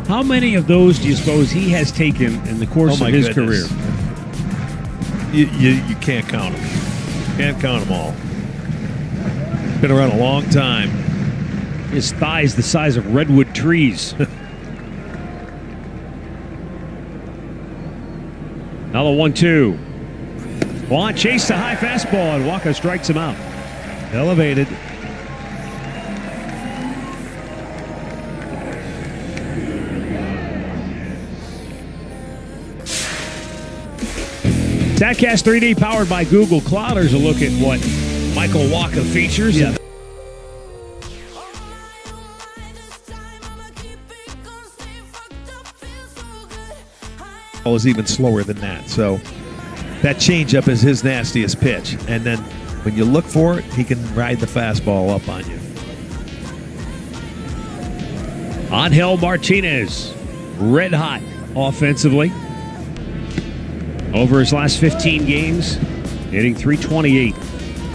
How many of those do you suppose he has taken in the course of his career? You can't count them. Can't count them all. Been around a long time. His thighs the size of redwood trees. Now the 1-2. Juan chased a high fastball, and Waka strikes him out. Elevated. StatCast 3D powered by Google Cloud. There's a look at what Michael Waka features. Yeah. Is even slower than that. So that changeup is his nastiest pitch. And then when you look for it, he can ride the fastball up on you. Angel Martinez, red hot offensively. Over his last 15 games, hitting .328.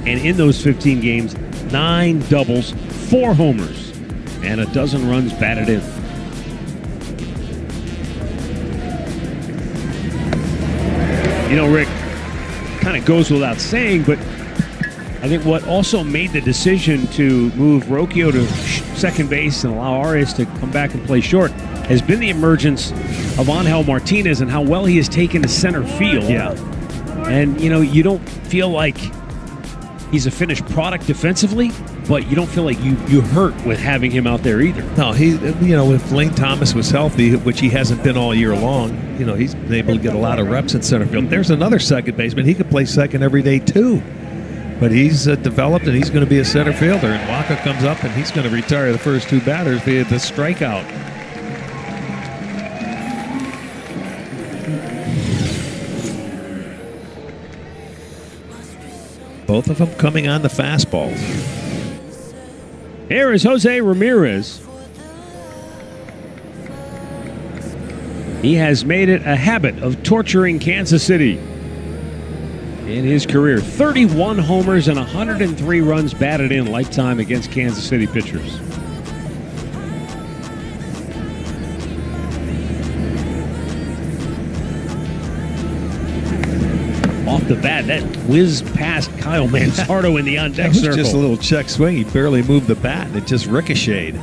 And in those 15 games, 9 doubles, 4 homers, and a dozen runs batted in. You know, Rick, kind of goes without saying, but I think what also made the decision to move Rocchio to second base and allow Arias to come back and play short has been the emergence of Angel Martinez and how well he has taken to center field. Yeah. And, you know, you don't feel like he's a finished product defensively, but you don't feel like you hurt with having him out there either. No, if Lane Thomas was healthy, which he hasn't been all year long, he's been able to get a lot of reps in center field. There's another second baseman. He could play second every day, too. But he's developed, and he's going to be a center fielder. And Waka comes up, and he's going to retire the first 2 batters via the strikeout. Both of them coming on the fastballs. Here is Jose Ramirez. He has made it a habit of torturing Kansas City in his career. 31 homers and 103 runs batted in lifetime against Kansas City pitchers. Off the bat, that whizzed past Kyle Manzardo in the on-deck circle. It was just a little check swing. He barely moved the bat, and it just ricocheted.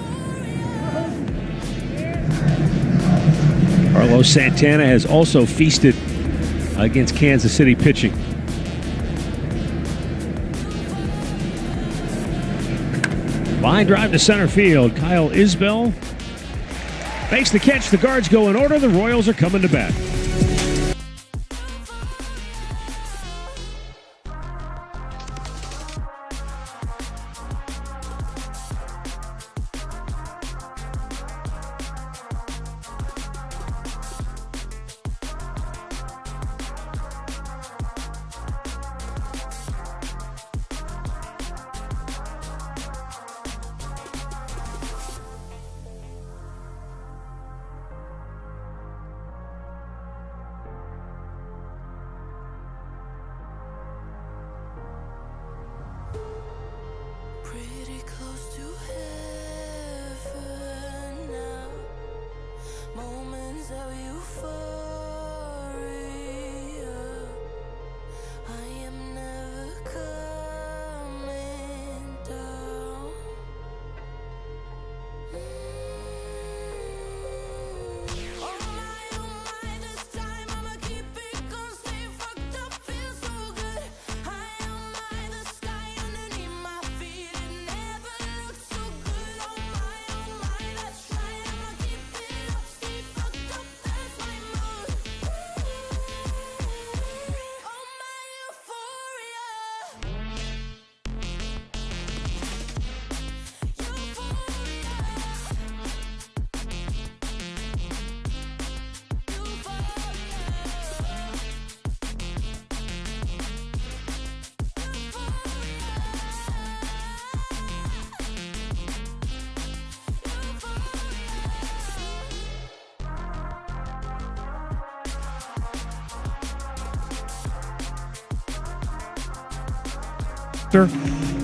Carlos Santana has also feasted against Kansas City pitching. Line drive to center field. Kyle Isbell makes the catch. The guards go in order. The Royals are coming to bat.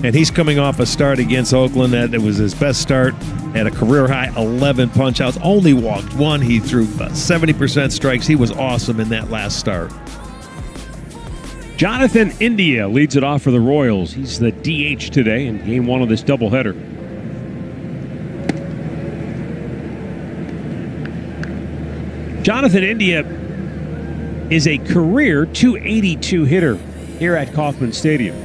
And he's coming off a start against Oakland that it was his best start Had a career-high 11 punch-outs. Only walked one. He threw 70% strikes. He was awesome in that last start. Jonathan India leads it off for the Royals. He's the DH today in game one of this doubleheader. Jonathan India is a career .282 hitter here at Kauffman Stadium.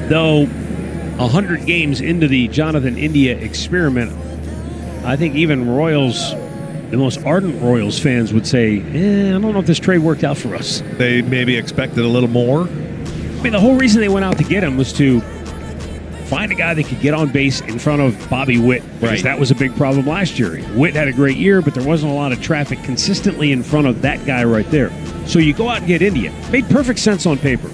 Though 100 games into the Jonathan India experiment, I think even Royals, the most ardent Royals fans would say, I don't know if this trade worked out for us. They maybe expected a little more. I mean, the whole reason they went out to get him was to find a guy that could get on base in front of Bobby Witt. Because Right. that was a big problem last year. Witt had a great year, but there wasn't a lot of traffic consistently in front of that guy right there. So you go out and get India. Made perfect sense on paper.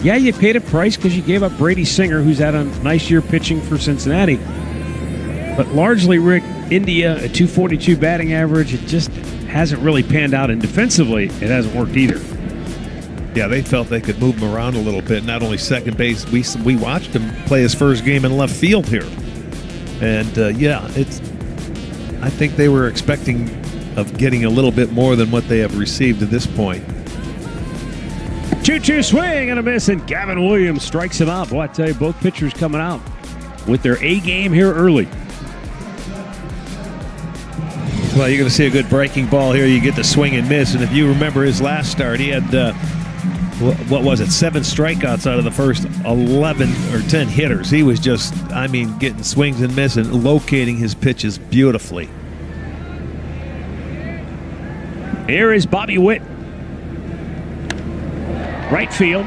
Yeah, you paid a price because you gave up Brady Singer, who's had a nice year pitching for Cincinnati. But largely, Rick, India, a .242 batting average, it just hasn't really panned out. And defensively, it hasn't worked either. Yeah, they felt they could move him around a little bit. Not only second base, we watched him play his first game in left field here. And, I think they were expecting of getting a little bit more than what they have received at this point. 2-2 swing and a miss, and Gavin Williams strikes him out. Boy, I tell you, both pitchers coming out with their A game here early. Well, you're going to see a good breaking ball here. You get the swing and miss. And if you remember his last start, he had, 7 strikeouts out of the first 11 or 10 hitters. He was just, getting swings and miss and locating his pitches beautifully. Here is Bobby Witt. Right field.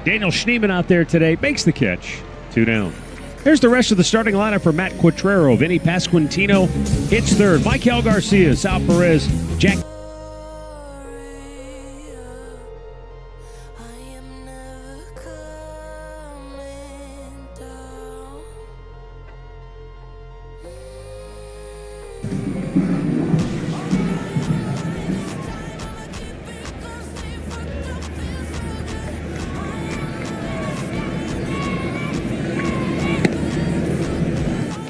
Daniel Schneemann out there today makes the catch. 2 down. Here's the rest of the starting lineup for Matt Quatrero. Vinny Pasquantino hits third. Michael Garcia, Sal Perez, Jack.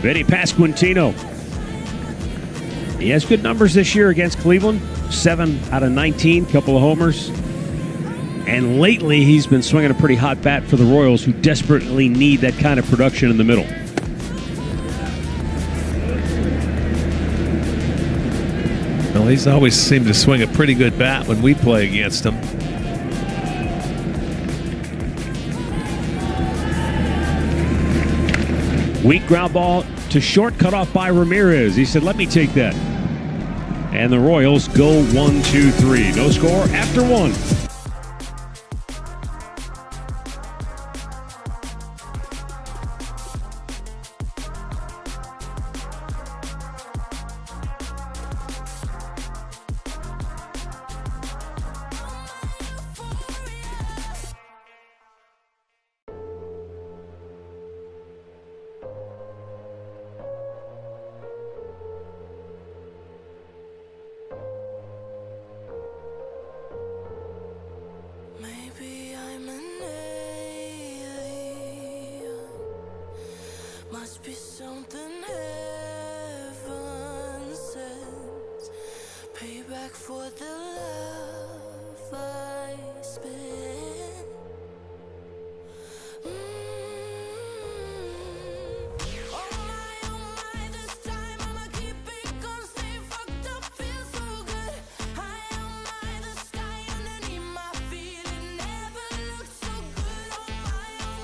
Vinny Pasquantino. He has good numbers this year against Cleveland. 7 out of 19, couple of homers. And lately, he's been swinging a pretty hot bat for the Royals, who desperately need that kind of production in the middle. Well, he's always seemed to swing a pretty good bat when we play against him. Weak ground ball to short, cut off by Ramirez. He said, let me take that. And the Royals go 1-2-3. No score after 1. Must be something heaven sends. Payback for the love I spent. Oh my, this time I'ma keep it gonna stay fucked up, feel so good. High on my, the sky underneath my feet, it never looked so good. Oh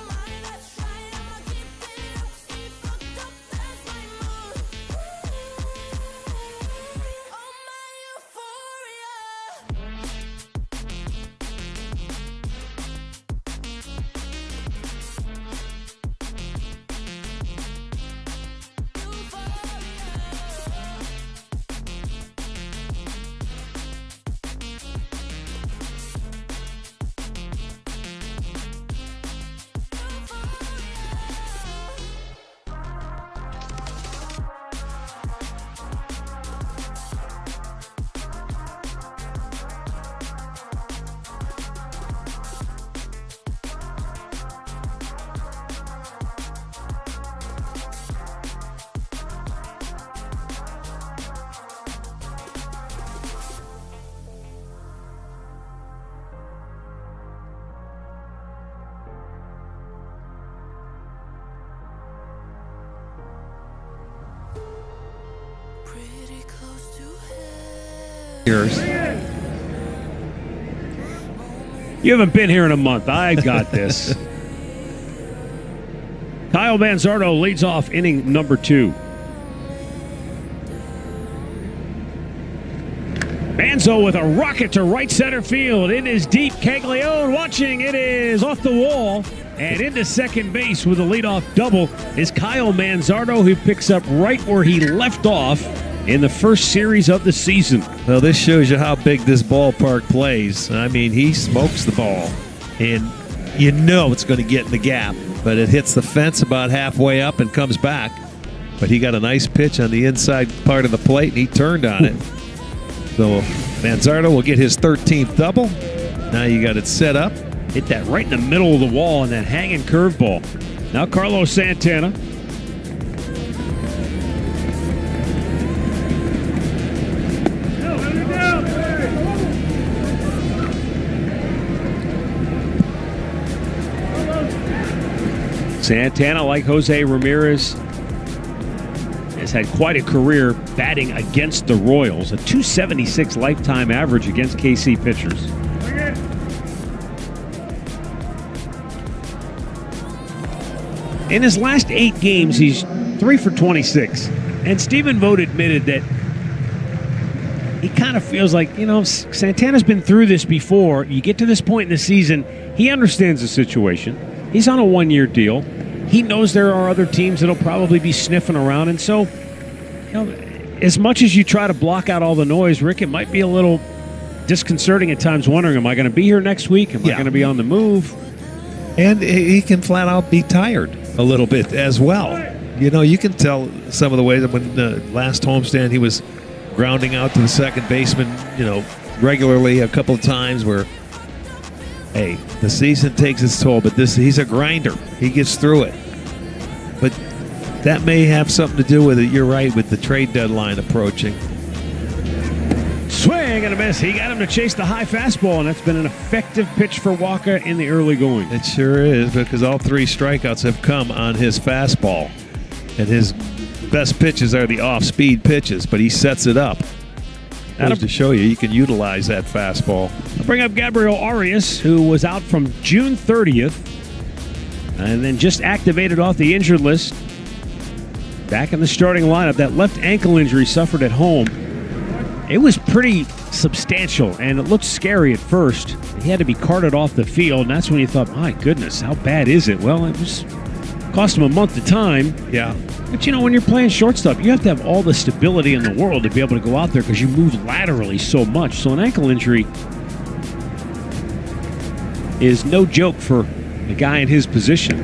my, that's right, I'ma keep it up, stay fucked up, that's my mood. Oh my euphoria. Yours. You haven't been here in a month. I got this. Kyle Manzardo leads off inning number 2. Manzo with a rocket to right center field. It is deep. Caglione watching. It is off the wall. And into second base with a leadoff double is Kyle Manzardo, who picks up right where he left off in the first series of the season. Well, this shows you how big this ballpark plays. I mean, he smokes the ball. And you know it's going to get in the gap. But it hits the fence about halfway up and comes back. But he got a nice pitch on the inside part of the plate, and he turned on it. So Manzardo will get his 13th double. Now you got it set up. Hit that right in the middle of the wall and that hanging curveball. Now Carlos Santana. Santana, like Jose Ramirez, has had quite a career batting against the Royals, a .276 lifetime average against KC pitchers. In his last 8 games, he's 3 for 26. And Stephen Vogt admitted that he kind of feels like, Santana's been through this before. You get to this point in the season, he understands the situation. He's on a 1-year deal. He knows there are other teams that'll probably be sniffing around. And so, as much as you try to block out all the noise, Rick, it might be a little disconcerting at times, wondering, am I going to be here next week? Am I going to be on the move? And he can flat out be tired a little bit as well. You can tell some of the way that when last homestand he was grounding out to the second baseman, regularly a couple of times where, hey, the season takes its toll, but he's a grinder. He gets through it. But that may have something to do with it. You're right, with the trade deadline approaching. Swing and a miss. He got him to chase the high fastball, and that's been an effective pitch for Waka in the early going. It sure is, because all 3 strikeouts have come on his fastball. And his best pitches are the off-speed pitches, but he sets it up. Goes to show you can utilize that fastball. I'll bring up Gabriel Arias, who was out from June 30th and then just activated off the injured list. Back in the starting lineup. That left ankle injury suffered at home. It was pretty substantial, and it looked scary at first. He had to be carted off the field, and that's when you thought, my goodness, how bad is it? Well, it was cost him a month of time. Yeah. But, when you're playing shortstop, you have to have all the stability in the world to be able to go out there because you move laterally so much. So an ankle injury is no joke for a guy in his position.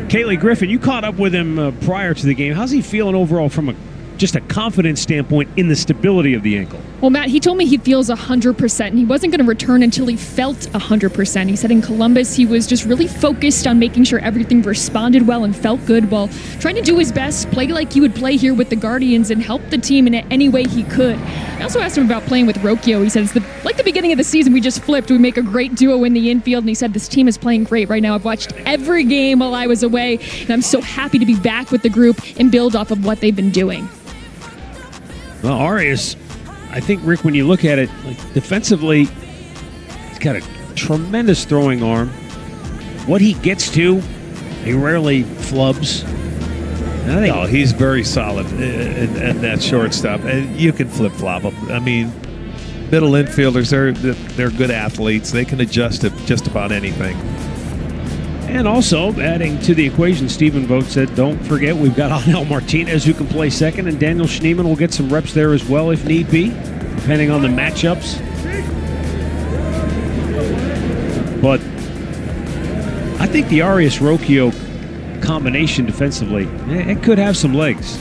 Kaylee Griffin, you caught up with him prior to the game. How's he feeling overall from just a confidence standpoint in the stability of the ankle? Well, Matt, he told me he feels 100%, and he wasn't going to return until he felt 100%. He said in Columbus he was just really focused on making sure everything responded well and felt good while trying to do his best, play like he would play here with the Guardians and help the team in any way he could. I also asked him about playing with Rocchio. He said it's like the beginning of the season. We just flipped. We make a great duo in the infield, and he said this team is playing great right now. I've watched every game while I was away, and I'm so happy to be back with the group and build off of what they've been doing. Well, Arias, I think, Rick, when you look at it, defensively, he's got a tremendous throwing arm. What he gets to, he rarely flubs. No, he's very solid in that shortstop. And you can flip-flop him. I mean, middle infielders, they're good athletes. They can adjust to just about anything. And also, adding to the equation, Stephen Vogt said, don't forget, we've got Anel Martinez who can play second, and Daniel Schneemann will get some reps there as well if need be, depending on the matchups. But I think the Arias-Rocchio combination defensively, it could have some legs.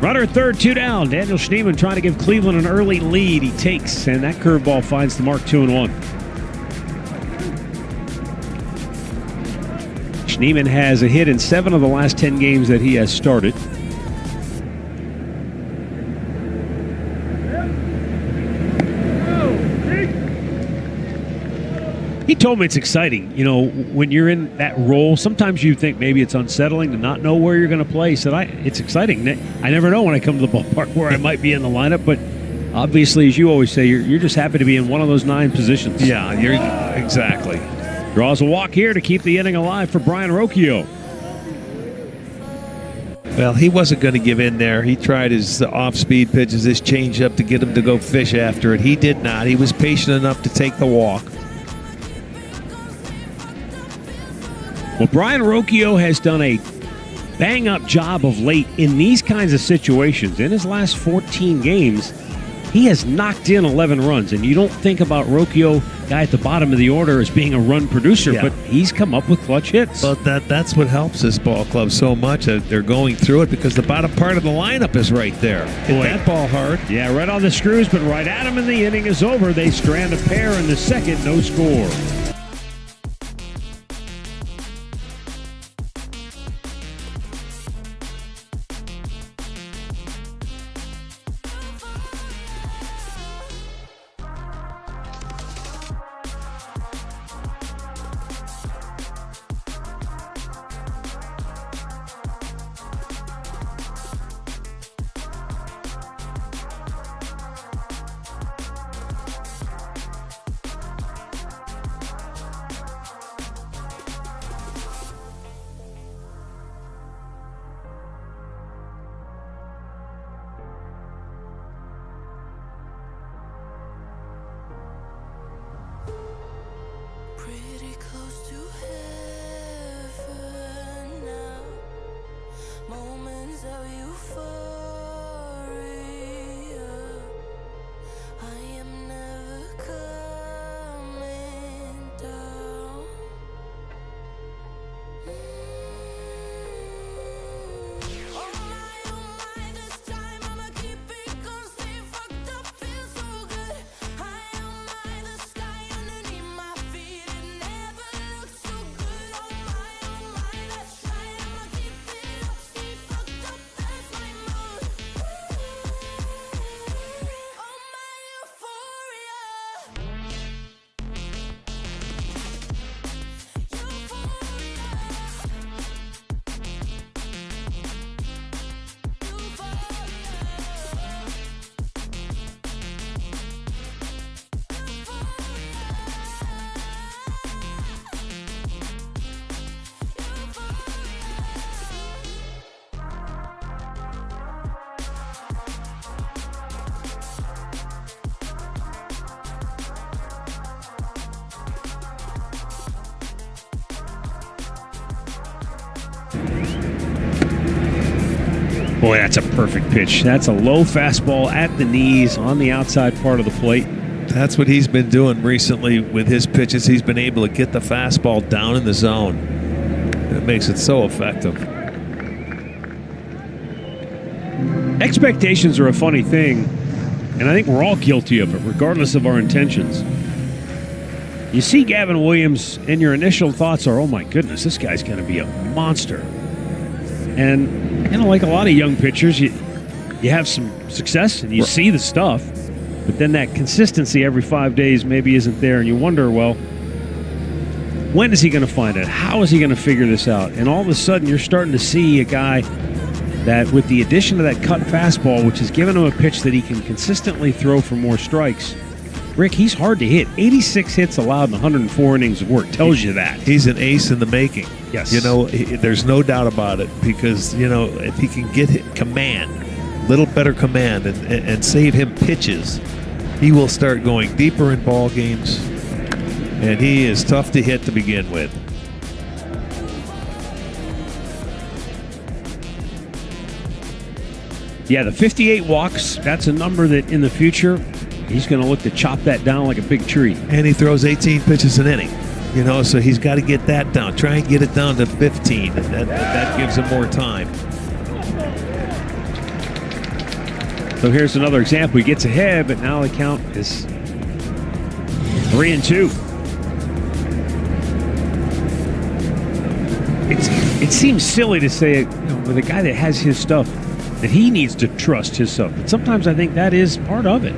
Runner at third, 2 down. Daniel Schneemann trying to give Cleveland an early lead. He takes, and that curveball finds the mark, 2-1. Schneemann has a hit in 7 of the last 10 games that he has started. He told me it's exciting. You know, when you're in that role, sometimes you think maybe it's unsettling to not know where you're going to play. He said, it's exciting. I never know when I come to the ballpark where I might be in the lineup, but obviously, as you always say, you're just happy to be in one of those 9 positions. Yeah, you're exactly. Draws a walk here to keep the inning alive for Brian Rocchio. Well, he wasn't going to give in there. He tried his off-speed pitches, his changeup to get him to go fish after it. He did not. He was patient enough to take the walk. Well, Brian Rocchio has done a bang-up job of late in these kinds of situations. In his last 14 games, he has knocked in 11 runs, and you don't think about Rocchio, guy at the bottom of the order, as being a run producer, Yeah. but he's come up with clutch hits. But that's what helps this ball club so much. They're going through it because the bottom part of the lineup is right there. Hit Boy. that ball hard. Yeah, right on the screws, but right at him, and the inning is over. They strand a pair in the second, no score. Pretty close to heaven now. Moments of euphoria. I am never coming down. Oh my, this time I'ma keep it going. Stay fucked up, feel so good. High on the sky underneath my feet. It never looks so good. Oh my, that's right. I'ma keep it up, stay fucked up, that's my mood. Oh my euphoria. Boy, that's a perfect pitch. That's a low fastball at the knees on the outside part of the plate. That's what he's been doing recently with his pitches. He's been able to get the fastball down in the zone. It makes it so effective. Expectations are a funny thing, and I think we're all guilty of it, regardless of our intentions. You see Gavin Williams, and your initial thoughts are, oh my goodness, this guy's going to be a monster. And, you know, like a lot of young pitchers, you have some success and you see the stuff, but then that consistency every 5 days maybe isn't there, and you wonder, well, when is he going to find it? How is he going to figure this out? And all of a sudden, you're starting to see a guy that, with the addition of that cut fastball, which has given him a pitch that he can consistently throw for more strikes. Rick, he's hard to hit. 86 hits allowed in 104 innings of work tells you that. He's an ace in the making. Yes. You know, there's no doubt about it, because, you know, if he can get command, little better command, and save him pitches, he will start going deeper in ball games, and he is tough to hit to begin with. Yeah, the 58 walks, that's a number that in the future, he's going to look to chop that down like a big tree. And he throws 18 pitches an inning, you know, so he's got to get that down. Try and get it down to 15, and that gives him more time. So here's another example. He gets ahead, but now the count is 3-2. It seems silly to say, you know, with a guy that has his stuff, that he needs to trust his stuff. But sometimes I think that is part of it.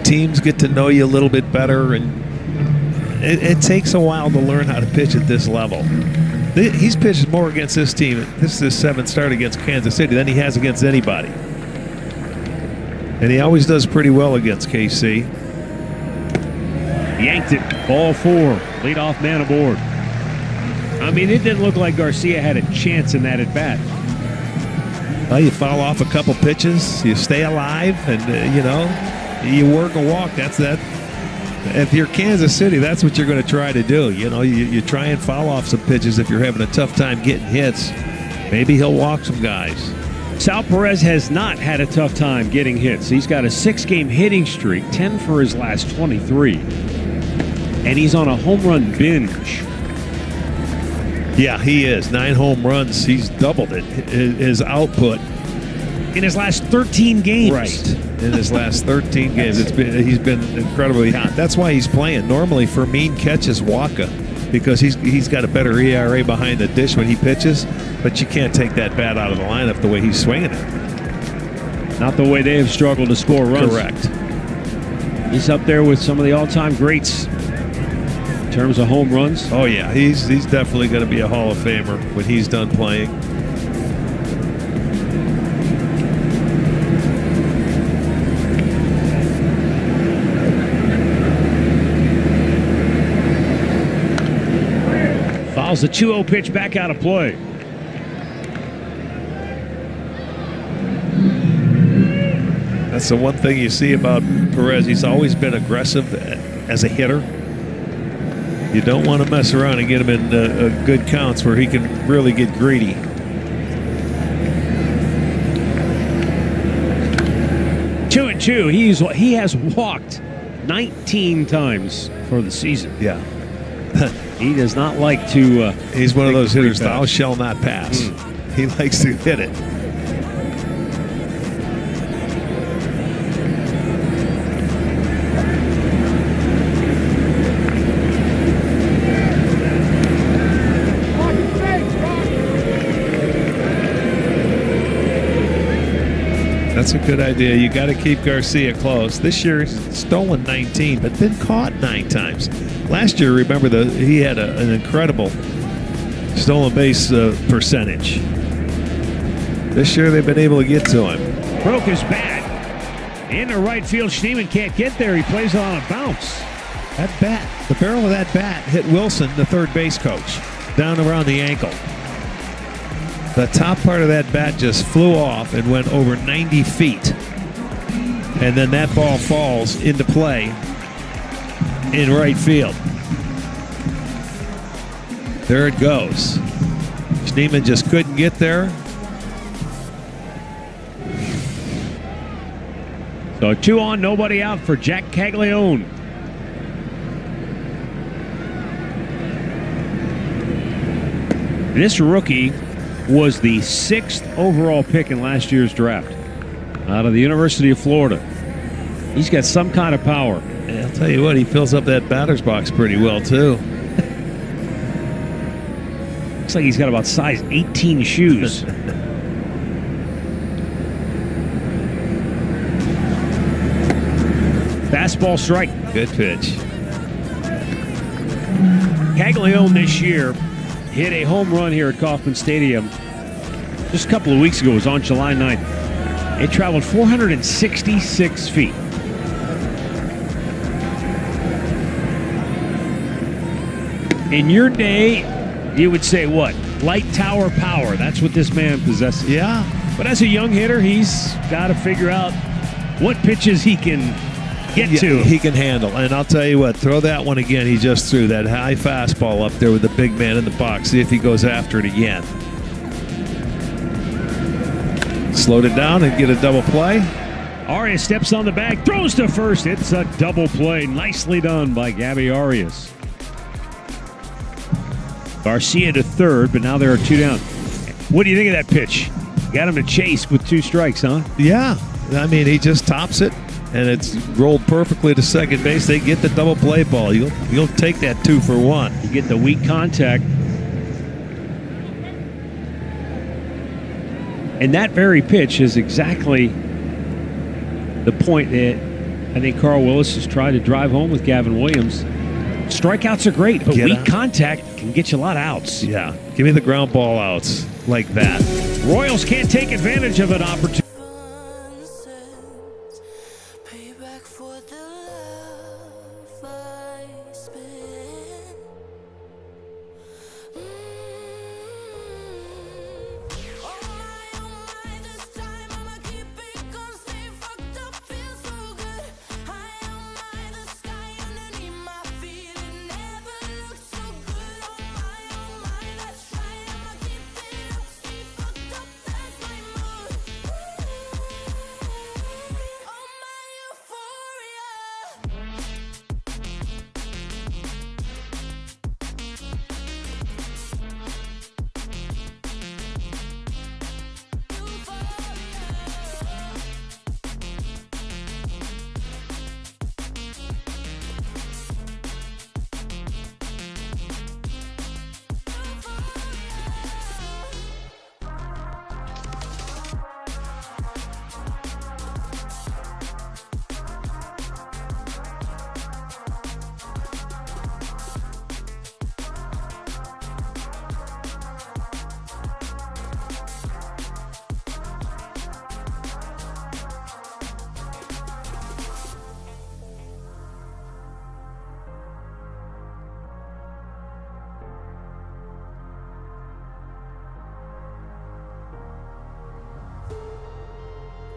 teams get to know you a little bit better, and it takes a while to learn how to pitch at this level. He's pitched more against this team. This is his 7th start against Kansas City than he has against anybody. And he always does pretty well against KC. Yanked it. Ball 4. Leadoff man aboard. I mean, it didn't look like Garcia had a chance in that at-bat. Well, you foul off a couple pitches, you stay alive, and, you work a walk. That's that. If you're Kansas City, that's what you're going to try to do. You try and foul off some pitches if you're having a tough time getting hits. Maybe he'll walk some guys. Sal Perez has not had a tough time getting hits. He's got a 6-game hitting streak, 10 for his last 23. And he's on a home run binge. Yeah, he is. 9 home runs. He's doubled it. His output. In his last 13 games. Right. In his last 13 games. He's been incredibly hot. That's why he's playing. Normally, Fermin catches Waka because he's got a better ERA behind the dish when he pitches, but you can't take that bat out of the lineup the way he's swinging it. Not the way they have struggled to score runs. Correct. He's up there with some of the all-time greats in terms of home runs. Oh, yeah. He's definitely going to be a Hall of Famer when he's done playing. Fouls the 2-0 pitch back out of play. That's the one thing you see about Perez. He's always been aggressive as a hitter. You don't want to mess around and get him in good counts where he can really get greedy. Two and two. He has walked 19 times for the season. Yeah. He does not like to. He's one of those hitters, thou shall not pass. He likes to hit it. That's a good idea. You got to keep Garcia close. This year, he's stolen 19, but been caught 9 times. Last year, remember, he had an incredible stolen base percentage. This year, they've been able to get to him. Broke his bat. Into right field. Schneemann can't get there. He plays it on a bounce. That bat, the barrel of that bat hit Wilson, the third base coach, down around the ankle. The top part of that bat just flew off and went over 90 feet. And then that ball falls into play in right field. There it goes. Schneemann just couldn't get there. So 2 on, nobody out for Jack Caglione. This rookie was the 6th overall pick in last year's draft out of the University of Florida. He's got some kind of power. And I'll tell you what, he fills up that batter's box pretty well, too. Looks like he's got about size 18 shoes. Fastball strike. Good pitch. Caglione this year hit a home run here at Kauffman Stadium just a couple of weeks ago. It was on July 9th. It traveled 466 feet. In your day, you would say what? Light tower power. That's what this man possesses. Yeah. But as a young hitter, he's got to figure out what pitches he can get to. He can handle. And I'll tell you what, throw that one again. He just threw that high fastball up there with the big man in the box. See if he goes after it again. Slowed it down and get a double play. Arias steps on the bag, throws to first. It's a double play. Nicely done by Gabby Arias. Garcia to third, but now there are 2 down. What do you think of that pitch? Got him to chase with 2 strikes, huh? Yeah. I mean, he just tops it, and it's rolled perfectly to second base. They get the double play ball. You'll take that 2 for 1. You get the weak contact. And that very pitch is exactly the point that I think Carl Willis has tried to drive home with Gavin Williams. Strikeouts are great, but Get weak out. contact can get you a lot of outs. Yeah. Give me the ground ball outs like that. Royals can't take advantage of an opportunity. Payback for the love I spent. Oh my, this time I'ma keep it going. Stay fucked up, feel so good. High on my, the sky underneath my feet. It never looked so good. Oh my, that's right. I'ma keep it up, stay fucked up, that's my mood. Oh my euphoria.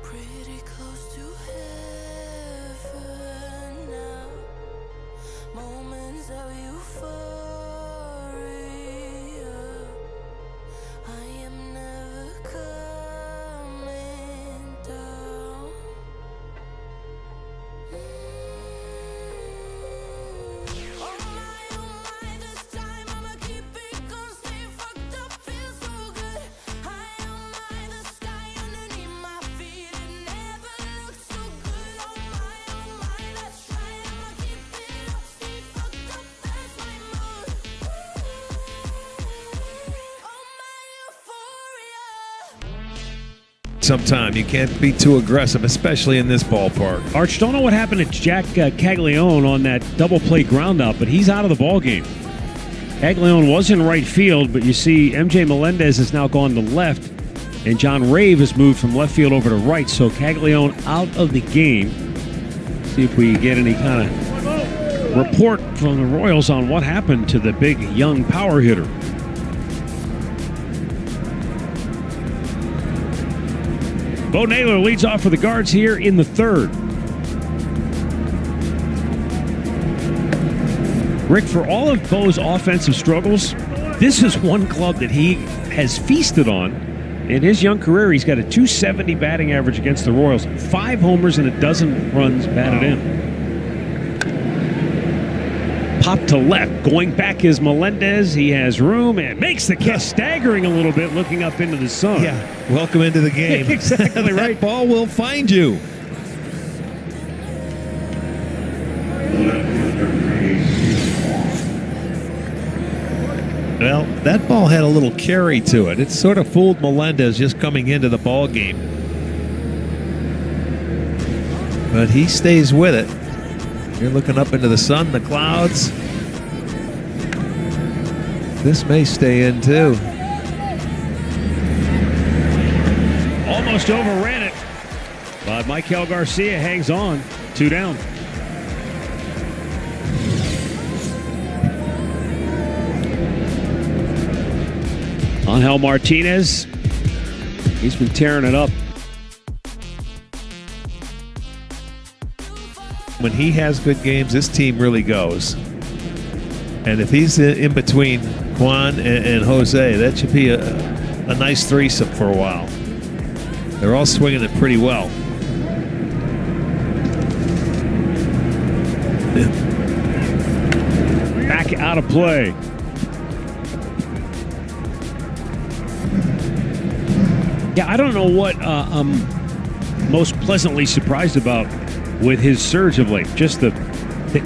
Pretty close to heaven now. Moments of euphoria. I am never coming down. Oh my, this time I'ma keep it going. Stay fucked up, feel so good. High on my, the sky underneath my feet. It never looked so good. Oh my, that's right. I'ma keep it up, stay fucked up, that's my mood. Oh my euphoria. Sometime you can't be too aggressive, especially in this ballpark. Arch, don't know what happened to Jack Caglione on that double play ground out, but he's out of the ball game. Caglione was in right field, but you see MJ Melendez has now gone to left, and John Rave has moved from left field over to right, so Caglione out of the game. See if we get any kind of report from the Royals on what happened to the big young power hitter. Bo Naylor leads off for the Guards here in the third. Rick, for all of Bo's offensive struggles, this is one club that he has feasted on. In his young career, he's got a .270 batting average against the Royals, 5 homers and a dozen runs batted in. Pop to left, going back is Melendez. He has room and makes the catch, staggering a little bit, looking up into the sun. Yeah, welcome into the game. Exactly right. That ball will find you. Well, that ball had a little carry to it. It sort of fooled Melendez just coming into the ball game. But he stays with it. You're looking up into the sun, the clouds. This may stay in too. Almost overran it, but Michael Garcia hangs on. 2 down. Angel Martinez, he's been tearing it up. When he has good games, this team really goes. And if he's in between Juan and Jose, that should be a nice threesome for a while. They're all swinging it pretty well. Back out of play. Yeah, I don't know what I'm most pleasantly surprised about with his surge of late. Just the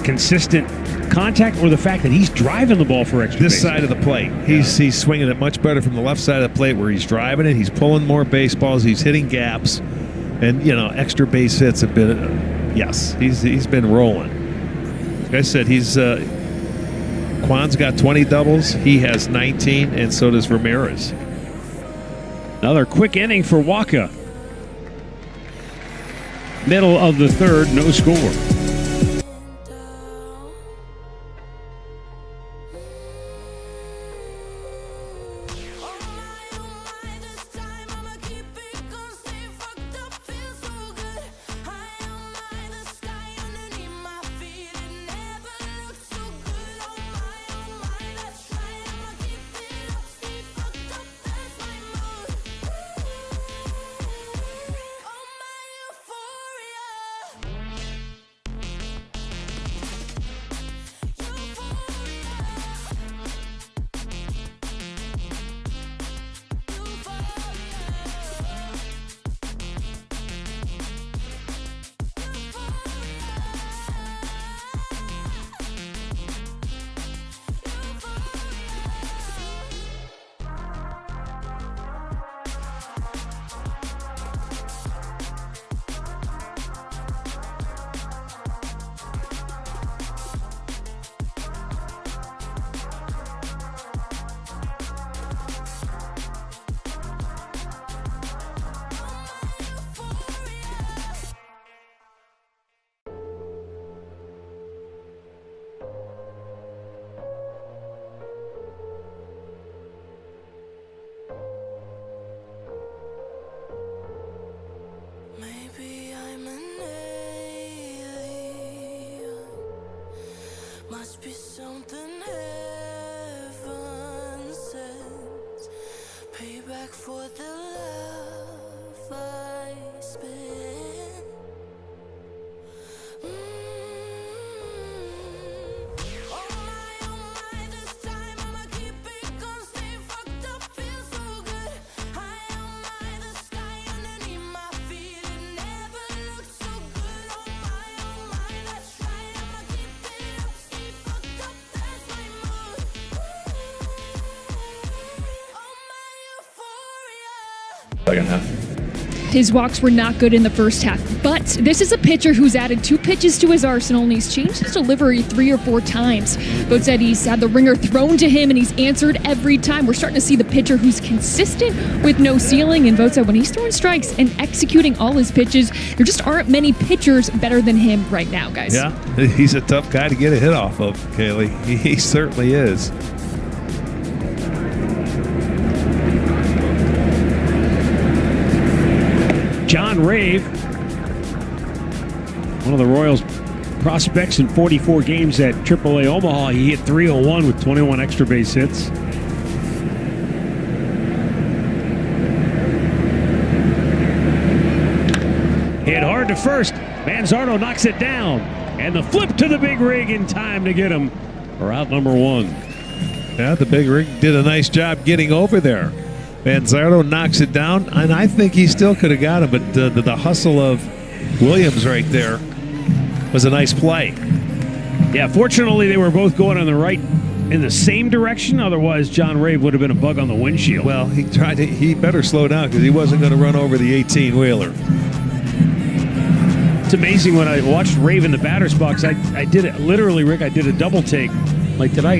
consistent contact, or the fact that he's driving the ball for extra This base. side of the plate, he's swinging it much better from the left side of the plate, where he's driving it. He's pulling more baseballs. He's hitting gaps, and extra base hits have been Yes, he's been rolling. Like I said, Kwan's got 20 doubles. He has 19, and so does Ramirez. Another quick inning for Waka. Middle of the third, no score. Maybe I'm an alien. Must be something heaven sends. Payback for the love I spent. Oh my, this time I'ma keep it gon' stay fucked up, feel so good. High on my, the sky underneath my feet, it never looked so good. Oh my, that's right, I'ma keep it up, stay fucked up, that's my mood. Oh my euphoria. Second half. His walks were not good in the first half, but this is a pitcher who's added 2 pitches to his arsenal, and he's changed his delivery 3 or 4 times. Boat said he's had the ringer thrown to him, and he's answered every time. We're starting to see the pitcher who's consistent with no ceiling, and Boat said when he's throwing strikes and executing all his pitches, there just aren't many pitchers better than him right now, guys. Yeah, he's a tough guy to get a hit off of, Kaylee. He certainly is. John Rave, one of the Royals' prospects in 44 games at AAA Omaha. He hit .301 with 21 extra base hits. Hit hard to first. Manzardo knocks it down. And the flip to the big rig in time to get him for out number 1. Yeah, the big rig did a nice job getting over there. Manzardo knocks it down, and I think he still could have got him, but the hustle of Williams right there was a nice play. Yeah, fortunately they were both going on the right in the same direction. Otherwise, John Rave would have been a bug on the windshield. Well, he better slow down because he wasn't going to run over the 18-wheeler. It's amazing when I watched Rave in the batter's box. I did it literally, Rick. I did a double take. Like, did I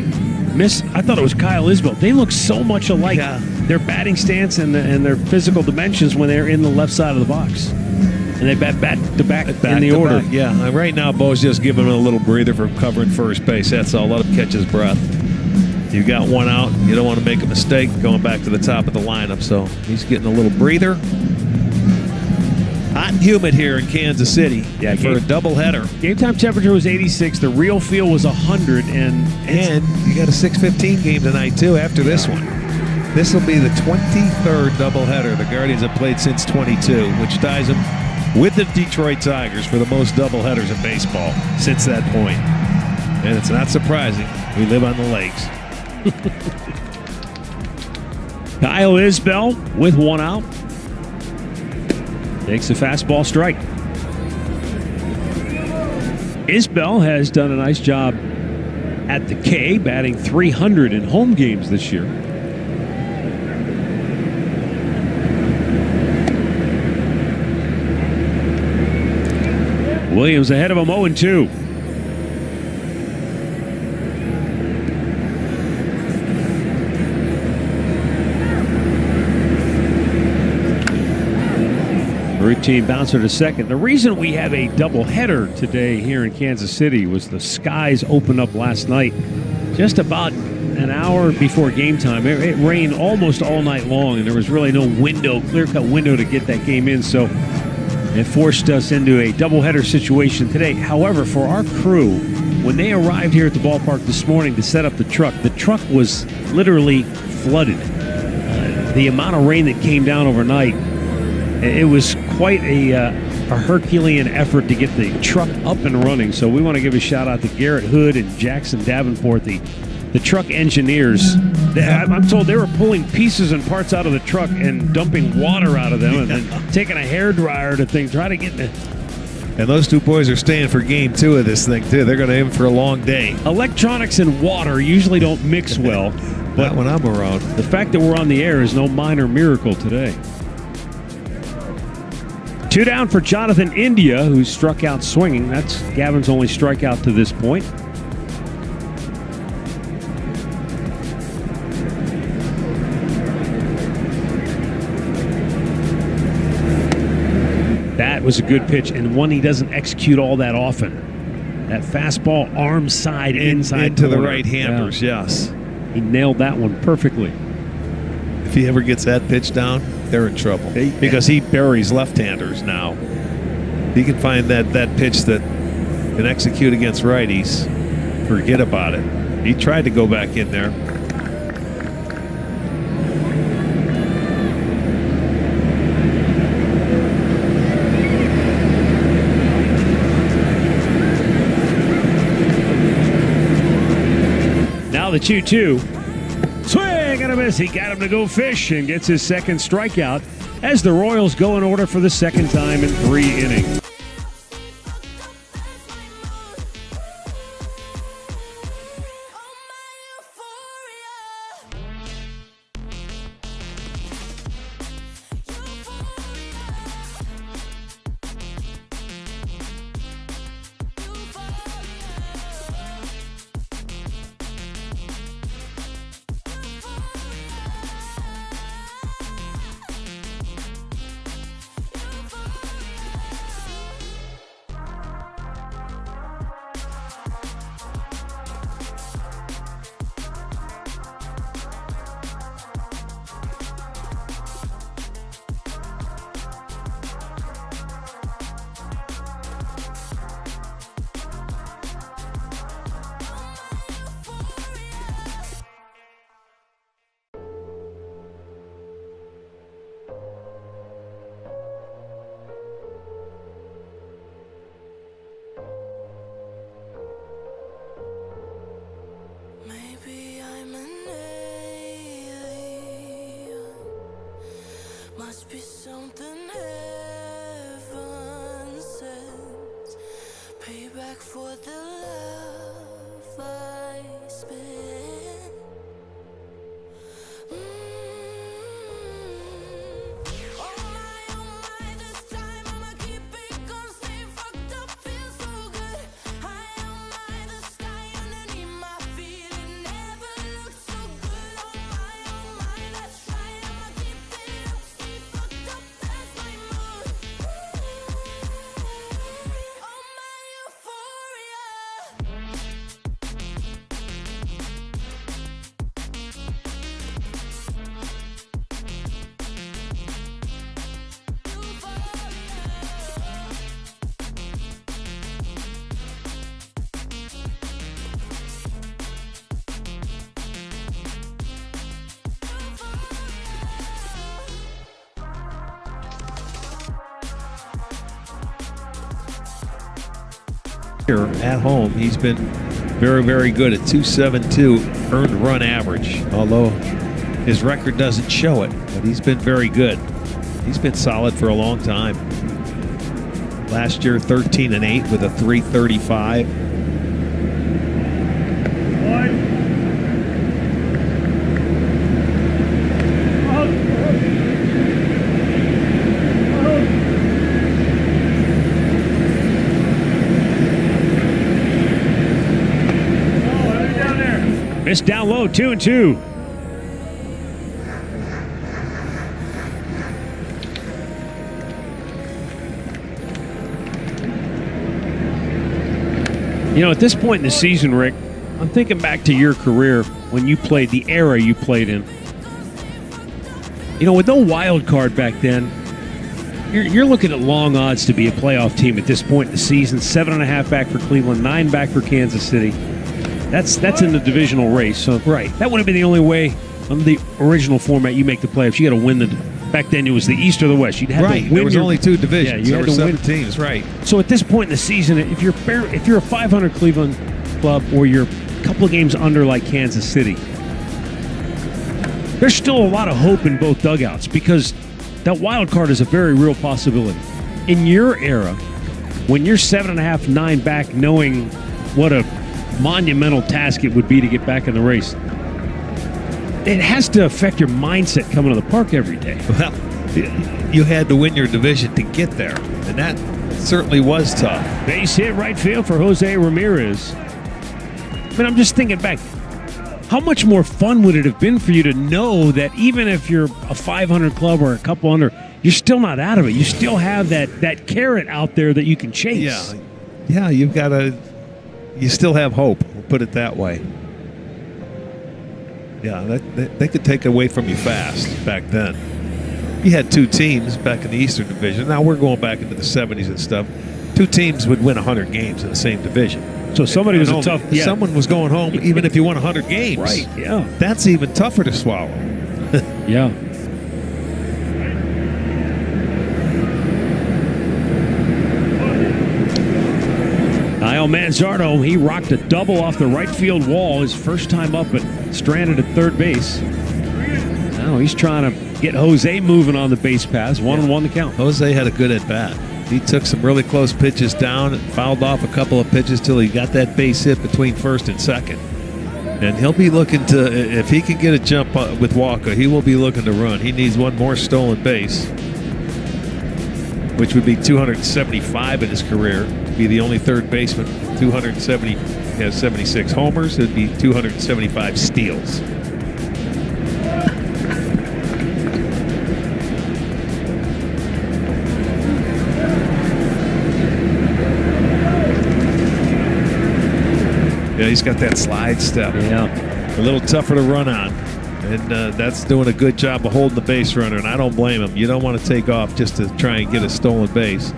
miss? I thought it was Kyle Isbell. They look so much alike. Yeah. Their batting stance and their physical dimensions when they're in the left side of the box. And they bat to back in the order. Back. Yeah, right now Bo's just giving him a little breather for covering first base. That's all. Let him catch his breath. You got one out. You don't want to make a mistake going back to the top of the lineup. So he's getting a little breather. Hot and humid here in Kansas City for a doubleheader. Game time temperature was 86. The real feel was 100. And you got a 6:15 game tonight, too, after this one. This will be the 23rd doubleheader the Guardians have played since 22, which ties them with the Detroit Tigers for the most doubleheaders in baseball since that point. And it's not surprising. We live on the lakes. Kyle Isbell with one out. Takes a fastball strike. Isbell has done a nice job at the K, batting .300 in home games this year. Williams ahead of him 0-2. Routine bouncer to second. The reason we have a doubleheader today here in Kansas City was the skies opened up last night just about an hour before game time. It rained almost all night long, and there was really no clear-cut window to get that game in, so it forced us into a doubleheader situation today. However, for our crew, when they arrived here at the ballpark this morning to set up the truck was literally flooded. The amount of rain that came down overnight, it was quite a Herculean effort to get the truck up and running. So we want to give a shout out to Garrett Hood and Jackson Davenport, the truck engineers. I'm told they were pulling pieces and parts out of the truck and dumping water out of them and then taking a hairdryer to try to get the... And those two boys are staying for game 2 of this thing, too. They're going to aim for a long day. Electronics and water usually don't mix well. But not when I'm around. The fact that we're on the air is no minor miracle today. 2 down for Jonathan India, who struck out swinging. That's Gavin's only strikeout to this point. That was a good pitch, and one he doesn't execute all that often. That fastball, arm side, inside into the corner. right-handers, yes. He nailed that one perfectly. If he ever gets that pitch down, they're in trouble because he buries left-handers now. He can find that pitch that can execute against righties. Forget about it. He tried to go back in there. Now the 2-2. Swing and a miss. He got him to go fish and gets his second strikeout as the Royals go in order for the second time in 3 innings. Maybe I'm an alien. Must be something heaven sends. Payback for the love I spent. Oh my, this time I'ma keep it going. Stay fucked up, feel so good. High on my, the sky underneath my feet. It never looked so good. Oh my, that's right. I'ma keep it up, stay fucked up, that's my mood. Oh my euphoria. Here at home, he's been very, very good at .272 earned run average, although his record doesn't show it, but he's been very good. He's been solid for a long time. Last year, 13-8 with a .335. Missed down low, 2-2. You know, at this point in the season, Rick, I'm thinking back to your career when you played, the era you played in. You know, with no wild card back then, you're looking at long odds to be a playoff team at this point in the season. 7.5 back for Cleveland, 9 back for Kansas City. That's in the divisional race. So Right. that would have been the only way under the original format you make the playoffs. You got to win the. Back then it was the East or the West. You'd have Right. to win. There was your, only 2 divisions. Yeah, you there had were to 7 win. teams. Right. So at this point in the season, if you're a 500 Cleveland club or you're a couple of games under like Kansas City, there's still a lot of hope in both dugouts because that wild card is a very real possibility. In your era, when you're 7.5, 9 back, knowing what a monumental task it would be to get back in the race, it has to affect your mindset coming to the park every day. Well, you had to win your division to get there, and that certainly was tough. Base hit right field for Jose Ramirez. I mean, I'm just thinking back. How much more fun would it have been for you to know that even if you're a 500 club or a couple under, you're still not out of it. You still have that carrot out there that you can chase. Yeah, you still have hope. We'll put it that way. Yeah, they could take away from you fast back then. You had 2 teams back in the Eastern Division. Now we're going back into the 70s and stuff. 2 teams would win 100 games in the same division. So somebody was a tough. Yeah. Someone was going home even if you won 100 games. Right. Yeah. That's even tougher to swallow. Yeah. Niall Manzardo, he rocked a double off the right field wall his first time up, but stranded at third base. Now he's trying to get Jose moving on the base paths. 1-1 the count. Jose had a good at bat. He took some really close pitches down and fouled off a couple of pitches till he got that base hit between first and second. And he'll be looking to, if he can get a jump with Walker, he will be looking to run. He needs one more stolen base, which would be 275 in his career. To be the only third baseman. 270, he has 76 homers. It'd be 275 steals. Yeah, he's got that slide step. Yeah. A little tougher to run on. And that's doing a good job of holding the base runner, and I don't blame him. You don't want to take off just to try and get a stolen base.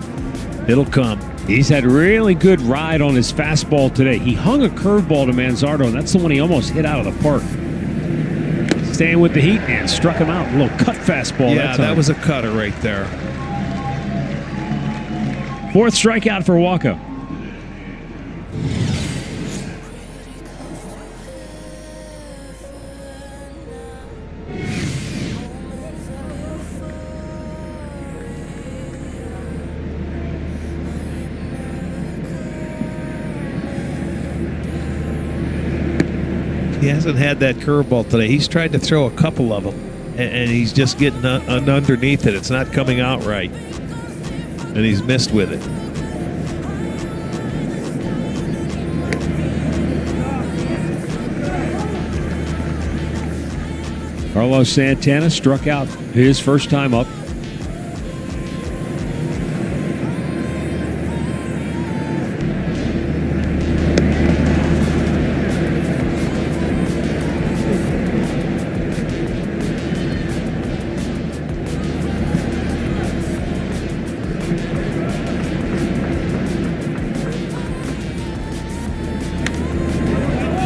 It'll come. He's had really good ride on his fastball today. He hung a curveball to Manzardo, and that's the one he almost hit out of the park. Staying with the heat and struck him out. A little cut fastball. Yeah, that was a cutter right there. 4th strikeout for Walker. He hasn't had that curveball today. He's tried to throw a couple of them, and he's just getting underneath it. It's not coming out right, and he's missed with it. Carlos Santana struck out his first time up.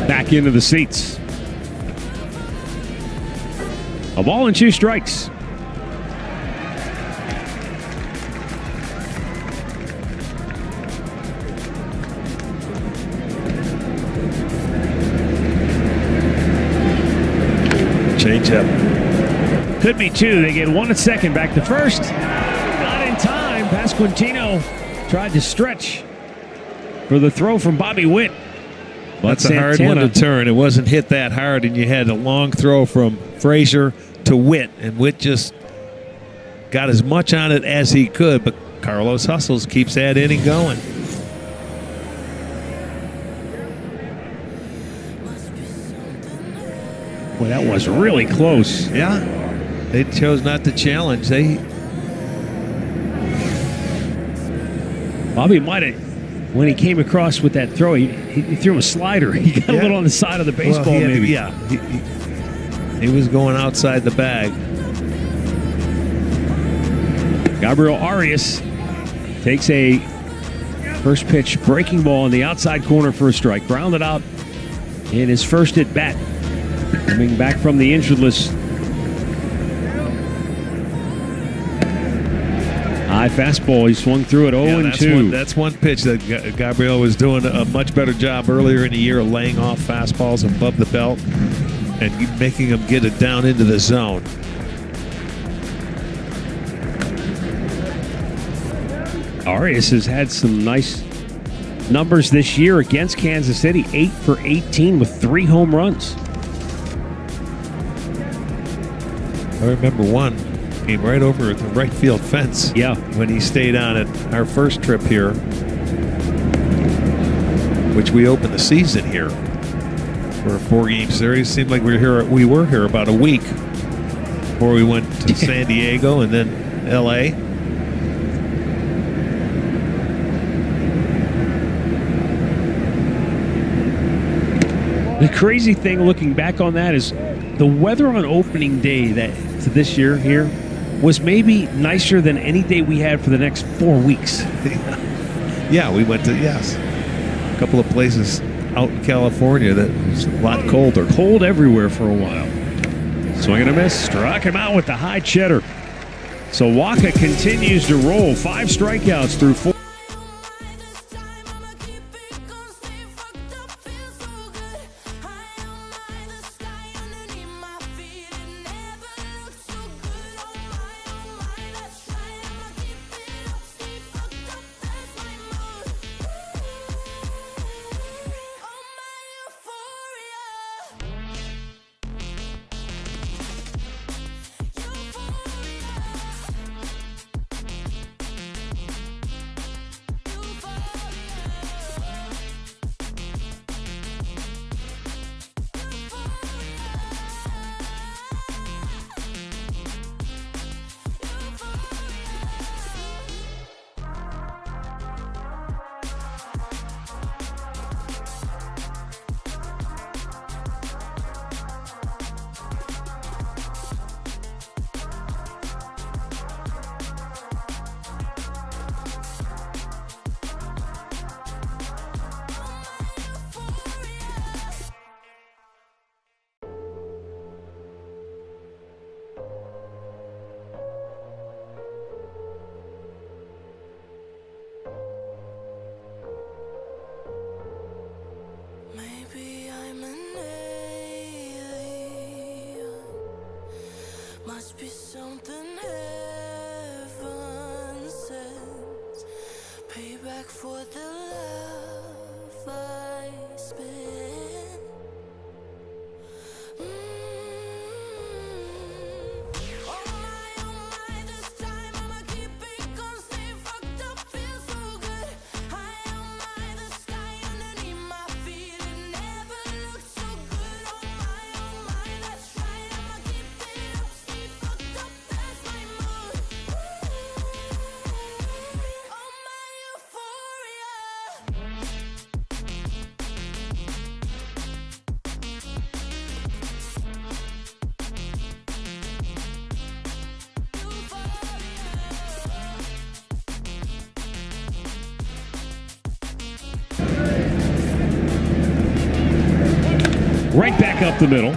Back into the seats. A ball and 2 strikes. Change up. Could be 2. They get 1 at second. Back to first. Not in time. Pasquantino tried to stretch for the throw from Bobby Witt. That's a hard one to turn. It wasn't hit that hard, and you had a long throw from Frazier to Witt, and Witt just got as much on it as he could, but Carlos hustles, keeps that inning going. that was really close. Yeah. They chose not to challenge. Bobby might have, when he came across with that throw, he threw him a slider. He got a little on the side of the baseball, maybe. He was going outside the bag. Gabriel Arias takes a first pitch breaking ball in the outside corner for a strike. Grounded out in his first at bat. Coming back from the injured list. High fastball. He swung through it 0-2. That's one pitch that Gabriel was doing a much better job earlier in the year of laying off fastballs above the belt and making him get it down into the zone. Arias has had some nice numbers this year against Kansas City. 8 for 18 with 3 home runs. I remember one came right over the right field fence. Yeah. When he stayed on at our first trip here, which we opened the season here for a 4-game series. Seemed like we were here about a week before we went to San Diego and then LA. The crazy thing looking back on that is the weather on opening day to this year here was maybe nicer than any day we had for the next 4 weeks. Yeah, we went to, a couple of places out in California that was a lot colder. Cold everywhere for a while. Swing and a miss. Struck him out with the high cheddar. So Waka continues to roll. 5 strikeouts through 4. Maybe I'm an alien. Must be something heaven sends. Payback for the love I spent. Oh my, this time I'ma keep it gon' stay fucked up, feel so good. High on my, the sky underneath my feet, it never looked so good. Oh my, that's right, I'ma keep it up, stay fucked up, that's my mood. Oh my euphoria. Right back up the middle.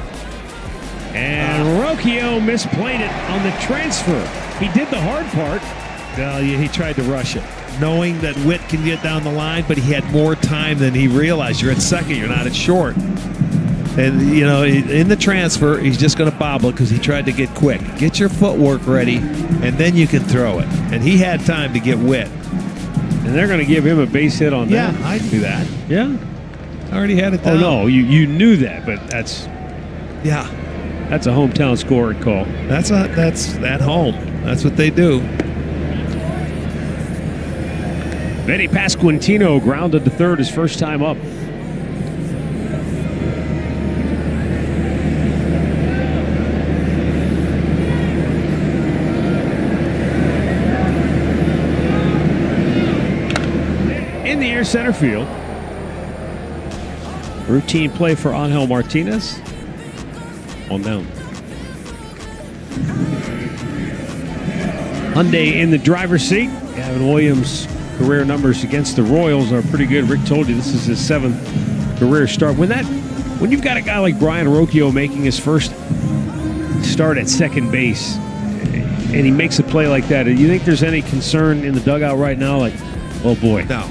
And Rocchio misplayed it on the transfer. He did the hard part. Well, he tried to rush it, knowing that Witt can get down the line, but he had more time than he realized. You're at second, you're not at short. And, in the transfer, he's just going to bobble because he tried to get quick. Get your footwork ready, and then you can throw it. And he had time to get Witt. And they're going to give him a base hit on that. Yeah, I knew that. Yeah? I already had it down. Oh, no, you knew that, but that's Yeah. a hometown scoring call. That's at home. That's what they do. Benny Pasquantino grounded to third his first time up. there, center field. Routine play for Angel Martinez. On down. Hyundai in the driver's seat. Gavin Williams' career numbers against the Royals are pretty good. Rick told you this is his 7th career start. When you've got a guy like Brian Rocchio making his first start at second base, and he makes a play like that, do you think there's any concern in the dugout right now? Like, oh boy. No.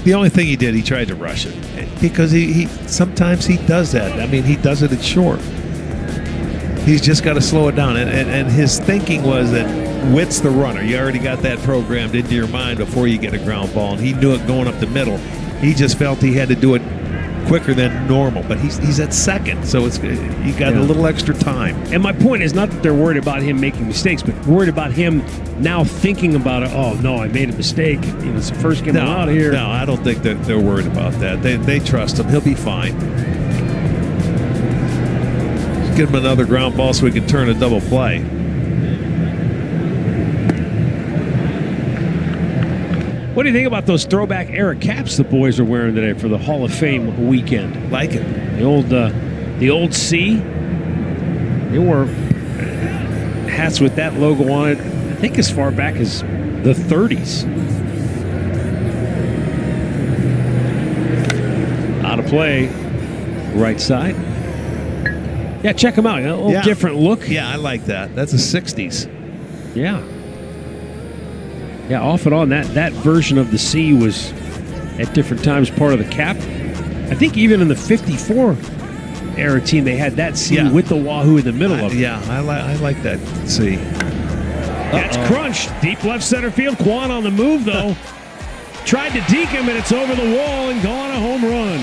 The only thing he did, he tried to rush it. Because he sometimes he does that. I mean, he does it at short. He's just got to slow it down. And his thinking was that Witt's the runner. You already got that programmed into your mind before you get a ground ball. And he knew it going up the middle. He just felt he had to do it quicker than normal. But he's at second, so you got a little extra time. And my point is not that they're worried about him making mistakes, but worried about him now thinking about it. Oh, no, I made a mistake. It's the first game out here. No, I don't think that they're worried about that. They trust him. He'll be fine. Give him another ground ball so we can turn a double play. What do you think about those throwback era caps the boys are wearing today for the Hall of Fame weekend? Like it. The old C. They wore hats with that logo on it, I think as far back as the 30s. Out of play, right side. Yeah, check them out. A little different look. Yeah, I like that. That's the 60s. Yeah. Yeah, off and on, that version of the C was at different times part of the cap. I think even in the 54 era team, they had that C with the Wahoo in the middle of it. Yeah, I like that C. That's crunched. Deep left center field. Kwan on the move, though. Tried to deke him, and it's over the wall and gone a home run.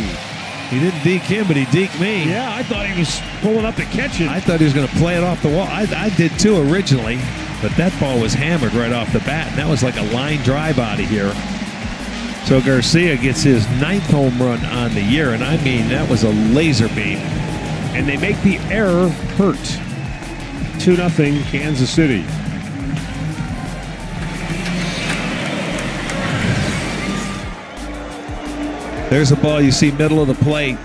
He didn't deke him, but he deked me. Yeah, I thought he was pulling up to catch it. I thought he was going to play it off the wall. I did too originally, but that ball was hammered right off the bat, and that was like a line drive out of here. So Garcia gets his 9th home run on the year, and I mean, that was a laser beam. And they make the error hurt. 2-0 Kansas City. There's a ball you see middle of the plate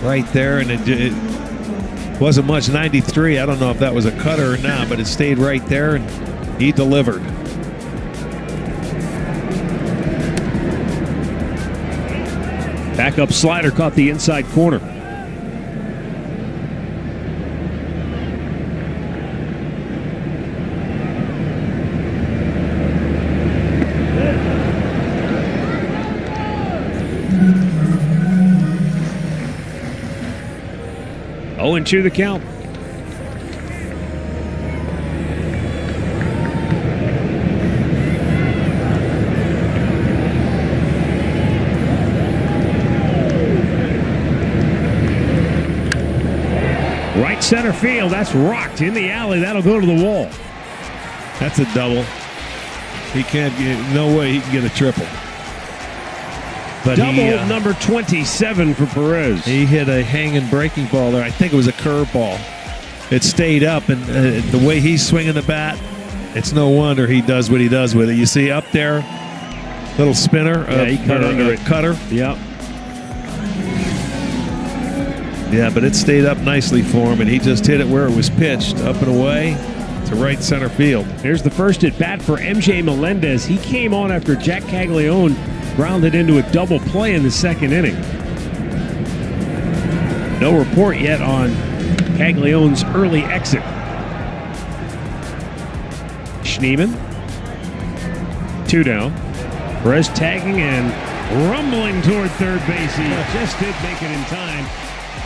right there, and it wasn't much. 93. I don't know if that was a cutter or not, but it stayed right there, and he delivered. Backup slider caught the inside corner. Oh, and 2 the count. Right center field. That's rocked in the alley. That'll go to the wall. That's a double. He can't get, no way he can get a triple. But double number 27 for Perez. He hit a hanging breaking ball there. I think it was a curve ball. It stayed up, and the way he's swinging the bat, it's no wonder he does what he does with it. You see up there, little spinner. Yeah, he cut under it. Cutter. Yep. Yeah, but it stayed up nicely for him, and he just hit it where it was pitched, up and away to right center field. Here's the first at bat for MJ Melendez. He came on after Jack Caglione grounded into a double play in the second inning. No report yet on Caglione's early exit. Schneemann, 2 down. Perez tagging and rumbling toward third base. He just did make it in time.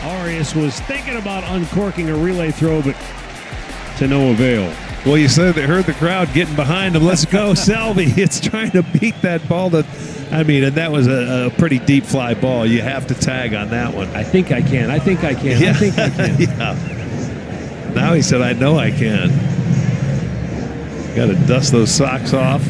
Arias was thinking about uncorking a relay throw, but to no avail. Well, you said they heard the crowd getting behind him. Let's go, Selby. It's trying to beat that ball to, I mean, and that was a pretty deep fly ball. You have to tag on that one. I think I can. I think I can. Yeah. I think I can. Yeah. Now he said, I know I can. Got to dust those socks off.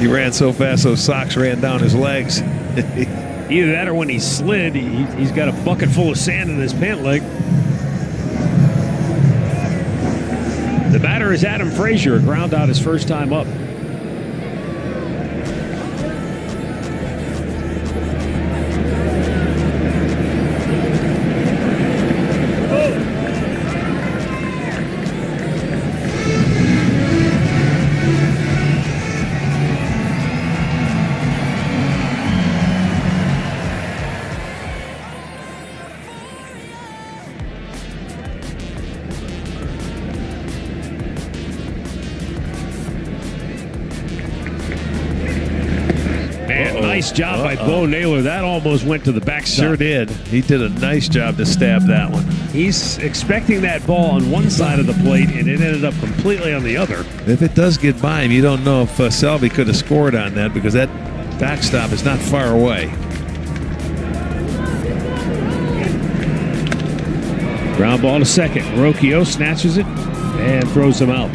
He ran so fast, those socks ran down his legs. Either that or when he slid, he's got a bucket full of sand in his pant leg. The batter is Adam Frazier, ground out his first time up. Nice job by Bo Naylor. That almost went to the backstop. Sure did. He did a nice job to stab that one. He's expecting that ball on one side of the plate, and it ended up completely on the other. If it does get by him, you don't know if Selvey could have scored on that because that backstop is not far away. Ground ball to second. Rocchio snatches it and throws him out.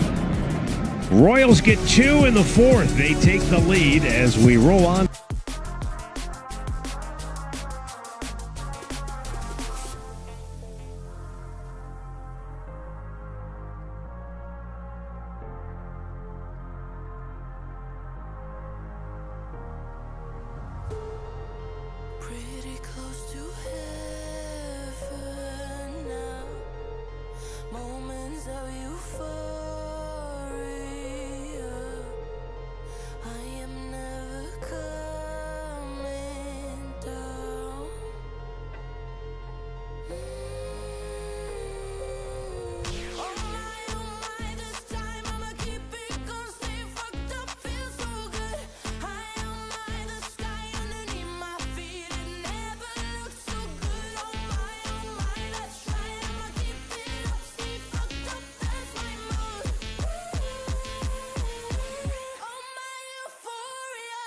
Royals get 2 in the 4th. They take the lead as we roll on. Pretty close to heaven now. Moments of euphoria. I am never coming down. Oh my, this time I'ma keep it going. Stay fucked up, feel so good. High on the sky underneath my feet. It never looks so good. Oh my, let's try. I'ma keep it up, stay fucked up, that's my mood. Oh my euphoria.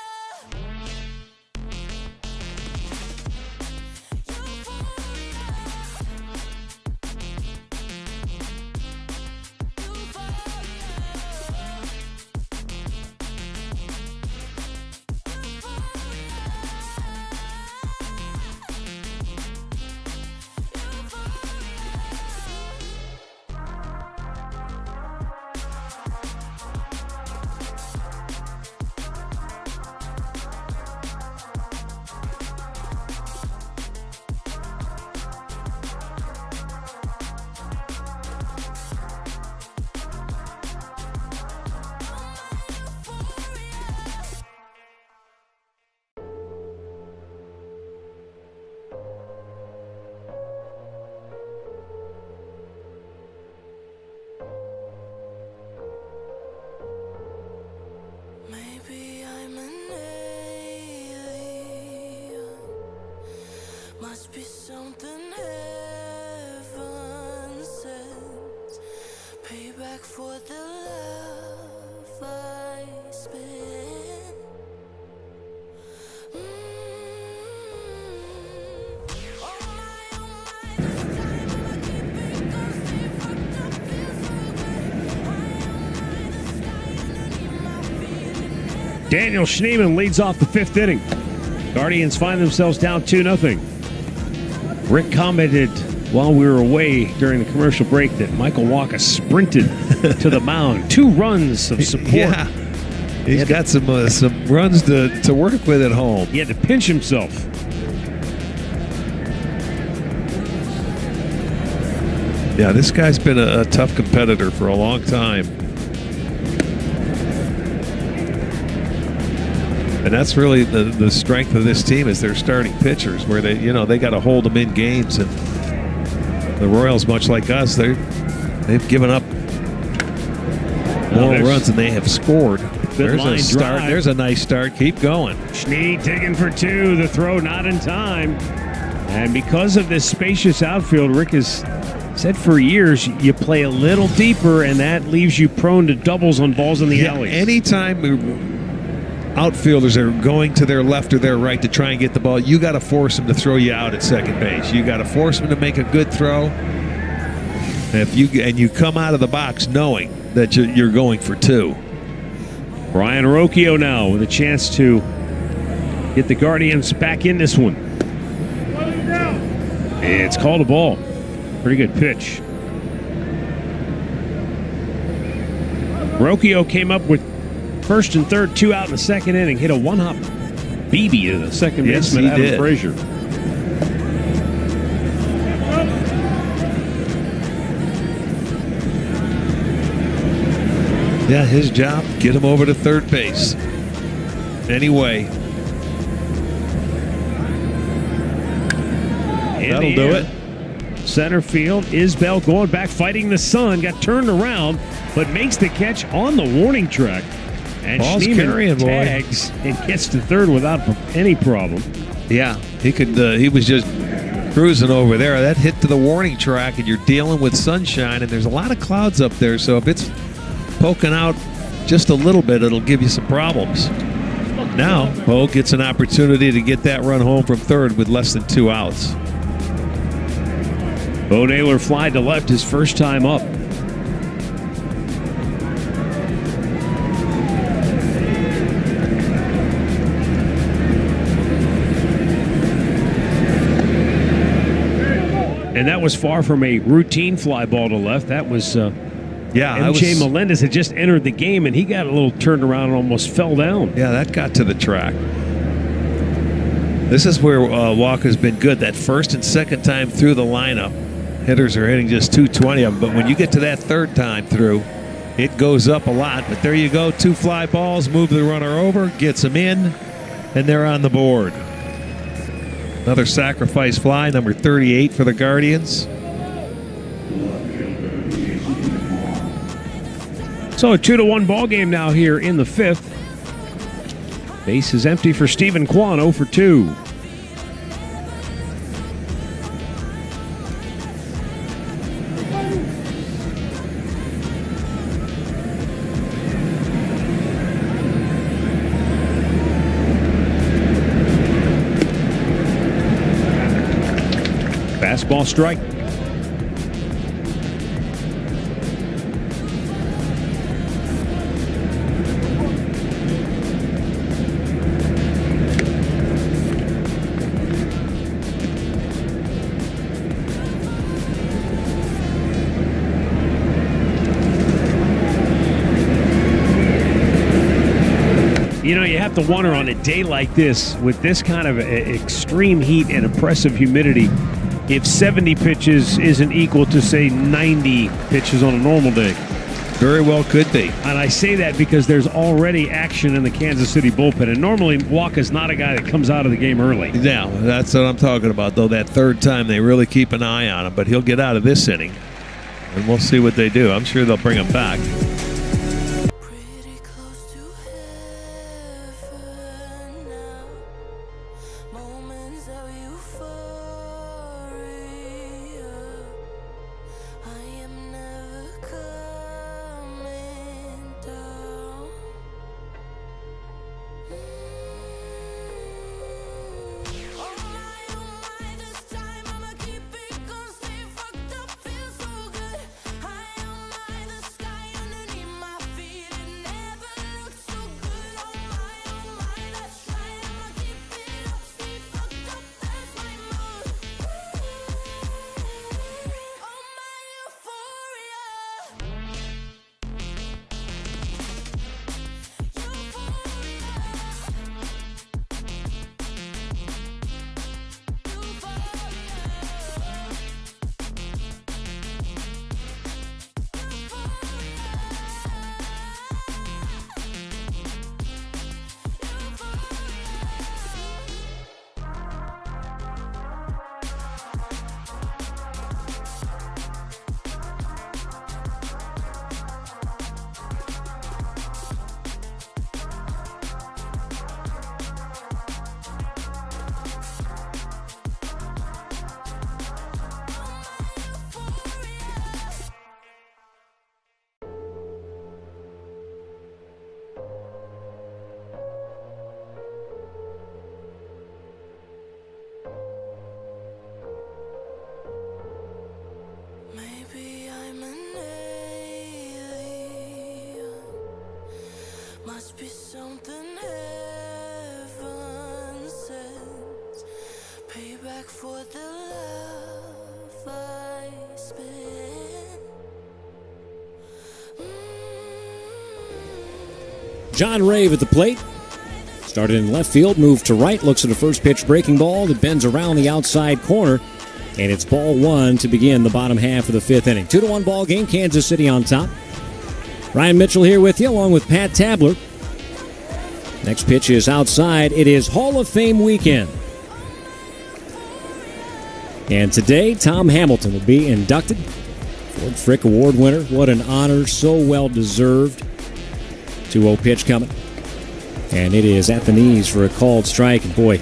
Maybe I'm an alien. Must be something heaven sends. Payback for the love I spent. Oh my, this time I'ma keep it going. Stay fucked up, feel so good. High on the sky underneath my feet. Daniel Schneemann leads off the 5th inning. Guardians find themselves down 2-0. Rick commented while we were away during the commercial break that Michael Walker sprinted to the mound. 2 runs of support. Yeah. He's got some runs to work with at home. He had to pinch himself. Yeah, this guy's been a tough competitor for a long time. And that's really the strength of this team is their starting pitchers, where they got to hold them in games. And the Royals, much like us, they've given up more runs than they have scored. There's a start. Drive. There's a nice start. Keep going. Schnee digging for 2. The throw not in time. And because of this spacious outfield, Rick has said for years, you play a little deeper, and that leaves you prone to doubles on balls in the alleys. Anytime outfielders are going to their left or their right to try and get the ball, you got to force them to throw you out at second base. You got to force them to make a good throw. And you come out of the box knowing that you're going for 2. Brian Rocchio now with a chance to get the Guardians back in this one. It's called a ball. Pretty good pitch. Rocchio came up with first and third, 2 out in the second inning, hit a one-hop BB to the second baseman, he Adam did. Frazier. Yeah, his job, get him over to third base. Anyway. That'll do it. Center field, Isbell going back, fighting the sun, got turned around, but makes the catch on the warning track. And Ball's Schneemann carrying, boy. tags and gets to third without any problem. Yeah, he could. He was just cruising over there. That hit to the warning track, and you're dealing with sunshine, and there's a lot of clouds up there. So if it's poking out just a little bit, it'll give you some problems. Now, Bo gets an opportunity to get that run home from third with less than 2 outs. Bo Naylor fly to left his first time up. And that was far from a routine fly ball to left. That was MJ Melendez had just entered the game, and he got a little turned around and almost fell down. Yeah, that got to the track. This is where Walker's been good. That first and second time through the lineup, hitters are hitting just 220 of them. But when you get to that third time through, it goes up a lot. But there you go, 2 fly balls, move the runner over, gets them in, and they're on the board. Another sacrifice fly, number 38 for the Guardians. So a 2-1 ball game now here in the 5th. Base is empty for Stephen Kwan, 0 for 2. Fastball strike. You know, you have to wonder on a day like this, with this kind of extreme heat and oppressive humidity, if 70 pitches isn't equal to, say, 90 pitches on a normal day. Very well could be. And I say that because there's already action in the Kansas City bullpen. And normally, Walker's not a guy that comes out of the game early. Now, that's what I'm talking about, though. That third time, they really keep an eye on him. But he'll get out of this inning, and we'll see what they do. I'm sure they'll bring him back. Pretty close to heaven now. Moments of euphoria. I am never coming down. Oh my, this time I'ma keep it going, stay fucked up, feel so good. I am the sky underneath my feet, it never looked so good. Oh my, that's right, I'ma keep it up, stay fucked up, that's my mood. Oh my euphoria. Maybe I'm an alien. Must be something heaven sends. Payback for the love I spent. John Rave at the plate. Started in left field, moved to right, looks at a first pitch breaking ball that bends around the outside corner, and it's ball one to begin the bottom half of the fifth inning. 2-1 ball game, Kansas City on top. Ryan Mitchell here with you, along with Pat Tabler. Next pitch is outside. It is Hall of Fame weekend. And today, Tom Hamilton will be inducted. Ford Frick Award winner. What an honor. So well deserved. 2-0 pitch coming. And it is at the knees for a called strike. And boy,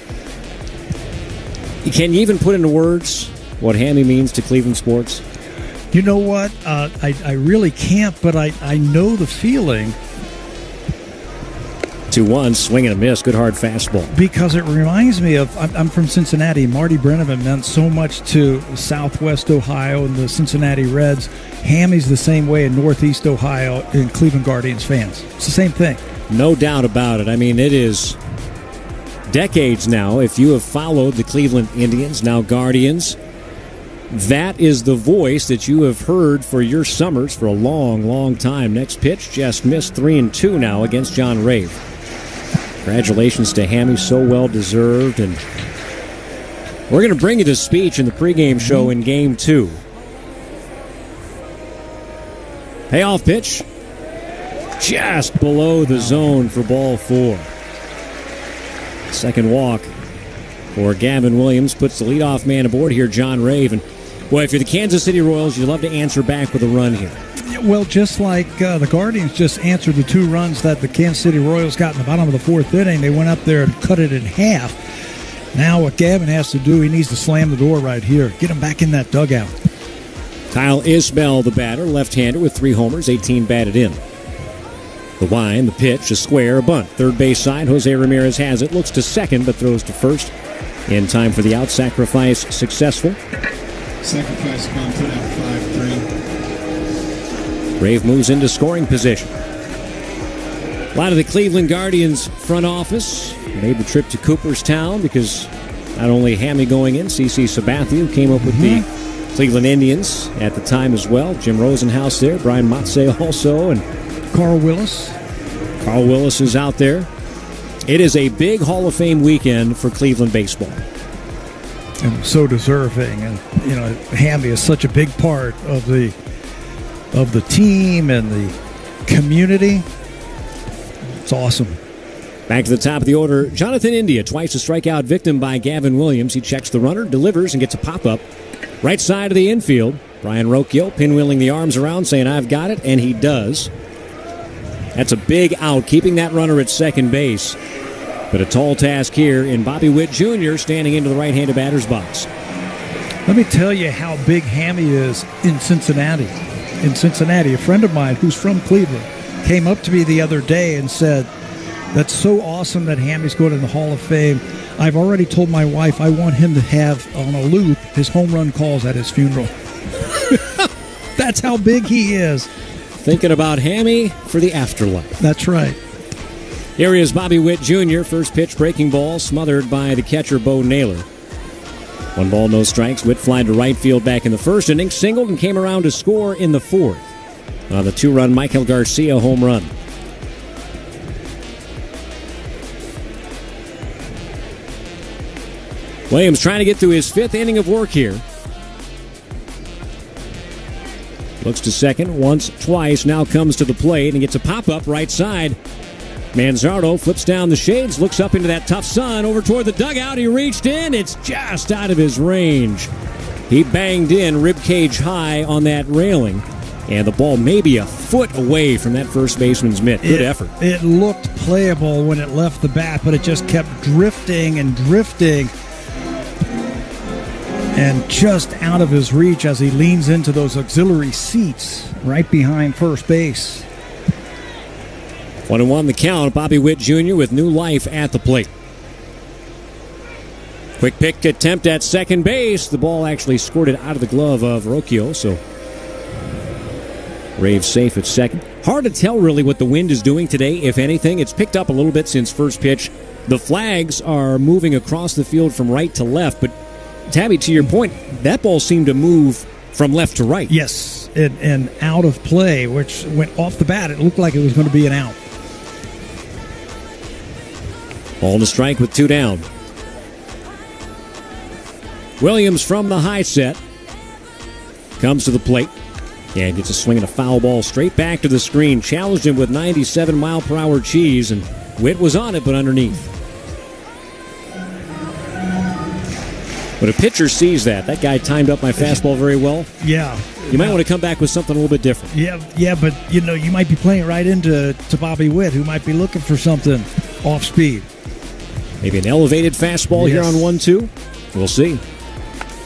can you even put into words what Hammy means to Cleveland sports? You know what? I really can't, but I know the feeling. 2-1, swing and a miss. Good hard fastball. Because it reminds me of, I'm from Cincinnati. Marty Brenneman meant so much to Southwest Ohio and the Cincinnati Reds. Hammy's the same way in Northeast Ohio and Cleveland Guardians fans. It's the same thing. No doubt about it. I mean, it is decades now. If you have followed the Cleveland Indians, now Guardians, that is the voice that you have heard for your summers for a long, long time. Next pitch just missed 3-2 now against John Rave. Congratulations to Hammy, so well deserved. And we're going to bring you the speech in the pregame show in Game 2. Payoff pitch. Just below the zone for ball 4. Second walk for Gavin Williams puts the leadoff man aboard here, John Rave. And boy, if you're the Kansas City Royals, you'd love to answer back with a run here. Well, just like the Guardians just answered the 2 runs that the Kansas City Royals got in the bottom of the 4th inning, they went up there and cut it in half. Now what Gavin has to do, he needs to slam the door right here. Get him back in that dugout. Kyle Isbell, the batter, left-hander with 3 homers, 18 batted in. The wind, the pitch, a square, a bunt. Third base side, Jose Ramirez has it. Looks to second, but throws to first. In time for the out. Sacrifice successful. Sacrifice bunt put out 5-3. Rave moves into scoring position. A lot of the Cleveland Guardians front office made the trip to Cooperstown because not only Hammy going in, C.C. Sabathia, who came up with the Cleveland Indians at the time as well. Jim Rosenhaus there, Brian Motze also, and Carl Willis. Carl Willis is out there. It is a big Hall of Fame weekend for Cleveland baseball. And so deserving. And, you know, Hammy is such a big part of the team and the community. It's awesome. Back to the top of the order, Jonathan India, twice a strikeout victim by Gavin Williams. He checks the runner, delivers, and gets a pop-up. Right side of the infield, Brian Rocchio pinwheeling the arms around, saying, "I've got it," and he does. That's a big out, keeping that runner at second base. But a tall task here in Bobby Witt Jr. standing into the right-handed batter's box. Let me tell you how big Hammy is in Cincinnati. In Cincinnati, a friend of mine who's from Cleveland came up to me the other day and said, "That's so awesome that Hammy's going in the Hall of Fame. I've already told my wife I want him to have on a loop his home run calls at his funeral." That's how big he is. Thinking about Hammy for the afterlife. That's right. Here is Bobby Witt Jr., first pitch breaking ball, smothered by the catcher Bo Naylor. 1 ball, no strikes. Witt flied to right field back in the first inning, singled and came around to score in the 4th. On the 2-run Michael Garcia home run. Williams trying to get through his 5th inning of work here. Looks to second once, twice, now comes to the plate and gets a pop-up right side. Manzardo flips down the shades, looks up into that tough sun, over toward the dugout. He reached in. It's just out of his range. He banged in ribcage high on that railing, and the ball maybe a foot away from that first baseman's mitt. Good effort. It looked playable when it left the bat, but it just kept drifting and drifting. And just out of his reach as he leans into those auxiliary seats right behind first base. 1-1 the count. Bobby Witt Jr. with new life at the plate. Quick pick attempt at second base. The ball actually squirted out of the glove of Rocchio, so Rave safe at second. Hard to tell really what the wind is doing today, if anything. It's picked up a little bit since first pitch. The flags are moving across the field from right to left, but Tabby, to your point, that ball seemed to move from left to right. Yes, and out of play, which went off the bat. It looked like it was going to be an out. Ball to strike with 2 down. Williams from the high set comes to the plate and gets a swing and a foul ball straight back to the screen. Challenged him with 97-mile-per-hour cheese, and Witt was on it, but underneath. When a pitcher sees that guy timed up my fastball very well. Yeah. You might want to come back with something a little bit different. Yeah, but you might be playing right into Bobby Witt, who might be looking for something off speed. Maybe an elevated fastball here on 1-2. We'll see.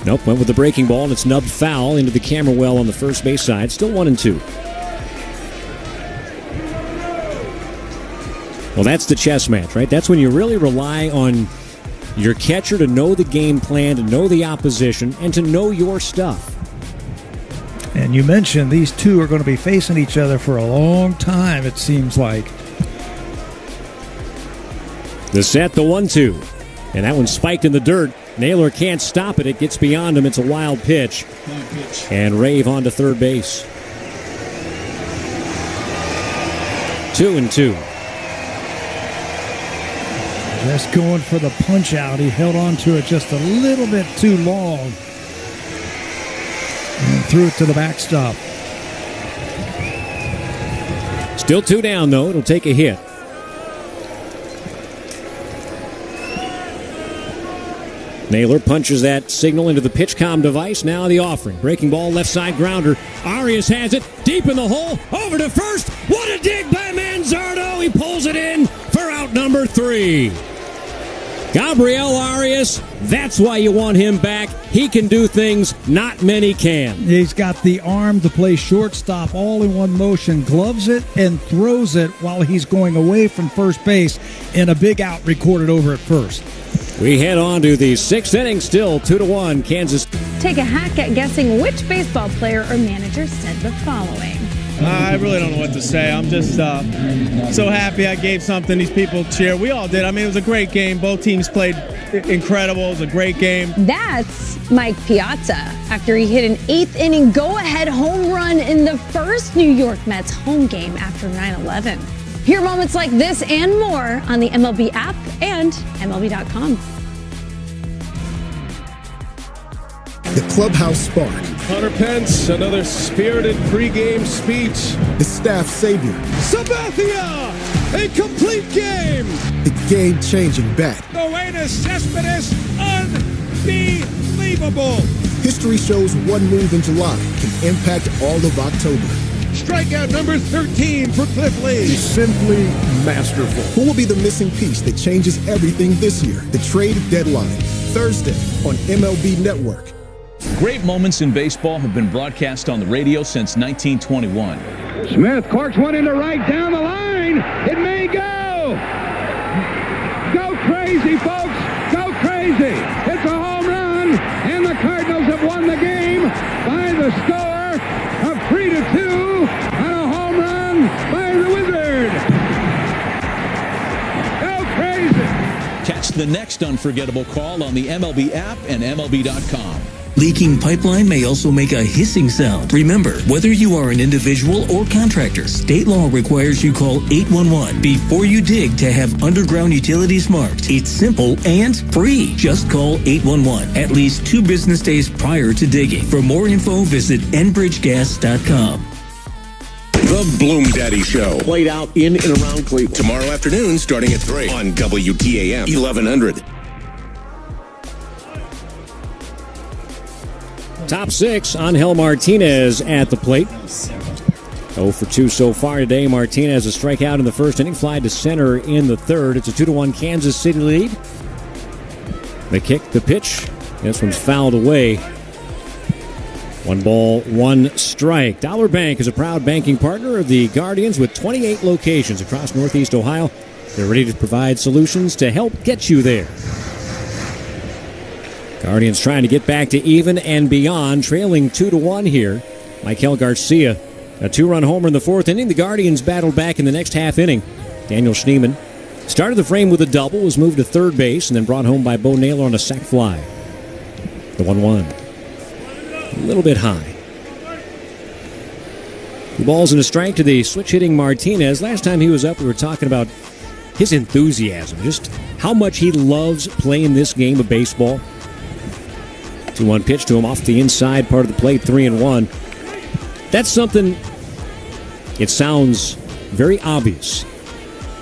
Nope, went with the breaking ball, and it's nubbed foul into the camera well on the first base side. Still 1-2. Well, that's the chess match, right? That's when you really rely on your catcher to know the game plan, to know the opposition, and to know your stuff. And you mentioned these two are going to be facing each other for a long time, it seems like. The set, the 1-2. And that one's spiked in the dirt. Naylor can't stop it. It gets beyond him. It's a wild pitch. And Rave on to third base. 2-2. Just going for the punch out. He held on to it just a little bit too long. And threw it to the backstop. Still 2 down, though. It'll take a hit. Naylor punches that signal into the PitchCom device. Now the offering. Breaking ball, left side grounder. Arias has it. Deep in the hole. Over to first. What a dig by Manzardo. He pulls it in for out number 3. Gabriel Arias, that's why you want him back. He can do things not many can. He's got the arm to play shortstop all in one motion, gloves it and throws it while he's going away from first base, and a big out recorded over at first. We head on to the 6th inning, still 2-1 Kansas. Take a hack at guessing which baseball player or manager said the following. I really don't know what to say. I'm just so happy I gave something. These people cheer. We all did. I mean, it was a great game. Both teams played incredible. It was a great game. That's Mike Piazza after he hit an 8th inning go-ahead home run in the first New York Mets home game after 9/11. Hear moments like this and more on the MLB app and MLB.com. The clubhouse spark. Hunter Pence, another spirited pregame speech. The staff savior. Sabathia, a complete game. The game-changing bat. Noenas Cespedes, unbelievable. History shows one move in July can impact all of October. Strikeout number 13 for Cliff Lee. He's simply masterful. Who will be the missing piece that changes everything this year? The trade deadline, Thursday on MLB Network. Great moments in baseball have been broadcast on the radio since 1921. Smith corks one into right down the line. It may go. Go crazy, folks. Go crazy. It's a home run, and the Cardinals have won the game by the score of 3-2 on a home run by the Wizard. Go crazy. Catch the next unforgettable call on the MLB app and MLB.com. Leaking pipeline may also make a hissing sound. Remember, whether you are an individual or contractor, state law requires you call 811 before you dig to have underground utilities marked. It's simple and free. Just call 811 at least 2 business days prior to digging. For more info, visit enbridgegas.com. The Bloom Daddy Show. Played out in and around Cleveland. Tomorrow afternoon, starting at 3 on WTAM 1100. Top 6, Angel Martinez at the plate. 0 for 2 so far today. Martinez a strikeout in the first inning, fly to center in the third. It's a 2-1 Kansas City lead. The kick, the pitch. This one's fouled away. 1 ball, 1 strike. Dollar Bank is a proud banking partner of the Guardians with 28 locations across Northeast Ohio. They're ready to provide solutions to help get you there. Guardians trying to get back to even and beyond, trailing 2-1 here. Michael Garcia, a 2-run homer in the 4th inning. The Guardians battled back in the next half inning. Daniel Schneemann started the frame with a double, was moved to third base, and then brought home by Bo Naylor on a sac fly. The 1-1. A little bit high. 2 balls and a strike to the switch-hitting Martinez. Last time he was up, we were talking about his enthusiasm, just how much he loves playing this game of baseball. 2-1 pitch to him off the inside part of the plate, 3-1. That's something, it sounds very obvious,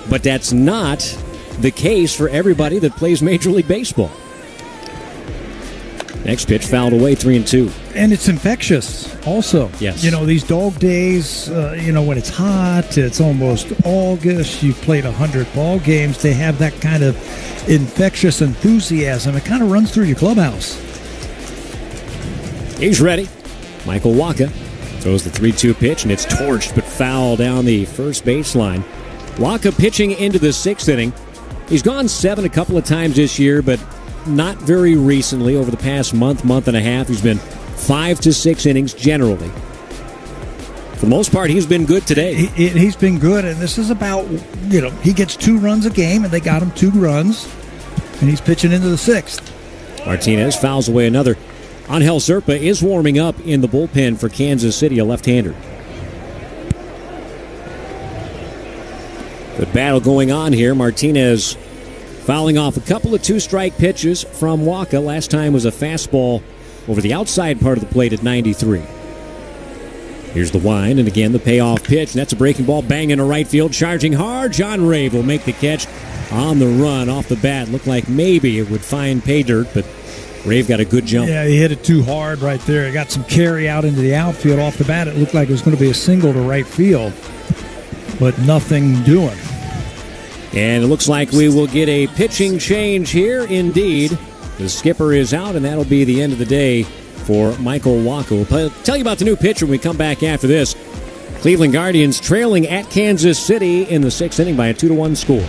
but that's not the case for everybody that plays Major League Baseball. Next pitch fouled away, 3-2. And it's infectious also. Yes. These dog days, when it's hot, it's almost August, you've played 100 ball games, they have that kind of infectious enthusiasm. It kind of runs through your clubhouse. He's ready. Michael Wacha throws the 3-2 pitch, and it's torched but foul down the first baseline. Wacha pitching into the 6th inning. He's gone 7 a couple of times this year, but not very recently. Over the past month and a half, he's been 5 to 6 innings generally. For the most part, he's been good today. He's been good, and this is about, he gets 2 runs a game, and they got him 2 runs, and he's pitching into the 6th. Martinez fouls away another. Angel Zerpa is warming up in the bullpen for Kansas City, a left-hander. Good battle going on here. Martinez fouling off a couple of 2-strike pitches from Wacha. Last time was a fastball over the outside part of the plate at 93. Here's the wind, and again the payoff pitch. And that's a breaking ball, banging to right field, charging hard. John Rave will make the catch on the run off the bat. Looked like maybe it would find pay dirt, but Rave got a good jump. Yeah, he hit it too hard right there. He got some carry out into the outfield off the bat. It looked like it was going to be a single to right field, but nothing doing. And it looks like we will get a pitching change here indeed. The skipper is out, and that'll be the end of the day for Michael Wacha. We'll tell you about the new pitcher when we come back after this. Cleveland Guardians trailing at Kansas City in the 6th inning by a 2-1 score.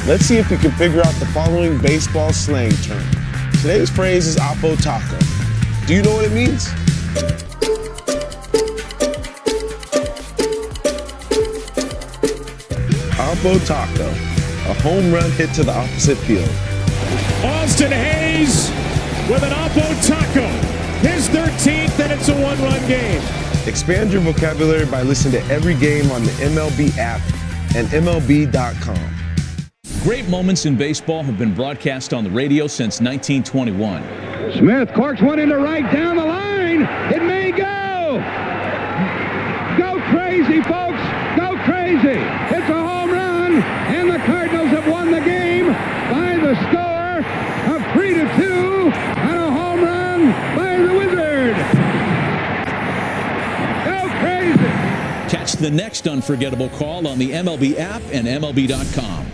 Let's see if we can figure out the following baseball slang term. Today's phrase is Oppo Taco. Do you know what it means? Oppo Taco, a home run hit to the opposite field. Austin Hayes with an Oppo Taco. His 13th, and it's a 1-run game. Expand your vocabulary by listening to every game on the MLB app and MLB.com. Great moments in baseball have been broadcast on the radio since 1921. Smith corks one into right down the line. It may go. Go crazy, folks. Go crazy. It's a home run, and the Cardinals have won the game by the score of 3-2 and a home run by the Wizard. Go crazy. Catch the next unforgettable call on the MLB app and MLB.com.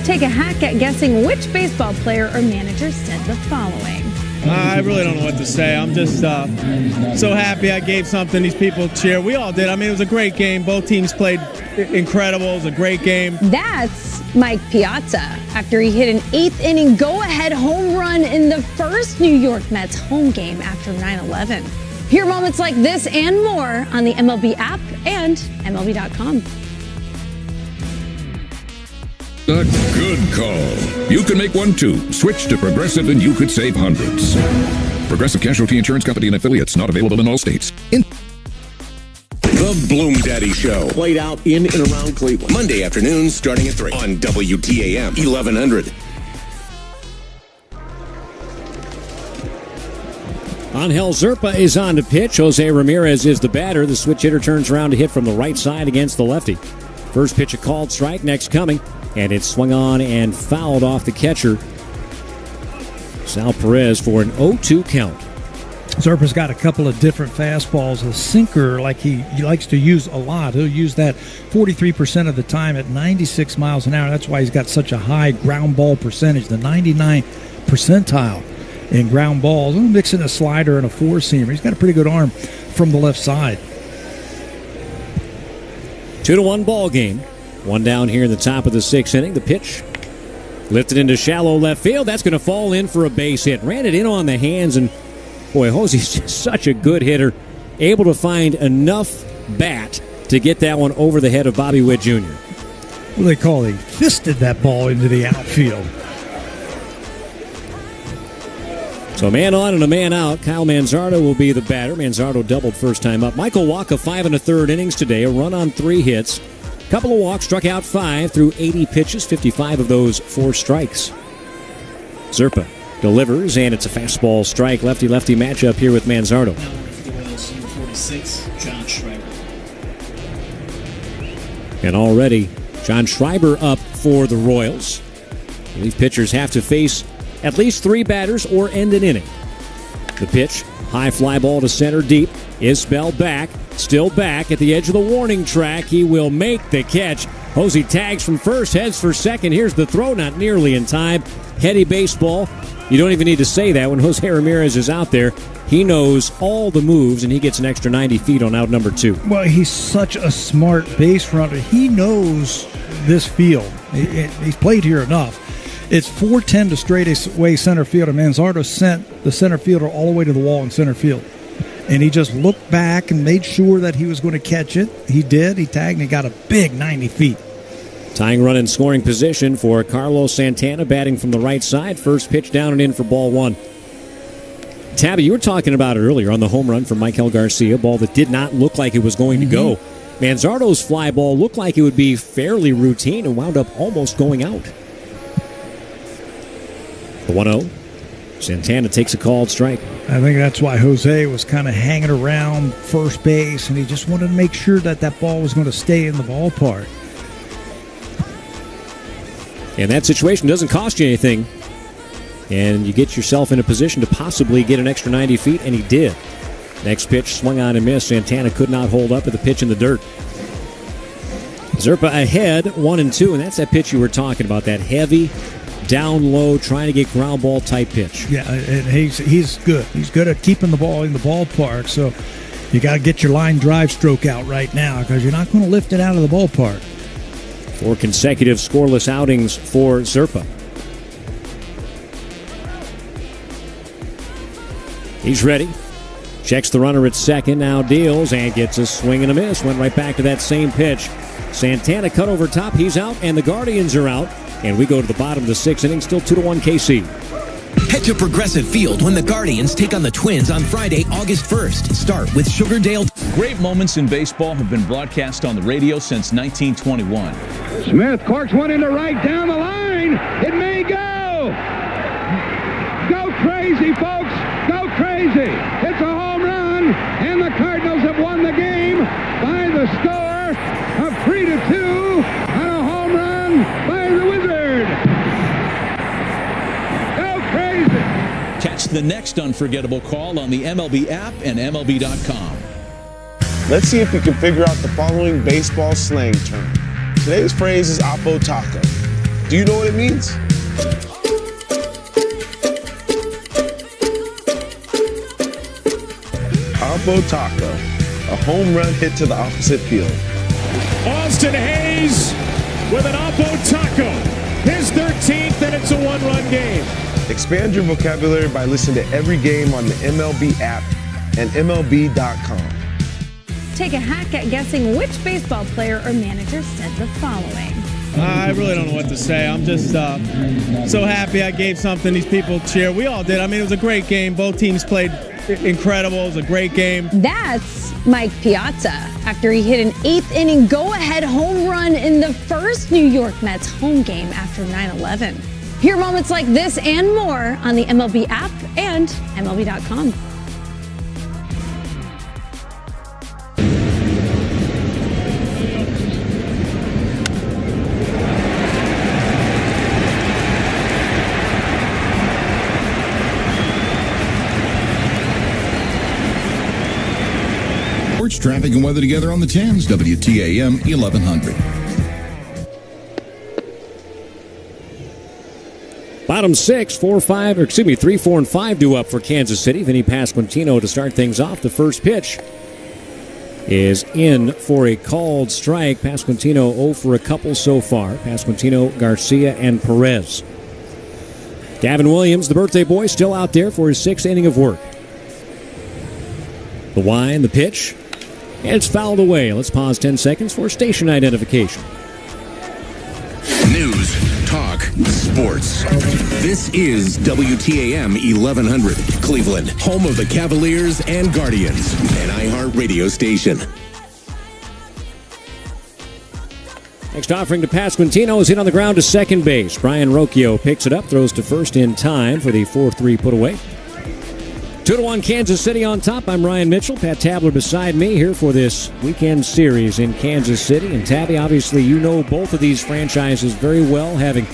Take a hack at guessing which baseball player or manager said the following. I really don't know what to say. I'm just so happy I gave something these people cheer. We all did. I mean, it was a great game. Both teams played incredible. It was a great game. That's Mike Piazza after he hit an 8th inning go-ahead home run in the first New York Mets home game after 9/11. Hear moments like this and more on the MLB app and MLB.com. A good call. You can make one too. Switch to Progressive and you could save hundreds. Progressive Casualty Insurance Company and affiliates, not available in all states. The Bloom Daddy Show. Played out in and around Cleveland. Monday afternoons starting at 3 on WTAM 1100. Angel Zerpa is on to pitch. Jose Ramirez is the batter. The switch hitter turns around to hit from the right side against the lefty. First pitch a called strike, next coming. And it's swung on and fouled off the catcher, Sal Perez, for an 0-2 count. Zerpa's got a couple of different fastballs. A sinker, like he likes to use a lot. He'll use that 43% of the time at 96 miles an hour. That's why he's got such a high ground ball percentage, the 99th percentile in ground balls. Mixing a slider and a four-seamer. He's got a pretty good arm from the left side. 2-1 ball game. One down here in the top of the 6th inning. The pitch lifted into shallow left field. That's going to fall in for a base hit. Ran it in on the hands, and boy, Jose's just such a good hitter. Able to find enough bat to get that one over the head of Bobby Witt Jr. What do they call it? He fisted that ball into the outfield. So a man on and a man out. Kyle Manzardo will be the batter. Manzardo doubled first time up. Michael Wacha, 5 1/3 innings today. A run on 3 hits. Couple of walks, struck out 5 through 80 pitches, 55 of those 4 strikes. Zerpa delivers, and it's a fastball strike. Lefty-lefty matchup here with Manzardo. 46, John Schreiber. And already, John Schreiber up for the Royals. These pitchers have to face at least 3 batters or end an inning. The pitch, high fly ball to center deep. Isbell back, still back at the edge of the warning track. He will make the catch. Hosey tags from first, heads for second. Here's the throw, not nearly in time. Heady baseball. You don't even need to say that when Jose Ramirez is out there. He knows all the moves, and he gets an extra 90 feet on out number 2. Well, he's such a smart base runner. He knows this field. He's played here enough. It's 410 to straightaway center field, and Manzardo sent the center fielder all the way to the wall in center field. And he just looked back and made sure that he was going to catch it. He did. He tagged, and he got a big 90 feet. Tying run in scoring position for Carlos Santana, batting from the right side. First pitch down and in for ball 1. Tabby, you were talking about it earlier on the home run from Michael Garcia, ball that did not look like it was going to go. Manzardo's fly ball looked like it would be fairly routine and wound up almost going out. The 1-0. Santana takes a called strike. I think that's why Jose was kind of hanging around first base, and he just wanted to make sure that that ball was going to stay in the ballpark. And that situation doesn't cost you anything. And you get yourself in a position to possibly get an extra 90 feet, and he did. Next pitch, swung on and missed. Santana could not hold up with the pitch in the dirt. Zerpa ahead, 1-2, and that's that pitch you were talking about, that heavy, down low, trying to get ground ball type pitch. Yeah, and he's good. He's good at keeping the ball in the ballpark, so you got to get your line drive stroke out right now because you're not going to lift it out of the ballpark. 4 consecutive scoreless outings for Zerpa. He's ready. Checks the runner at second, now deals and gets a swing and a miss. Went right back to that same pitch. Santana cut over top, he's out, and the Guardians are out. And we go to the bottom of the 6th inning, still 2-1 KC. Head to Progressive Field when the Guardians take on the Twins on Friday, August 1st. Start with Sugardale. Great moments in baseball have been broadcast on the radio since 1921. Smith corks one into right down the line. It may go. Go crazy, folks. Go crazy. It's a home run, and the Cardinals have won the game by the score of 3-2 on a home run by the Wizard. Go crazy. Catch the next unforgettable call on the MLB app and MLB.com. Let's see if we can figure out the following baseball slang term. Today's phrase is Oppo Taco. Do you know what it means? Oppo Taco, a home run hit to the opposite field. Austin Hayes with an Oppo Taco. His 13th, and it's a 1-run game. Expand your vocabulary by listening to every game on the MLB app and MLB.com. Take a hack at guessing which baseball player or manager said the following. I really don't know what to say. I'm just so happy I gave something these people cheer. We all did. I mean, it was a great game. Both teams played incredible. It was a great game. That's Mike Piazza after he hit an 8th inning go-ahead home run in the first New York Mets home game after 9/11. Hear moments like this and more on the MLB app and MLB.com. Sports, traffic, and weather together on the 10s. WTAM 1100. Bottom 6, 3, 4, and 5 due up for Kansas City. Vinny Pasquantino to start things off. The first pitch is in for a called strike. Pasquantino 0 for a couple so far. Pasquantino, Garcia, and Perez. Gavin Williams, the birthday boy, still out there for his 6th inning of work. The wind, the pitch, and it's fouled away. Let's pause 10 seconds for station identification. News, talk sports. This is WTAM 1100, Cleveland, home of the Cavaliers and Guardians, an iHeart radio station. Next offering to Pasquantino is hit on the ground to second base. Brian Rocchio picks it up, throws to first in time for the 4-3 put away. 2-1 Kansas City on top. I'm Ryan Mitchell. Pat Tabler beside me here for this weekend series in Kansas City. And Tabby, obviously you know both of these franchises very well, having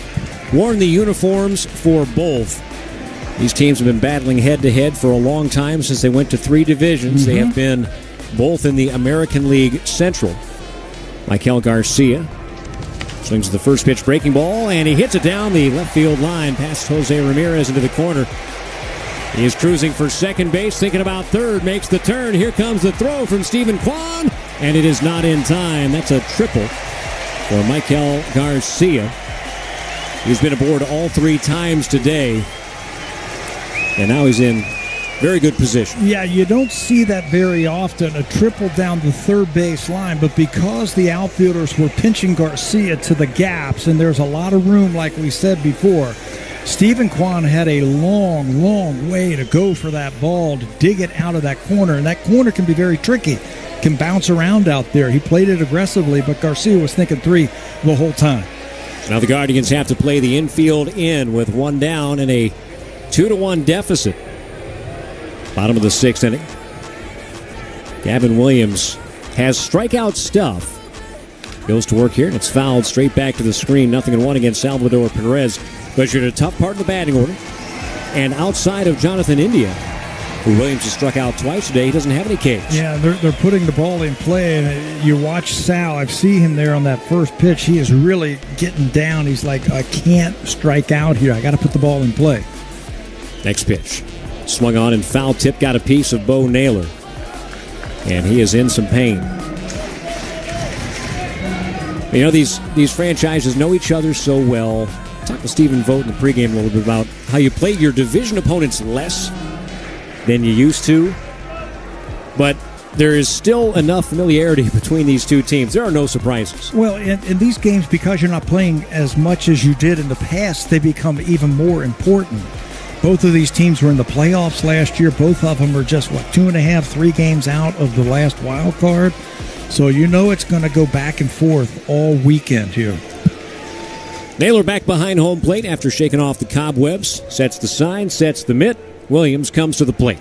worn the uniforms for both. These teams have been battling head-to-head for a long time since they went to 3 divisions. They have been both in the American League Central. Michael Garcia swings the first pitch breaking ball, and he hits it down the left field line past Jose Ramirez into the corner. He is cruising for second base, thinking about third, makes the turn. Here comes the throw from Stephen Kwan, and it is not in time. That's a triple for Michael Garcia. He's been aboard all 3 times today, and now he's in very good position. Yeah, you don't see that very often, a triple down the third base line, but because the outfielders were pinching Garcia to the gaps, and there's a lot of room, like we said before, Stephen Kwan had a long, long way to go for that ball to dig it out of that corner, and that corner can be very tricky, can bounce around out there. He played it aggressively, but Garcia was thinking 3 the whole time. Now the Guardians have to play the infield in with 1 down and a 2-1 deficit. Bottom of the 6th inning. Gavin Williams has strikeout stuff. Goes to work here, and it's fouled straight back to the screen. 0-1 against Salvador Perez. But you're in a tough part of the batting order. And outside of Jonathan India, who Williams has struck out twice today, he doesn't have any Ks. Yeah, they're putting the ball in play, and you watch Sal. I've seen him there on that first pitch. He is really getting down. He's like, I can't strike out here. I got to put the ball in play. Next pitch. Swung on and foul tip, got a piece of Bo Naylor. And he is in some pain. You know, these franchises know each other so well. Talked to Stephen Vogt in the pregame a little bit about how you play your division opponents less than you used to. But there is still enough familiarity between these two teams. There are no surprises. Well, in these games, because you're not playing as much as you did in the past, they become even more important. Both of these teams were in the playoffs last year. Both of them are just, 2.5, 3 games out of the last wild card. So you know it's going to go back and forth all weekend here. Naylor back behind home plate after shaking off the cobwebs. Sets the sign, sets the mitt. Williams comes to the plate.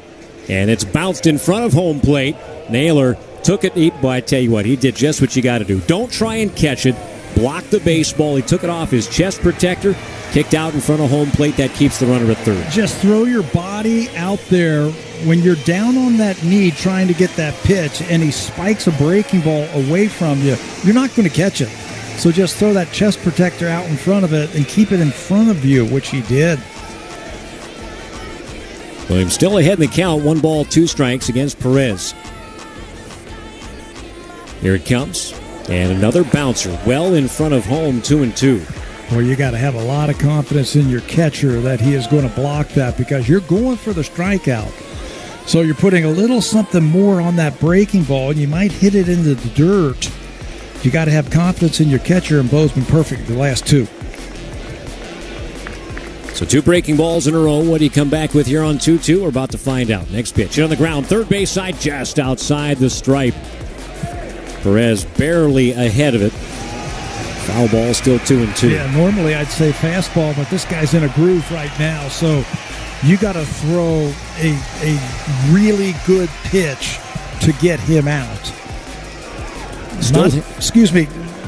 And it's bounced in front of home plate. Naylor took it. Boy, I tell you what, he did just what you got to do. Don't try and catch it. Block the baseball. He took it off his chest protector. Kicked out in front of home plate. That keeps the runner at third. Just throw your body out there when you're down on that knee trying to get that pitch, and he spikes a breaking ball away from you. You're not going to catch it. So just throw that chest protector out in front of it and keep it in front of you, which he did. Williams still ahead in the count. 1 ball, 2 strikes against Perez. Here it comes. And another bouncer well in front of home, 2-2. Well, you got to have a lot of confidence in your catcher that he is going to block that, because you're going for the strikeout. So you're putting a little something more on that breaking ball, and you might hit it into the dirt. You got to have confidence in your catcher, and Bo's been perfect the last 2. So 2 breaking balls in a row. What do you come back with here on 2-2? We're about to find out. Next pitch hit on the ground. Third base side, just outside the stripe. Perez barely ahead of it. Foul ball, still 2-2. Yeah, normally I'd say fastball, but this guy's in a groove right now. So you got to throw a really good pitch to get him out.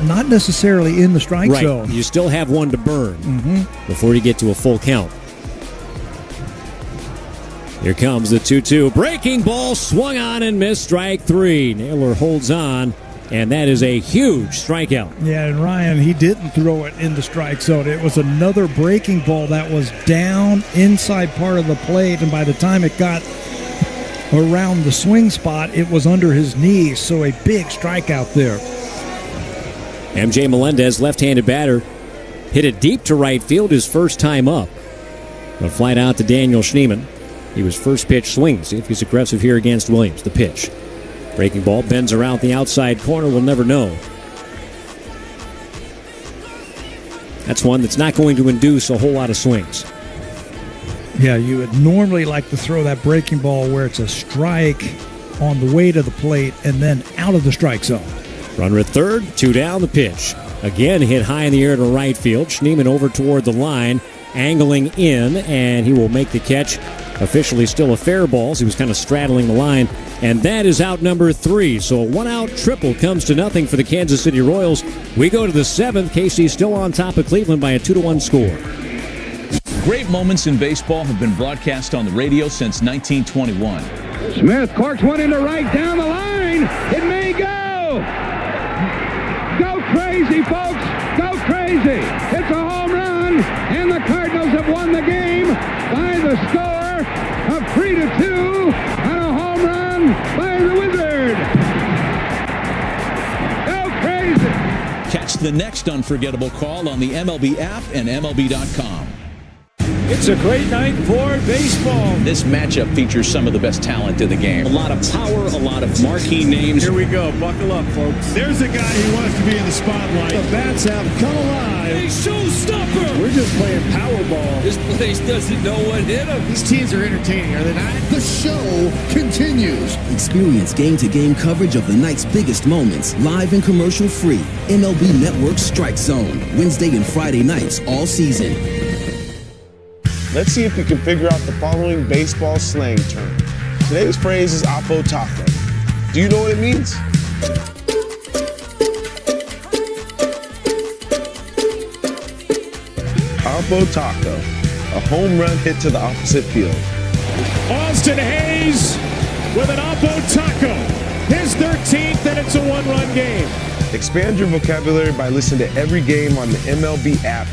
Not necessarily in the strike zone. You still have 1 to burn before you get to a full count. Here comes the 2-2. Breaking ball, swung on and missed, strike 3. Naylor holds on, and that is a huge strikeout. Yeah, and Ryan, he didn't throw it in the strike zone. It was another breaking ball that was down inside part of the plate, and by the time it got around the swing spot, it was under his knees, so a big strikeout there. MJ Melendez, left-handed batter, hit it deep to right field his first time up. A flight out to Daniel Schneemann. He was first pitch swing. See if he's aggressive here against Williams. The pitch. Breaking ball bends around the outside corner. We'll never know. That's one that's not going to induce a whole lot of swings. Yeah, you would normally like to throw that breaking ball where it's a strike on the way to the plate and then out of the strike zone. Runner at third, 2 down, the pitch. Again hit high in the air to right field. Schneemann over toward the line, angling in, and he will make the catch. Officially still a fair ball. He was kind of straddling the line, and that is out number 3. So a 1-out triple comes to nothing for the Kansas City Royals. We go to the 7th. KC still on top of Cleveland by a 2-1 score. Great moments in baseball have been broadcast on the radio since 1921. Smith corks one into right down the line. It may go. Go crazy, folks. Go crazy. It's a home run, and the Cardinals have won the game by the score of 3-2 on a home run by the Wizard. Go crazy. Catch the next unforgettable call on the MLB app and MLB.com. It's a great night for baseball. This matchup features some of the best talent in the game. A lot of power, a lot of marquee names. Here we go. Buckle up, folks. There's a guy who wants to be in the spotlight. The bats have come alive. A showstopper. We're just playing Powerball. This place doesn't know what hit him. These teams are entertaining, are they not? The show continues. Experience game-to-game coverage of the night's biggest moments, live and commercial-free. MLB Network Strike Zone, Wednesday and Friday nights all season. Let's see if you can figure out the following baseball slang term. Today's phrase is Oppo Taco. Do you know what it means? Oppo Taco, a home run hit to the opposite field. Austin Hayes with an Oppo Taco. His 13th, and it's a 1-run game. Expand your vocabulary by listening to every game on the MLB app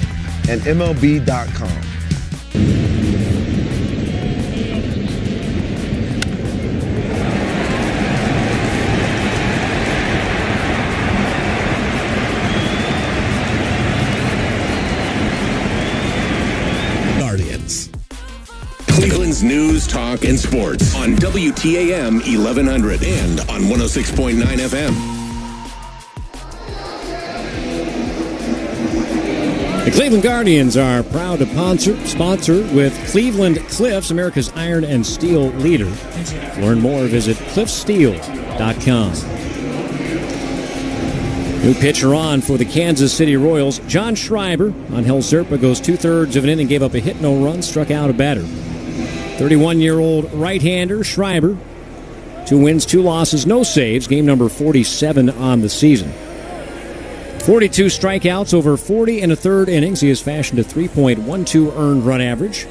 and MLB.com. Cleveland's news, talk, and sports on WTAM 1100 and on 106.9 FM. The Cleveland Guardians are proud to sponsor with Cleveland Cliffs, America's iron and steel leader. To learn more, visit cliffsteel.com. New pitcher on for the Kansas City Royals, John Schreiber. On Helserpa goes 2/3 of an inning, gave up a hit, no run, struck out a batter. 31-year-old right-hander Schreiber. 2 wins, 2 losses, no saves. Game number 47 on the season. 42 strikeouts over 40 1/3 innings. He has fashioned a 3.12 earned run average.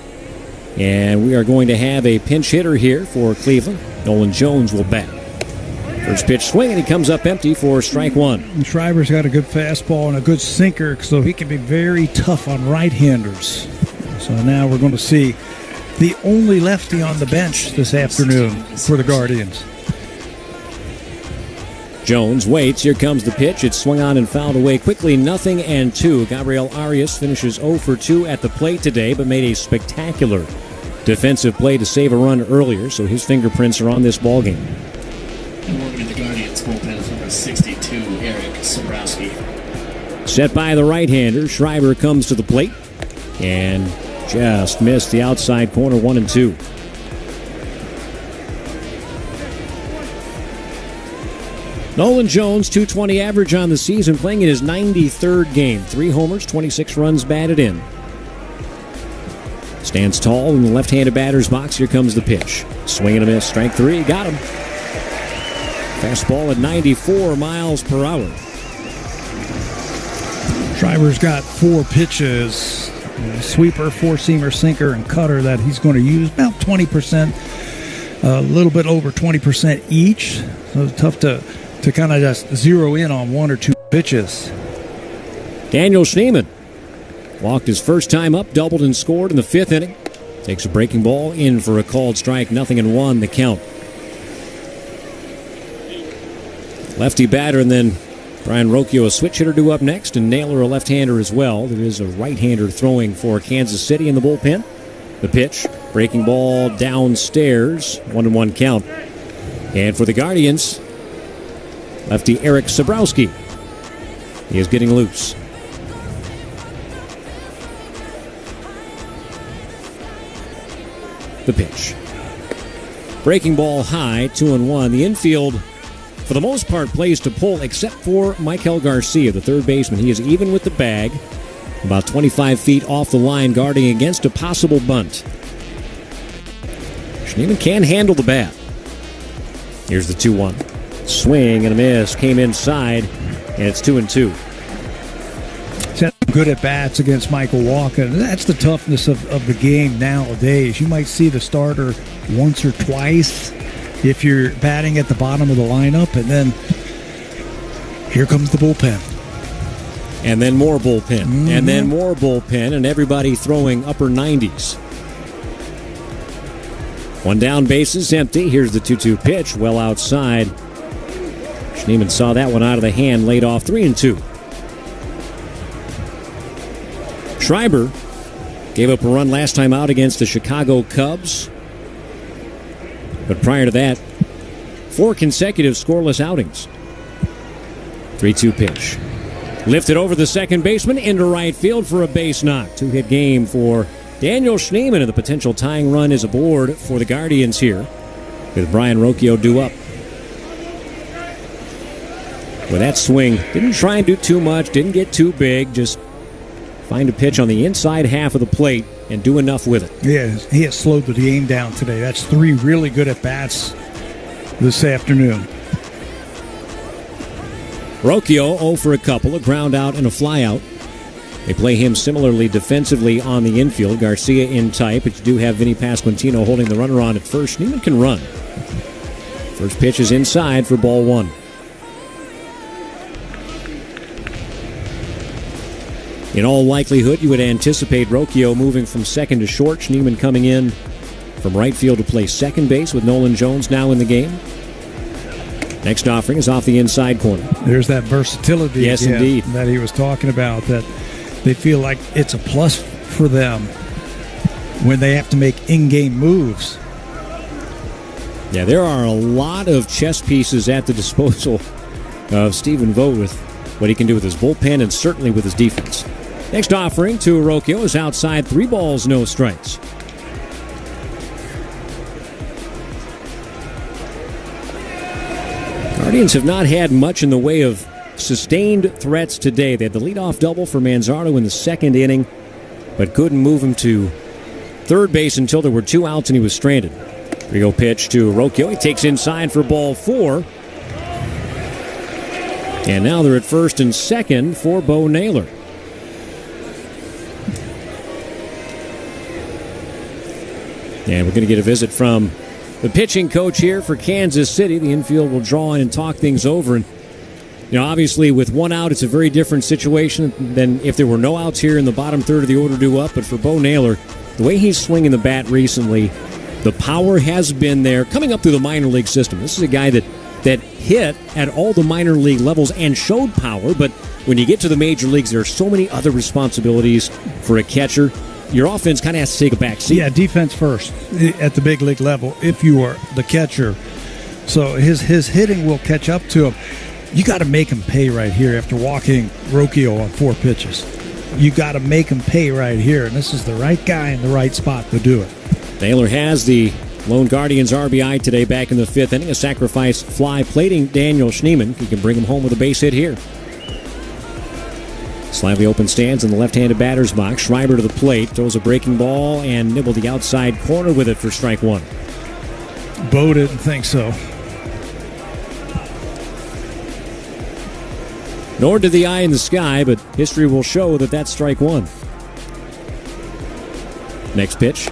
And we are going to have a pinch hitter here for Cleveland. Nolan Jones will bat. First pitch swing, and he comes up empty for strike 1. And Schreiber's got a good fastball and a good sinker, so he can be very tough on right-handers. So now we're going to see the only lefty on the bench this afternoon for the Guardians. Jones waits. Here comes the pitch. It's swung on and fouled away quickly. 0-2. Gabriel Arias finishes 0 for 2 at the plate today, but made a spectacular defensive play to save a run earlier, so his fingerprints are on this ballgame. Working in the Guardians bullpen is number 62, Eric Sobrowski. Set by the right-hander. Schreiber comes to the plate and just missed the outside corner. 1-2. Nolan Jones, .220 average on the season, playing in his 93rd game. 3 homers, 26 runs batted in. Stands tall in the left-handed batter's box. Here comes the pitch. Swing and a miss. Strike 3. Got him. Fastball at 94 miles per hour. Schreiber's got 4 pitches. Sweeper, 4-seamer, sinker, and cutter that he's going to use. About 20%. A little bit over 20% each. So it's tough to kind of just zero in on 1 or 2 pitches. Daniel Schneemann walked his first time up, doubled and scored in the 5th inning. Takes a breaking ball in for a called strike. 0-1 the count. Lefty batter, and then Brian Rocchio, a switch hitter, due up next, and Naylor, a left-hander as well. There is a right-hander throwing for Kansas City in the bullpen. The pitch, breaking ball downstairs. 1-1 count. And for the Guardians, lefty Eric Sobrowski. He is getting loose. The pitch. Breaking ball high, 2-1. The infield, for the most part, plays to pull, except for Michael Garcia, the third baseman. He is even with the bag, about 25 feet off the line, guarding against a possible bunt. Schneemann can handle the bat. Here's the 2-1. Swing and a miss. Came inside, and it's 2-2. Good at bats against Michael Walker. That's the toughness of the game nowadays. You might see the starter once or twice if you're batting at the bottom of the lineup, and then here comes the bullpen. And then more bullpen. And then more bullpen, and everybody throwing upper 90s. One down, bases empty. Here's the 2-2 pitch, well outside. Schneemann saw that one out of the hand, laid off 3-2. Schreiber gave up a run last time out against the Chicago Cubs. But prior to that, 4 consecutive scoreless outings. 3-2 pitch. Lifted over the second baseman into right field for a base knock. 2-hit game for Daniel Schneemann, and the potential tying run is aboard for the Guardians here, with Brian Rocchio due up. With that swing, didn't try and do too much, didn't get too big, just find a pitch on the inside half of the plate and do enough with it. Yeah, he has slowed the game down today. That's 3 really good at-bats this afternoon. Rocchio 0 for a couple, a ground out and a fly out. They play him similarly defensively on the infield. Garcia in tight, but you do have Vinny Pasquantino holding the runner on at first. Schneemann can run. First pitch is inside for ball 1. In all likelihood, you would anticipate Rocchio moving from second to short. Schneemann coming in from right field to play second base with Nolan Jones now in the game. Next offering is off the inside corner. There's that versatility yes, indeed, that he was talking about, that they feel like it's a plus for them when they have to make in-game moves. Yeah, there are a lot of chess pieces at the disposal of Stephen Vogt with what he can do with his bullpen and certainly with his defense. Next offering to Rocchio is outside, 3 balls, no strikes. Guardians have not had much in the way of sustained threats today. They had the leadoff double for Manzardo in the second inning, but couldn't move him to third base until there were 2 outs and he was stranded. 3-0 pitch to Rocchio. He takes inside for ball 4. And now they're at first and second for Bo Naylor. And we're going to get a visit from the pitching coach here for Kansas City. The infield will draw in and talk things over. And, obviously with 1 out, it's a very different situation than if there were no outs here in the bottom third of the order due up. But for Bo Naylor, the way he's swinging the bat recently, the power has been there coming up through the minor league system. This is a guy that hit at all the minor league levels and showed power, but when you get to the major leagues, there are so many other responsibilities for a catcher. Your offense kind of has to take a back seat. Yeah, defense first at the big league level if you are the catcher. So his hitting will catch up to him. You got to make him pay right here after walking Rocchio on 4 pitches. You got to make him pay right here, and this is the right guy in the right spot to do it. Naylor has the lone Guardians RBI today back in the 5th inning. A sacrifice fly plating Daniel Schneemann. He can bring him home with a base hit here. Slightly open stands in the left-handed batter's box. Schreiber to the plate, throws a breaking ball and nibbled the outside corner with it for strike 1. Bo didn't think so. Nor did the eye in the sky, but history will show that that's strike 1. Next pitch.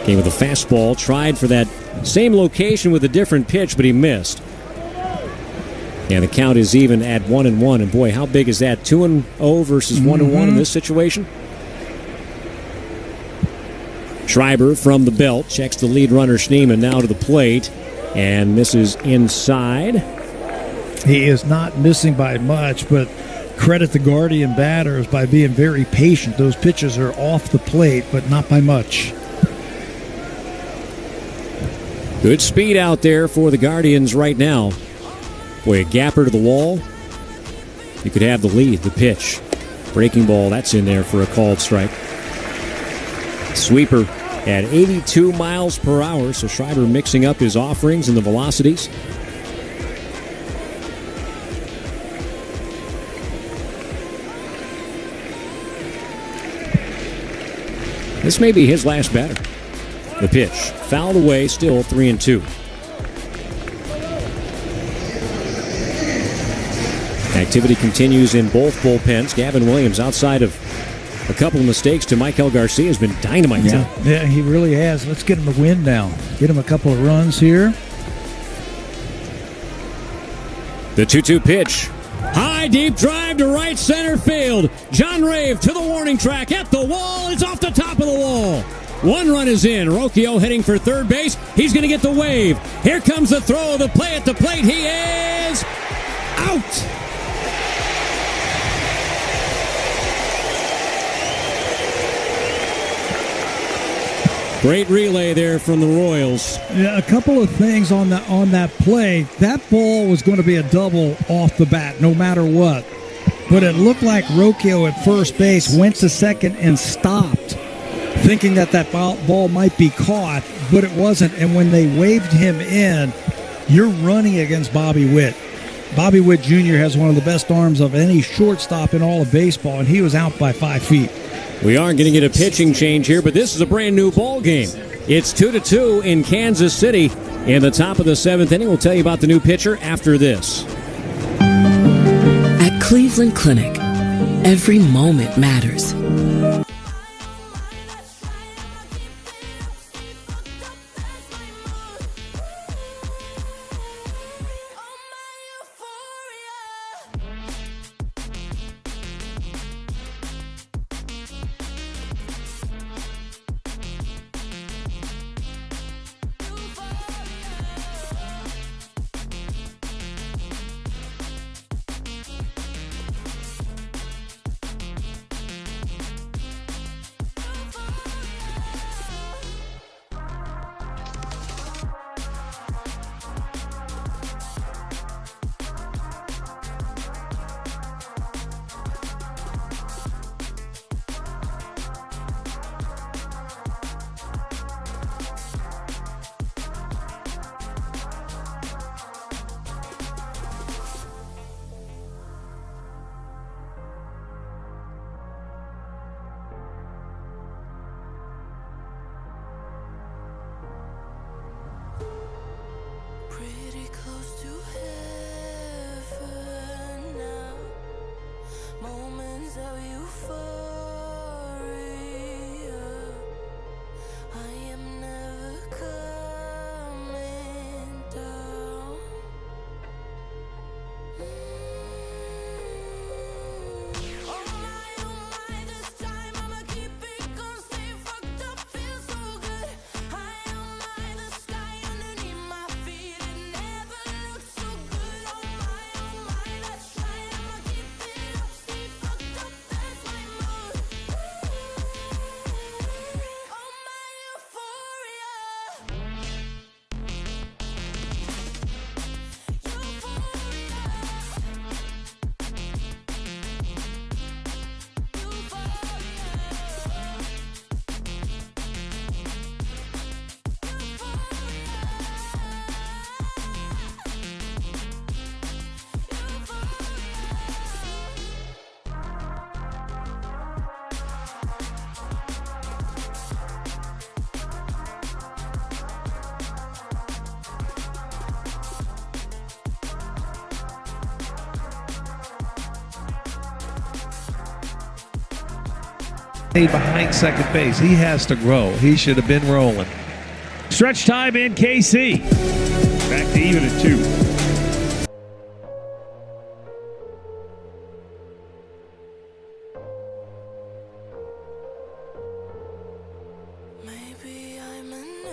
Came with a fastball, tried for that same location with a different pitch, but he missed. And the count is even at 1-1. And boy, how big is that? 2-0 versus 1-1 in this situation. Schreiber from the belt checks the lead runner Schneemann now to the plate and misses inside. He is not missing by much, but credit the Guardian batters by being very patient. Those pitches are off the plate, but not by much. Good speed out there for the Guardians right now. Boy, a gapper to the wall. You could have the lead. The pitch. Breaking ball, that's in there for a called strike. Sweeper at 82 miles per hour. So Schreiber mixing up his offerings and the velocities. This may be his last batter. The pitch fouled away, still 3-2. Activity continues in both bullpens. Gavin Williams, outside of a couple of mistakes to Michael Garcia, has been dynamite. Yeah, he really has. Let's get him a win now. Get him a couple of runs here. The 2-2 pitch. High, deep drive to right center field. John Rave to the warning track at the wall. It's off the top of the wall. One run is in. Rocchio heading for third base. He's going to get the wave. Here comes the throw. The play at the plate. He is out. Great relay there from the Royals. Yeah, a couple of things on that play. That ball was going to be a double off the bat, no matter what. But it looked like Rocchio at first base went to second and stopped, thinking that ball might be caught, but it wasn't. And when they waved him in, you're running against Bobby Witt. Bobby Witt Jr. has one of the best arms of any shortstop in all of baseball, and he was out by 5 feet. We are going to get a pitching change here, but this is a brand new ball game. It's 2-2 in Kansas City in the top of the 7th inning. We'll tell you about the new pitcher after this. At Cleveland Clinic, every moment matters. Pretty close to heaven now. Moments of euphoria. I am never coming down. Oh my, this time I'ma keep it going. Stay fucked up, feel so good. High on my, the sky underneath my feet. It never looks so good. Oh my, that's right. I'ma keep it up, stay fucked up, that's my mood. Oh my, euphoria. Behind second base. He has to grow. He should have been rolling. Stretch time in KC. Back to even at 2. Maybe I'm an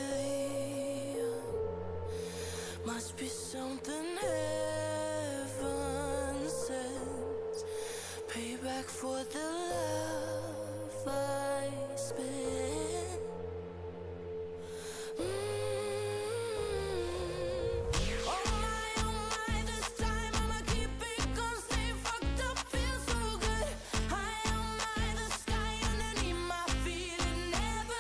alien. Must be something heaven sends. Payback for the love I spent. Oh my, this time I'ma keep it going. Stay fucked up, feel so good. High on my, the sky underneath my feet. It never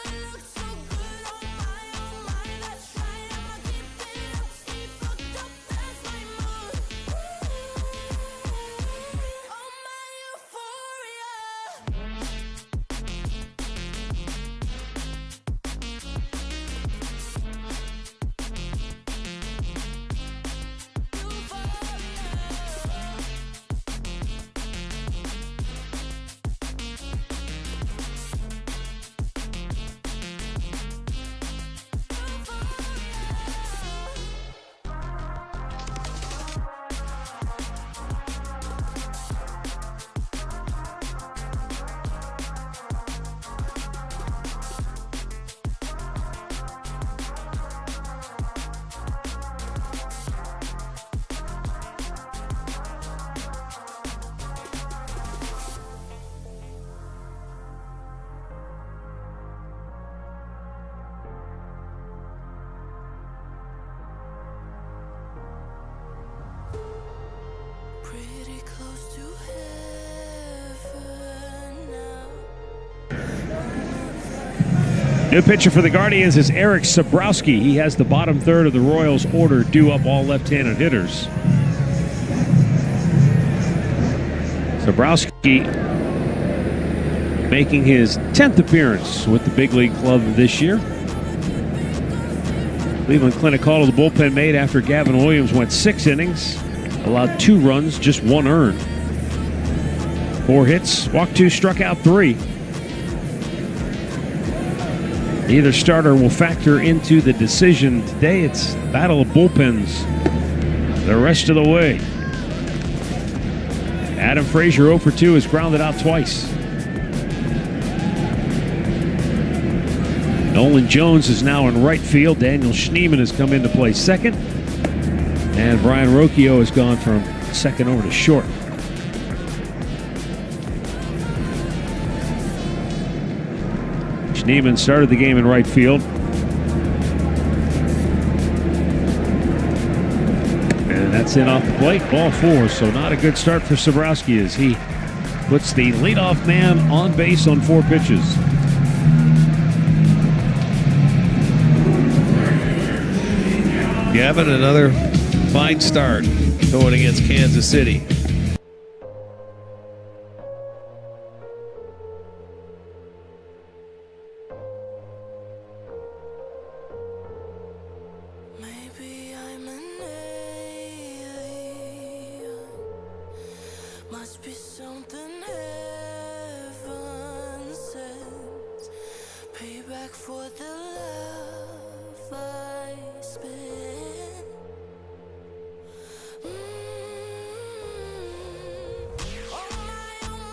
New pitcher for the Guardians is Eric Sabrowski. He has the bottom third of the Royals order due up all left-handed hitters. Sabrowski making his 10th appearance with the big league club this year. Cleveland Clinic call to the bullpen made after Gavin Williams went 6 innings, allowed 2 runs, just 1 earned. 4 hits, walked 2, struck out 3. Either starter will factor into the decision today. It's battle of bullpens the rest of the way. Adam Frazier 0 for 2 has grounded out twice. Nolan Jones is now in right field. Daniel Schneemann has come in to play second. And Brian Rocchio has gone from second over to short. Schneemann started the game in right field. And that's in off the plate. Ball 4, so not a good start for Sabrowski as he puts the leadoff man on base on 4 pitches. Gavin, another fine start going against Kansas City. Must be something heaven sends. Payback for the love I spent. Oh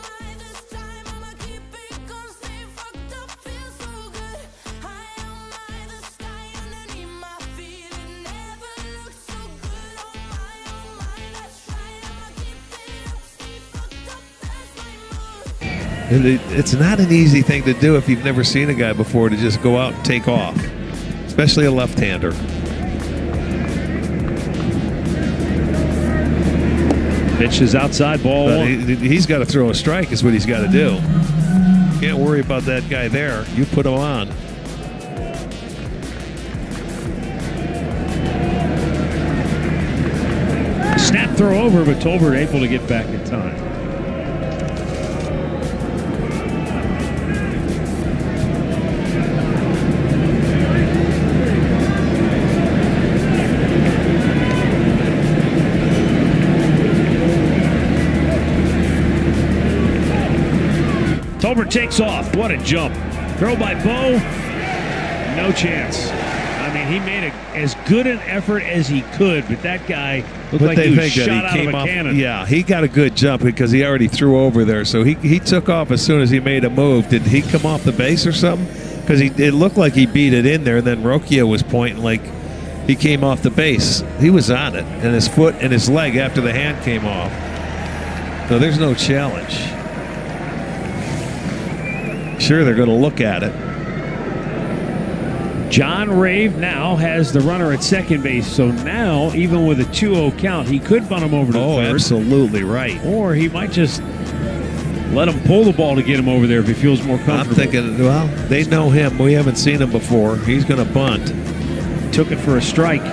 my, this time I'ma keep it going. Stay fucked up, feel so good. High on my, the sky underneath my feet. It never looked so good. Oh my, that's right. I'ma keep it up. Stay fucked up, that's my mood. It's not an easy thing to do if you've never seen a guy before, to just go out and take off, especially a left-hander. Pitch is outside, ball But 1. he's got to throw a strike is what he's got to do. Can't worry about that guy there. You put him on. Snap throw over, but Tolbert able to get back in time. Tolbert takes off. What a jump. Throw by Bo. No chance. I mean, he made as good an effort as he could, but that guy looked like he was shot out of a cannon. Yeah, he got a good jump because he already threw over there. So he took off as soon as he made a move. Did he come off the base or something? Because it looked like he beat it in there, and then Rocchio was pointing like he came off the base. He was on it, and his foot and his leg after the hand came off. So there's no challenge. Sure, they're going to look at it. John Rave now has the runner at second base, so now, even with a 2-0 count, he could bunt him over to third. Absolutely right. Or he might just let him pull the ball to get him over there if he feels more comfortable. I'm thinking, well, they know him. We haven't seen him before. He's going to bunt. Took it for a strike.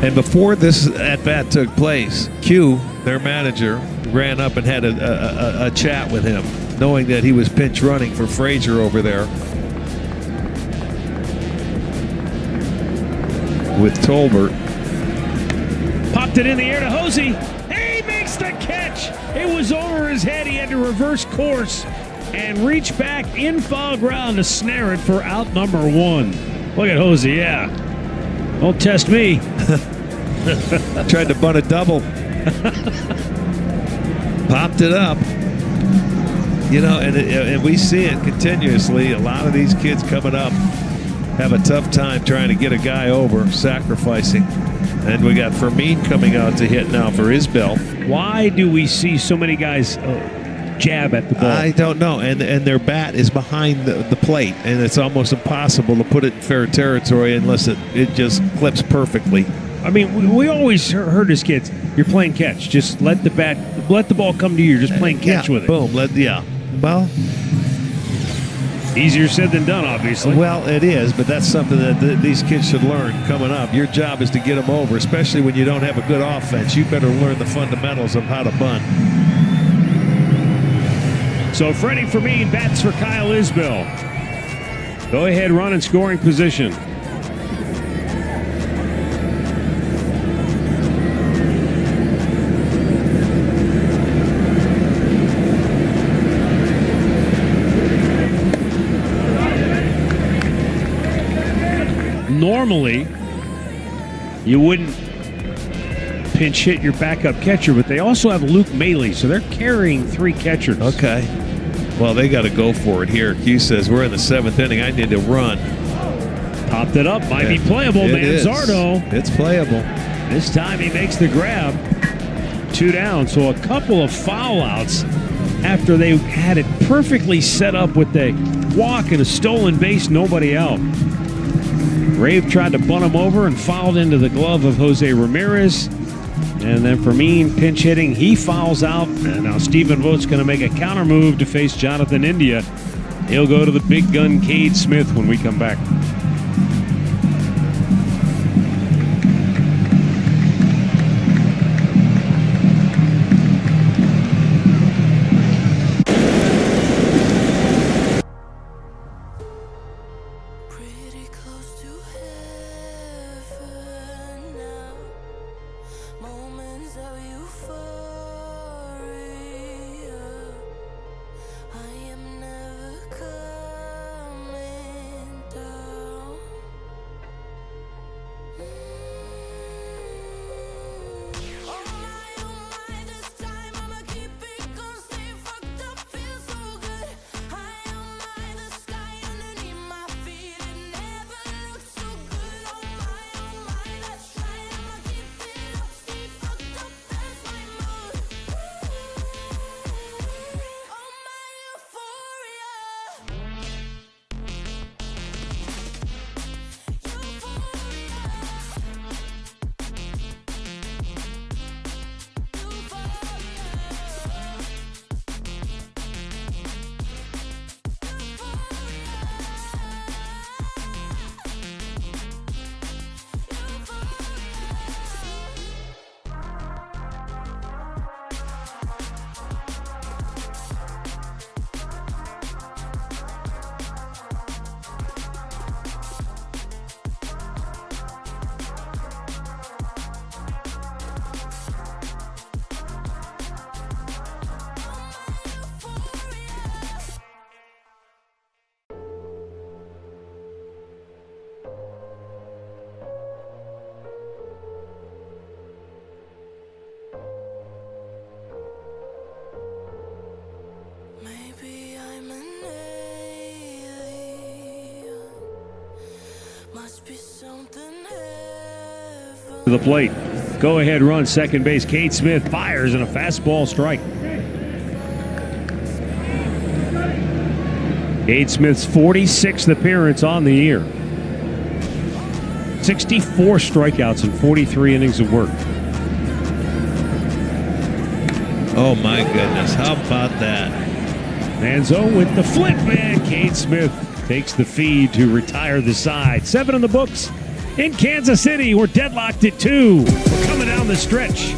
And before this at-bat took place, Q, their manager, ran up and had a chat with him, knowing that he was pinch running for Frazier over there with Tolbert. Popped it in the air to Hosey. He makes the catch. It was over his head. He had to reverse course and reach back in foul ground to snare it for out number 1. Look at Hosey, yeah. Don't test me. Tried to bunt a double. Popped it up. You know, and we see it continuously. A lot of these kids coming up have a tough time trying to get a guy over, sacrificing. And we got Fermin coming out to hit now for his bell. Why do we see so many guys jab at the ball? I don't know. And their bat is behind the plate, and it's almost impossible to put it in fair territory unless it just clips perfectly. I mean, we always heard as kids, you're playing catch. Just let the ball come to you. You're just playing catch with it. Boom. Well, Easier said than done, obviously. Well, it is, but that's something that these kids should learn coming up. Your job is to get them over, especially when you don't have a good offense. You better learn the fundamentals of how to bunt. So Freddie Fermin bats for Kyle Isbell. Go ahead, run in scoring position. Normally, you wouldn't pinch hit your backup catcher, but they also have Luke Maley, so they're carrying 3 catchers. Okay. Well, they got to go for it here. Q says, we're in the 7th inning. I need to run. Popped it up. Might be playable, Manzardo. It's playable. This time he makes the grab. 2 down. So a couple of foul outs after they had it perfectly set up with a walk and a stolen base, nobody out. Rave tried to bunt him over and fouled into the glove of Jose Ramirez. And then Fermin pinch hitting, he fouls out. And now Stephen Vogt's going to make a counter move to face Jonathan India. He'll go to the big gun Cade Smith when we come back. To the plate. Go ahead run, second base. Cade Smith fires and a fastball strike. Cade Smith's 46th appearance on the year. 64 strikeouts in 43 innings of work. Oh my goodness, how about that? Manzo with the flip, man. Cade Smith takes the feed to retire the side. 7 in the books. In Kansas City, we're deadlocked at 2. We're coming down the stretch.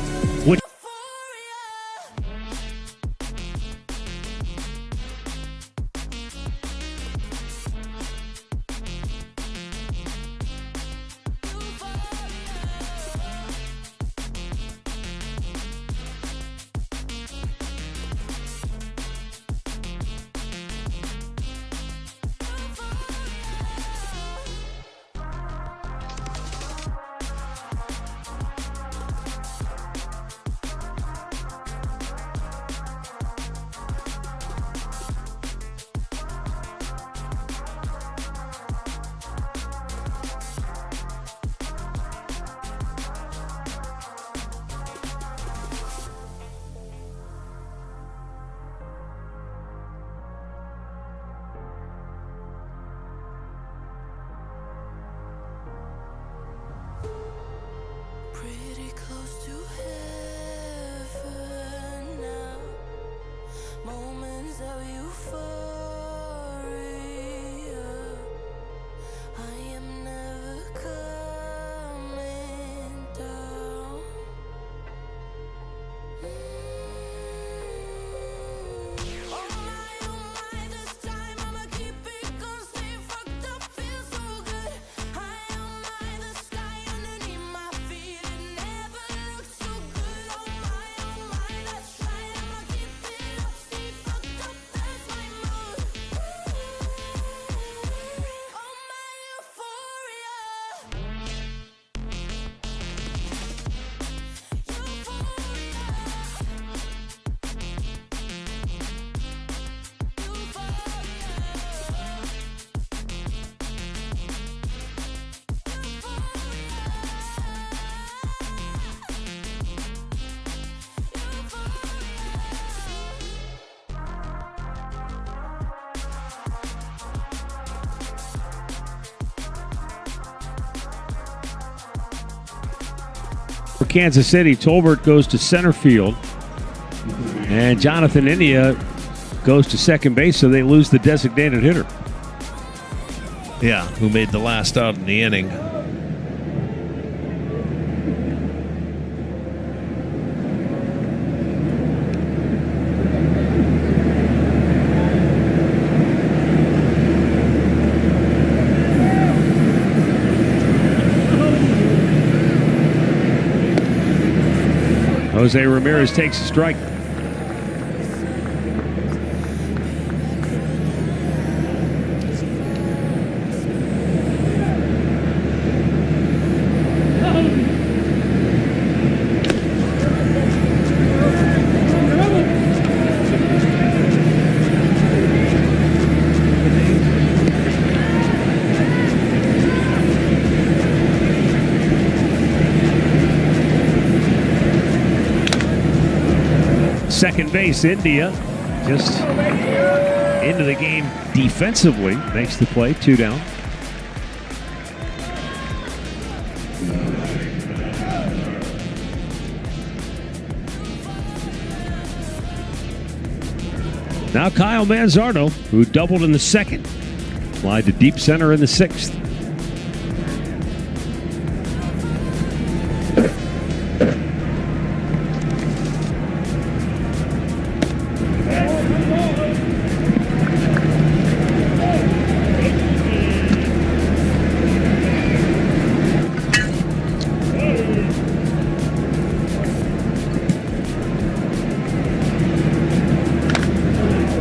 Kansas City. Tolbert goes to center field. And Jonathan India goes to second base, so they lose the designated hitter. Yeah, who made the last out in the inning. Jose Ramirez takes a strike. Second base, India, just into the game defensively. Makes the play, 2 down. Now Kyle Manzardo, who doubled in the second, flied to deep center in the 6th.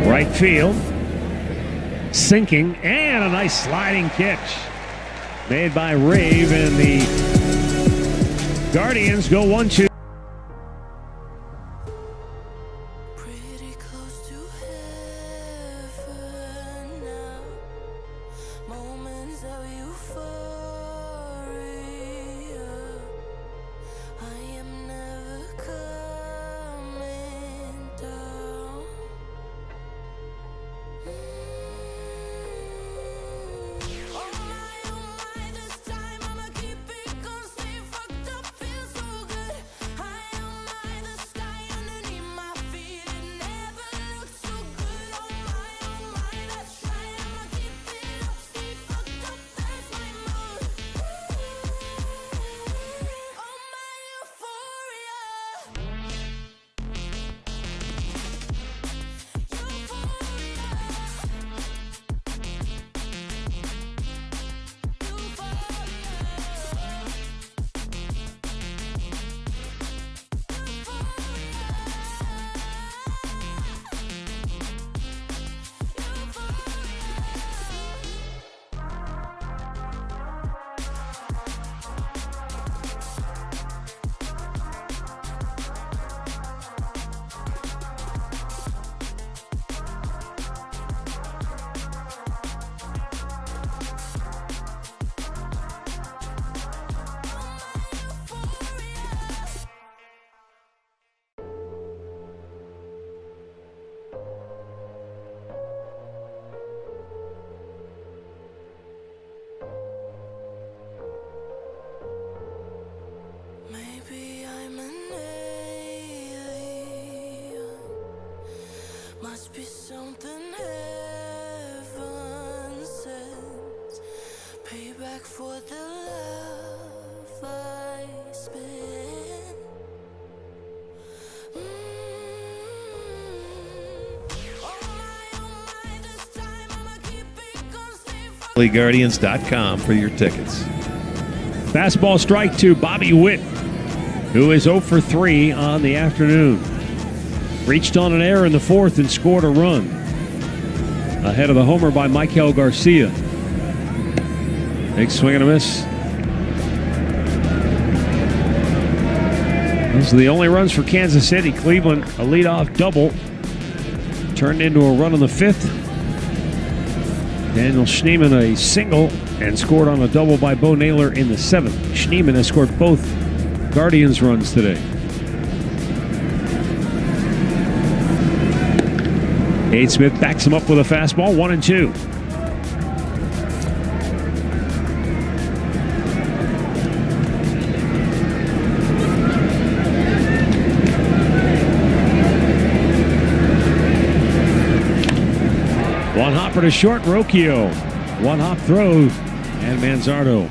Right field, sinking, and a nice sliding catch made by Rave, and the Guardians go 1-2. Must be something heaven sent. Payback for the love I spent. Guardians.com for your tickets. Fastball strike to Bobby Witt, who is 0 for 3 on the afternoon. Reached on an error in the 4th and scored a run. Ahead of the homer by Michael Garcia. Big swing and a miss. Those are the only runs for Kansas City. Cleveland, a leadoff double. Turned into a run on the 5th. Daniel Schneemann a single and scored on a double by Bo Naylor in the 7th. Schneemann has scored both Guardians runs today. Cade Smith backs him up with a fastball, 1-2. Chopper to short, Rocchio. One hop throw, and Manzardo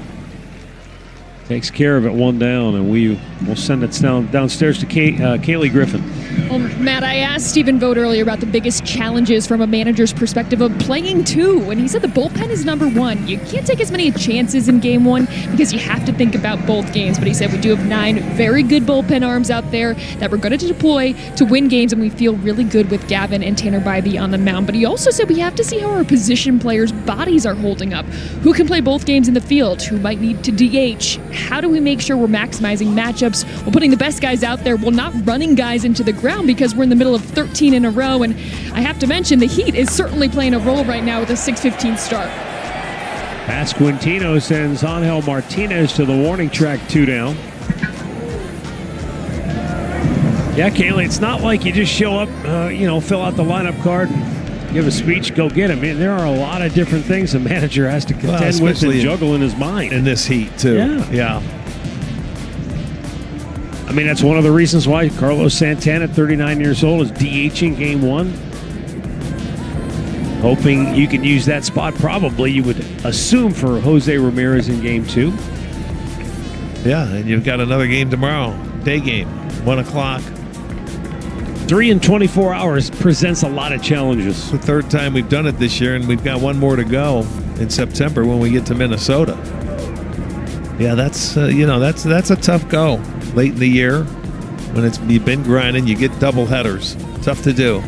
takes care of it, one down, and we will send it downstairs to Kaylee Griffin. Well, Matt, I asked Stephen Vogt earlier about the biggest challenges from a manager's perspective of playing two, and he said the bullpen is number one. You can't take as many chances in game one because you have to think about both games, but he said we do have 9 very good bullpen arms out there that we're going to deploy to win games, and we feel really good with Gavin and Tanner Bybee on the mound. But he also said we have to see how our position players' bodies are holding up. Who can play both games in the field? Who might need to DH? How do we make sure we're maximizing matchups while putting the best guys out there while not running guys into the ground because we're in the middle of 13 in a row? And I have to mention the heat is certainly playing a role right now with a 6:15 start. Pasquantino sends Angel Martinez to the warning track, 2 down. Yeah, Kaylee, it's not like you just show up, fill out the lineup card and give a speech, go get him. Man, there are a lot of different things a manager has to contend with and juggle in his mind. In this heat, too. Yeah. I mean, that's one of the reasons why Carlos Santana, 39 years old, is DHing game 1. Hoping you can use that spot, probably, you would assume, for Jose Ramirez in game 2. Yeah, and you've got another game tomorrow. Day game, 1 o'clock. 3 in 24 hours presents a lot of challenges. It's the third time we've done it this year, and we've got one more to go in September when we get to Minnesota. Yeah, that's a tough go late in the year when you've been grinding. You get double headers. Tough to do.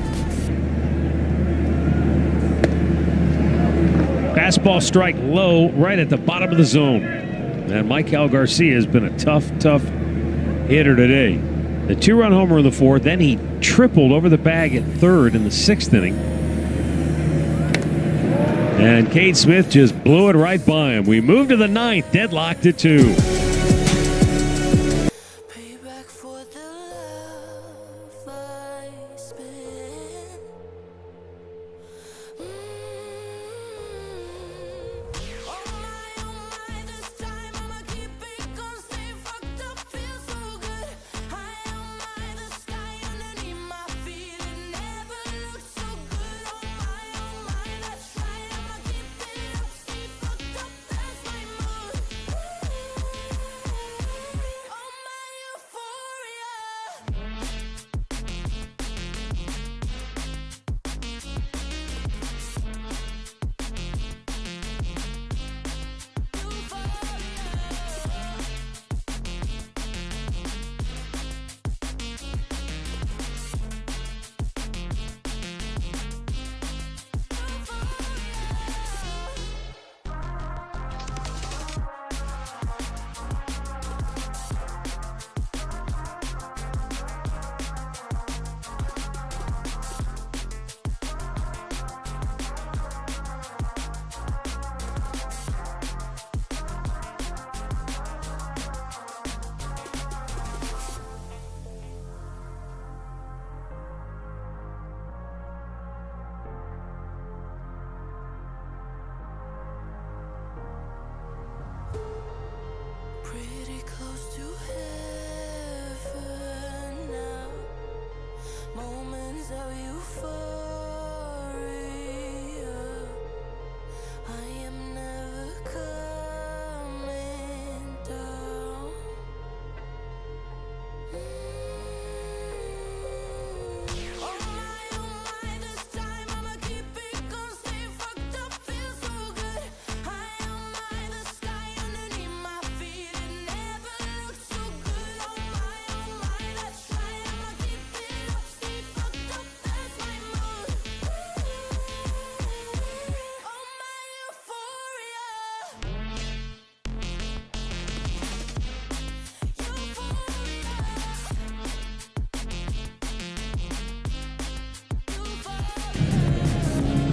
Fastball strike low right at the bottom of the zone. And Michael Garcia has been a tough hitter today. The 2-run homer in the 4th, then he tripled over the bag at 3rd in the 6th inning. And Cade Smith just blew it right by him. We move to the 9th, deadlocked at 2.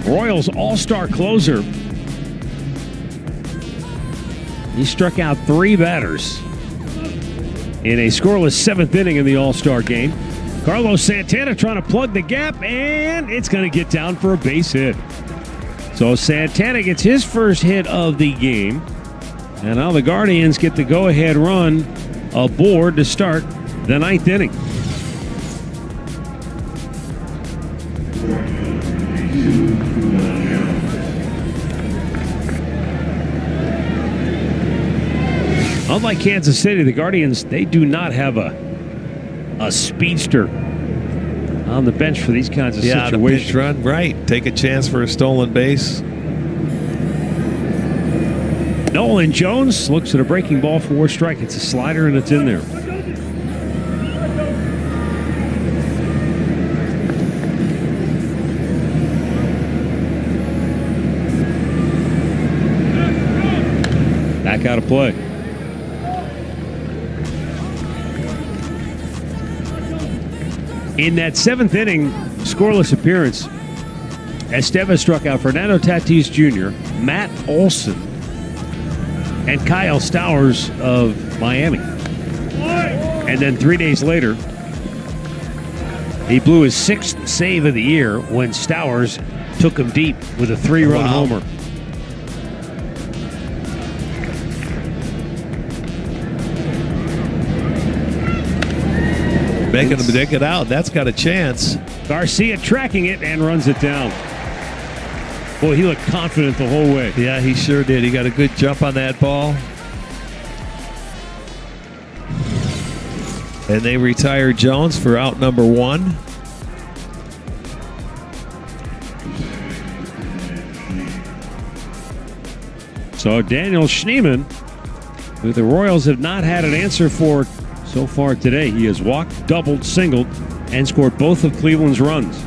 Royals all-star closer. He struck out 3 batters in a scoreless 7th inning in the all-star game. Carlos Santana trying to plug the gap, and it's going to get down for a base hit. So Santana gets his first hit of the game, and now the Guardians get the go-ahead run aboard to start the 9th inning. Unlike Kansas City, the Guardians, they do not have a speedster on the bench for these kinds of situations. situations. The pitch run, right. Take a chance for a stolen base. Nolan Jones looks at a breaking ball for a strike. It's a slider, and it's in there. Back out of play. In that 7th inning scoreless appearance, Estevez struck out Fernando Tatis Jr., Matt Olson, and Kyle Stowers of Miami. And then 3 days later, he blew his 6th save of the year when Stowers took him deep with a 3-run homer. Making him dig it out. That's got a chance. Garcia tracking it and runs it down. Boy, he looked confident the whole way. Yeah, he sure did. He got a good jump on that ball. And they retire Jones for out number 1. So Daniel Schneemann, who the Royals have not had an answer for so far today. He has walked, doubled, singled, and scored both of Cleveland's runs.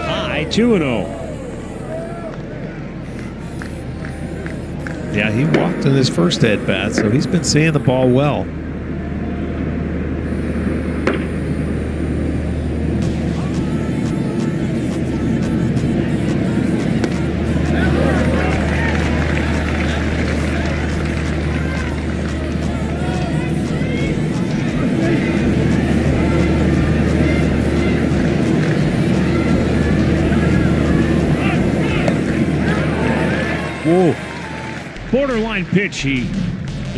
High 2-0. Yeah, he walked in his first at-bat, so he's been seeing the ball well. Whoa. Borderline pitch. He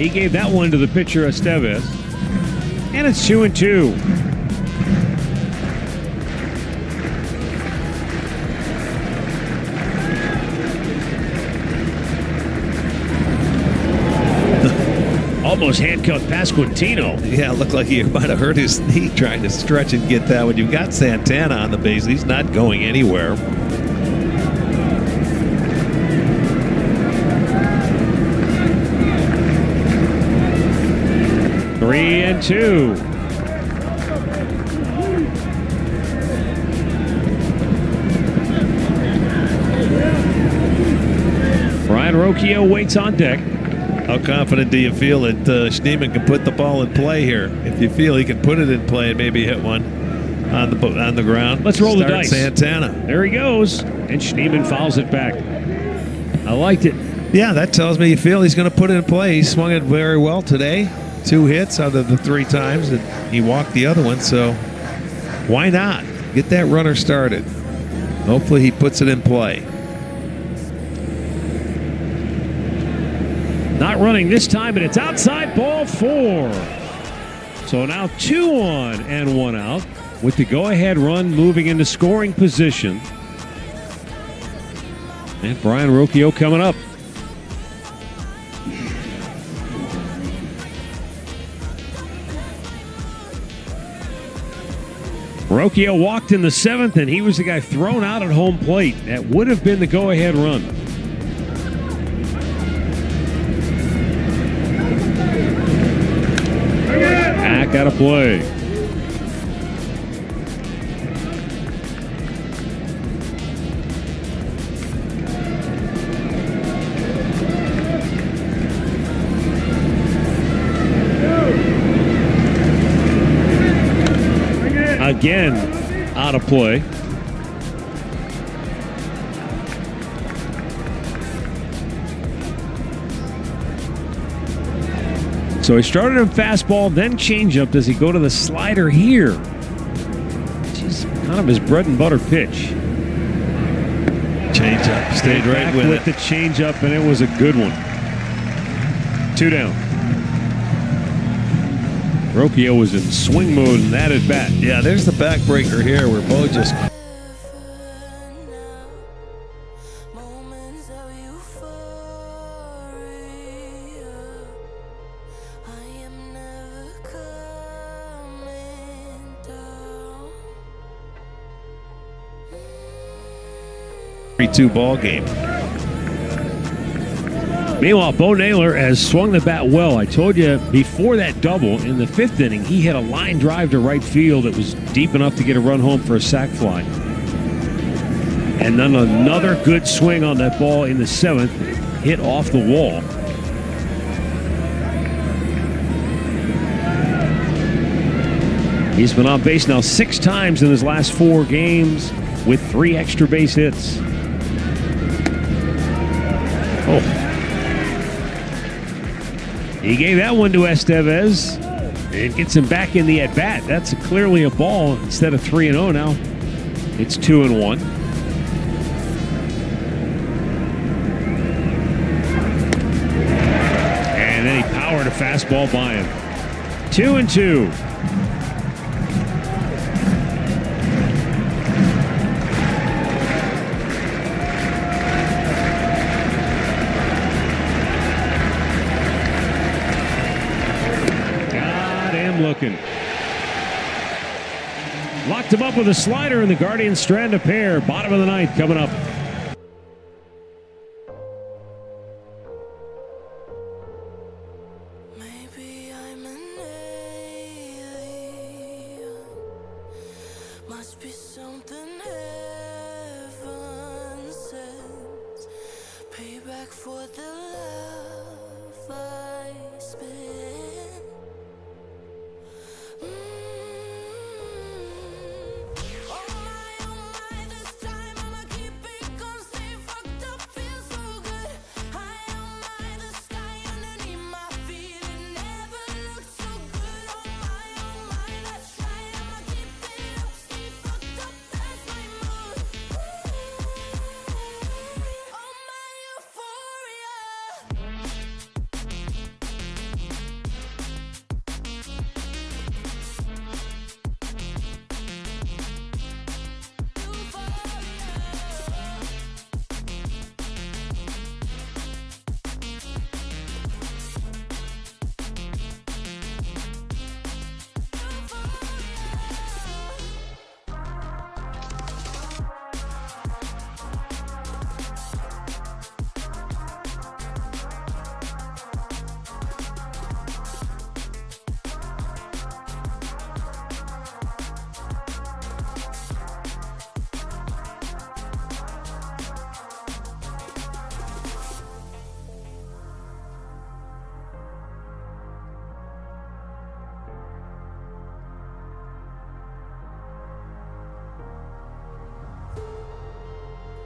gave that one to the pitcher Estevez. And it's 2-2. Almost handcuffed Pasquantino. Yeah, it looked like he might have hurt his knee trying to stretch and get that one. You've got Santana on the base. He's not going anywhere. Three and 2. Brian Rocchio waits on deck. How confident do you feel that Schneemann can put the ball in play here? If you feel he can put it in play and maybe hit one on the ground, let's roll the dice. Santana. There he goes, and Schneemann fouls it back. I liked it. Yeah, that tells me you feel he's going to put it in play. He swung it very well today. 2 hits out of the 3 times, and he walked the other one, so why not? Get that runner started. Hopefully he puts it in play. Not running this time, but it's outside, ball 4. So now 2 on and 1 out with the go-ahead run moving into scoring position. And Brian Rocchio coming up. Rocchio walked in the 7th, and he was the guy thrown out at home plate. That would have been the go-ahead run. Back out of play. Again, out of play. So he started him fastball, then changeup. Does he go to the slider here? Which is kind of his bread and butter pitch. Changeup. Stayed right back with with the changeup, and it was a good one. 2 down. Rocchio was in swing mode in that at bat. Yeah, there's the backbreaker here where Bo just. Ball game. Meanwhile, Bo Naylor has swung the bat well. I told you before that double in the 5th inning, he hit a line drive to right field that was deep enough to get a run home for a sac fly. And then another good swing on that ball in the 7th, hit off the wall. He's been on base now 6 times in his last 4 games with 3 extra base hits. Oh. He gave that one to Estevez and gets him back in the at-bat. That's clearly a ball. Instead of 3-0 now, it's 2-1. And then he powered a fastball by him. 2-2. Looking. Locked him up with a slider, and the Guardians strand a pair. Bottom of the 9th coming up. Maybe I'm an alien. Must be something heaven sends. Payback for the love I spent.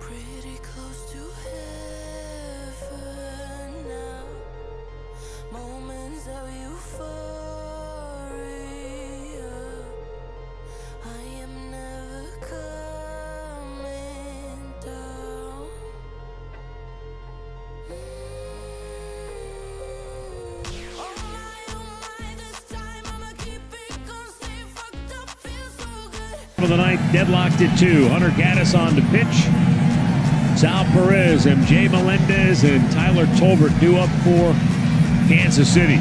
Pretty close to heaven now. Moments of euphoria. I am never coming down. Oh my, this time I'ma keep it going. Stay fucked up, feel so good. For the 9th, deadlocked at 2. Hunter Gaddis on to pitch. Sal Perez, MJ Melendez, and Tyler Tolbert due up for Kansas City.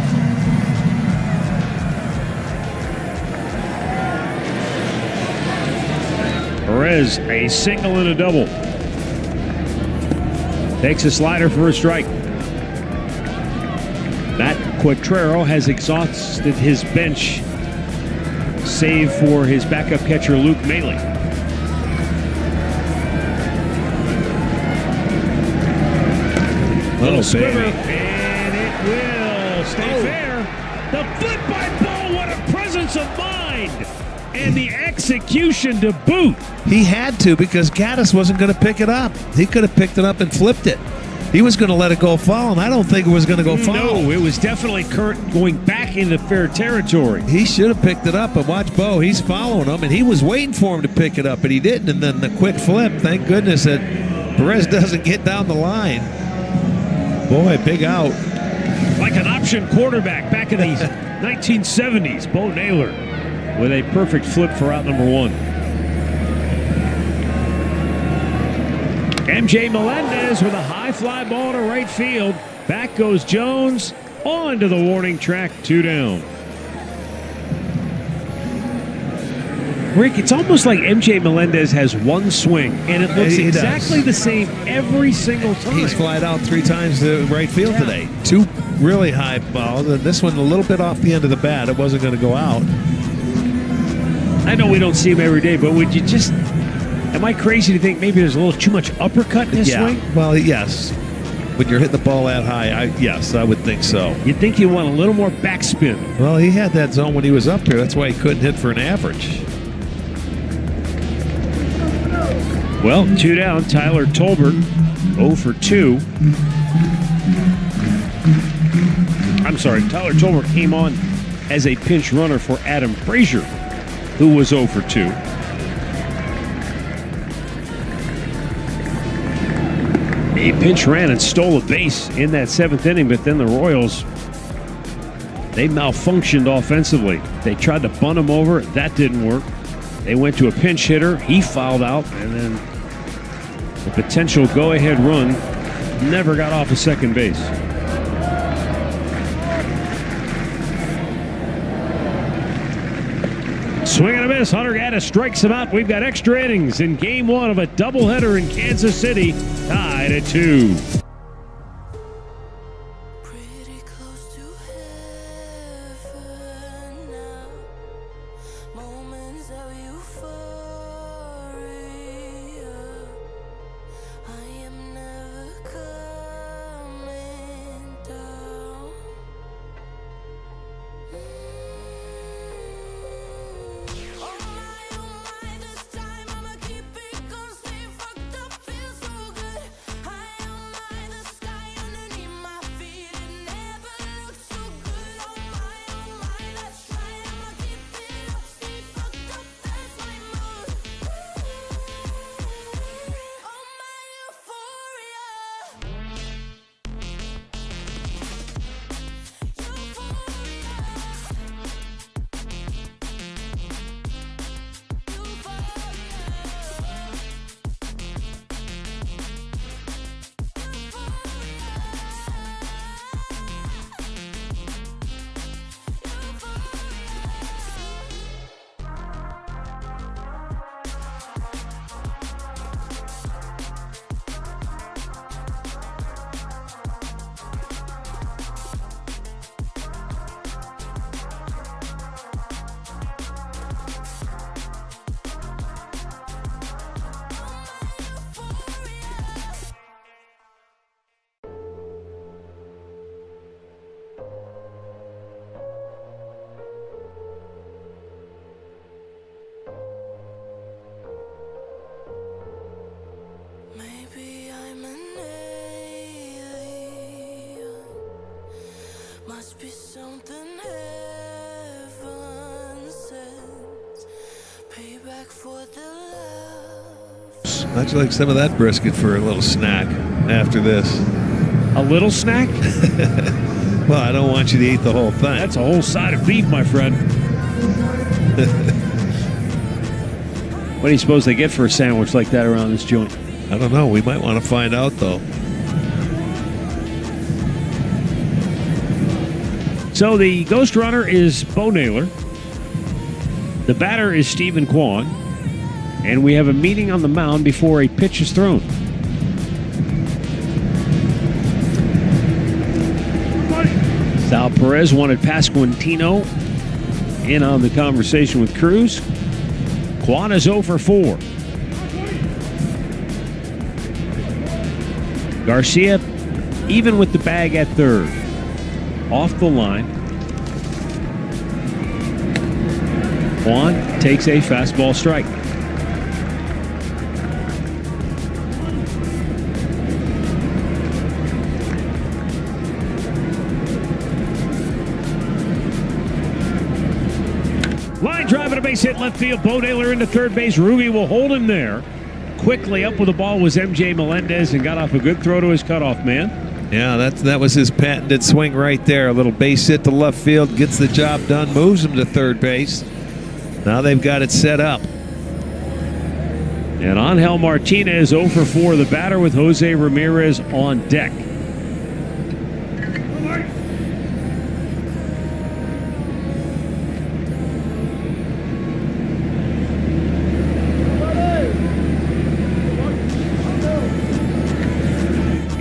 Perez, a single and a double. Takes a slider for a strike. Matt Quatrero has exhausted his bench, save for his backup catcher Luke Maley. Little sliver, and it will stay fair. The flip by Bo, what a presence of mind! And the execution to boot. He had to because Gaddis wasn't going to pick it up. He could have picked it up and flipped it. He was going to let it go foul, and I don't think it was going to go foul. No, it was definitely going back into fair territory. He should have picked it up, but watch Bo. He's following him, and he was waiting for him to pick it up, but he didn't. And then the quick flip, thank goodness that Perez doesn't get down the line. Boy, big out. Like an option quarterback back in the 1970s, Bo Naylor with a perfect flip for out number 1. MJ Melendez with a high fly ball to right field. Back goes Jones onto the warning track, 2 down. Rick, it's almost like MJ Melendez has one swing, and it looks exactly the same every single time. He's flied out 3 times to right field today. 2 really high balls, and this one a little bit off the end of the bat. It wasn't going to go out. I know we don't see him every day, but would you just... Am I crazy to think maybe there's a little too much uppercut in his swing? Well, yes. When you're hitting the ball that high, yes, I would think so. You'd think you want a little more backspin. Well, he had that zone when he was up here. That's why he couldn't hit for an average. Well, 2 down. Tyler Tolbert, 0 for 2. I'm sorry, Tyler Tolbert came on as a pinch runner for Adam Frazier, who was 0 for 2. He pinch ran and stole a base in that 7th inning, but then the Royals, they malfunctioned offensively. They tried to bunt him over. That didn't work. They went to a pinch hitter. He fouled out, and then the potential go-ahead run never got off of second base. Swing and a miss. Hunter Gaddis strikes him out. We've got extra innings in Game 1 of a doubleheader in Kansas City, tied at 2. Must be something heaven sends. Payback for the love. How'd you like some of that brisket for a little snack after this? A little snack? Well, I don't want you to eat the whole thing. That's a whole side of beef, my friend. What do you suppose they get for a sandwich like that around this joint? I don't know. We might want to find out, though. So the ghost runner is Bo Naylor. The batter is Stephen Kwan. And we have a meeting on the mound before a pitch is thrown. Sal Perez wanted Pasquantino in on the conversation with Cruz. Kwan is 0 for 4. Garcia, even with the bag at third. Off the line. Kwan takes a fastball strike. Line drive and a base hit left field. Bo Naylor into third base. Ruby will hold him there. quickly up with the ball was MJ Melendez and got off a good throw to his cutoff man. Yeah, that was his patented swing right there. A little base hit to left field, gets the job done, moves him to third base. Now they've got it set up. And Angel Martinez 0 for 4, the batter with Jose Ramirez on deck.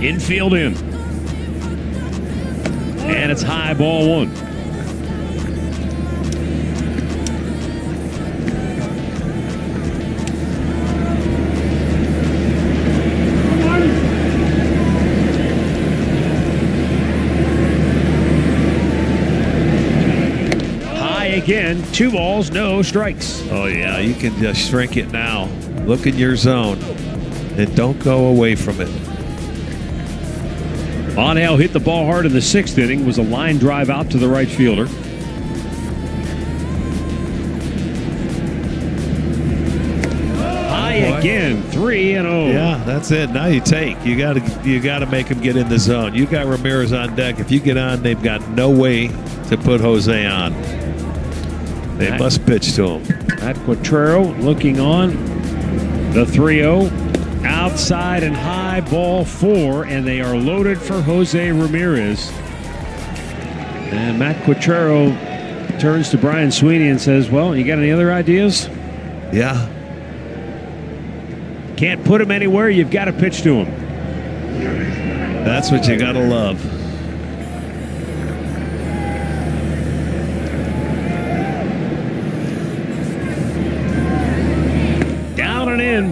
Infield in. And it's high, ball one. High again, 2 balls, no strikes. Oh, yeah, you can just shrink it now. Look in your zone and don't go away from it. Angel hit the ball hard in the 6th inning, was a line drive out to the right fielder. High again, 3-0. Yeah, that's it. Now you take. You got to make him get in the zone. You got Ramirez on deck. If you get on, they've got no way to put Jose on. They must pitch to him. Matt Quatrero looking on. The 3-0. Outside and high, ball 4, and they are loaded for Jose Ramirez. And Matt Quatrero turns to Brian Sweeney and says, well, you got any other ideas? Yeah. Can't put him anywhere, you've got to pitch to him. That's what you got to love.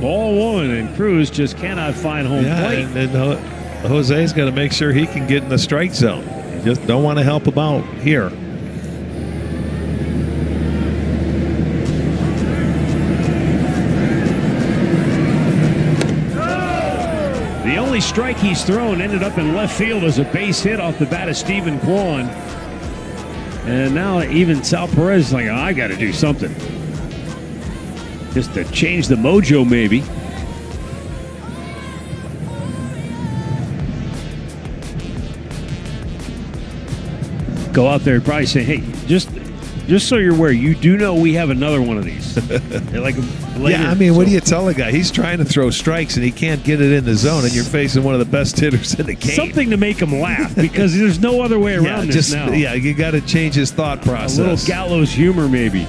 Ball 1, and Cruz just cannot find home plate. And Jose's got to make sure he can get in the strike zone. You just don't want to help him out here. The only strike he's thrown ended up in left field as a base hit off the bat of Stephen Kwan. And now even Sal Perez is like, oh, I got to do something. Just to change the mojo, maybe. Go out there and probably say, hey, just so you're aware, you do know we have another one of these. Like later, yeah, I mean, what do you tell a guy? He's trying to throw strikes and he can't get it in the zone, and you're facing one of the best hitters in the game. Something to make him laugh, because there's no other way around this now. Yeah, you got to change his thought process. A little gallows humor, maybe.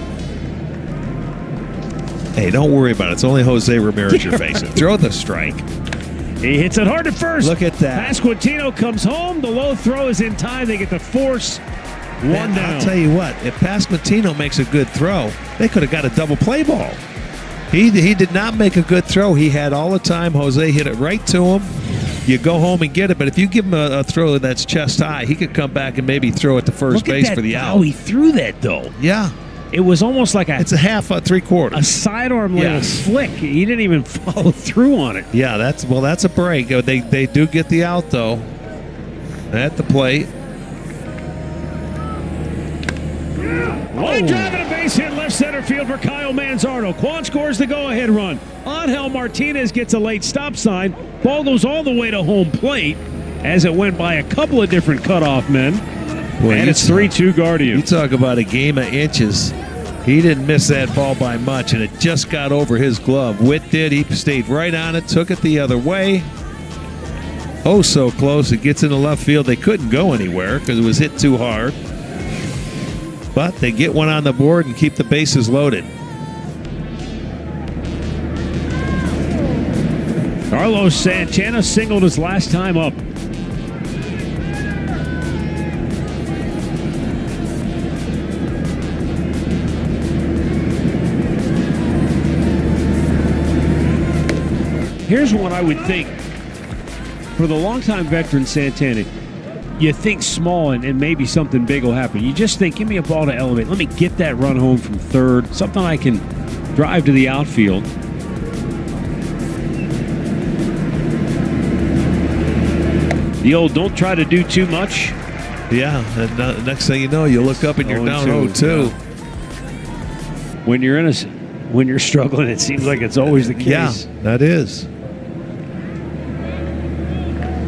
Hey, don't worry about it. It's only Jose Ramirez you're facing. Throw the strike. He hits it hard at first. Look at that. Pasquantino comes home. The low throw is in time. They get to force one down. I'll tell you what. If Pasquantino makes a good throw, they could have got a double play ball. He did not make a good throw. He had all the time. Jose hit it right to him. You go home and get it. But if you give him a throw that's chest high, he could come back and maybe throw it to first base for the out. Oh, he threw that, though. Yeah. It was almost like it's a half, 3/4. A sidearm little flick. He didn't even follow through on it. Yeah, that's a break. They do get the out, though, at the plate. Line drive and a base hit left center field for Kyle Manzardo. Quan scores the go-ahead run. Angel Martinez gets a late stop sign. Ball goes all the way to home plate as it went by a couple of different cutoff men. Boy, and it's 3-2 Guardians. You talk about a game of inches. He didn't miss that ball by much, and it just got over his glove. Witt did. He stayed right on it, took it the other way. Oh, so close. It gets into left field. They couldn't go anywhere because it was hit too hard. But they get one on the board and keep the bases loaded. Carlos Santana singled his last time up. Here's one I would think, for the longtime veteran Santana, you think small and maybe something big will happen. You just think, give me a ball to elevate. Let me get that run home from third. Something I can drive to the outfield. The old don't try to do too much. Yeah, and next thing you know, you look up and you're down 0-2. When you're in a when you're struggling. It seems like it's always the case. Yeah, that is.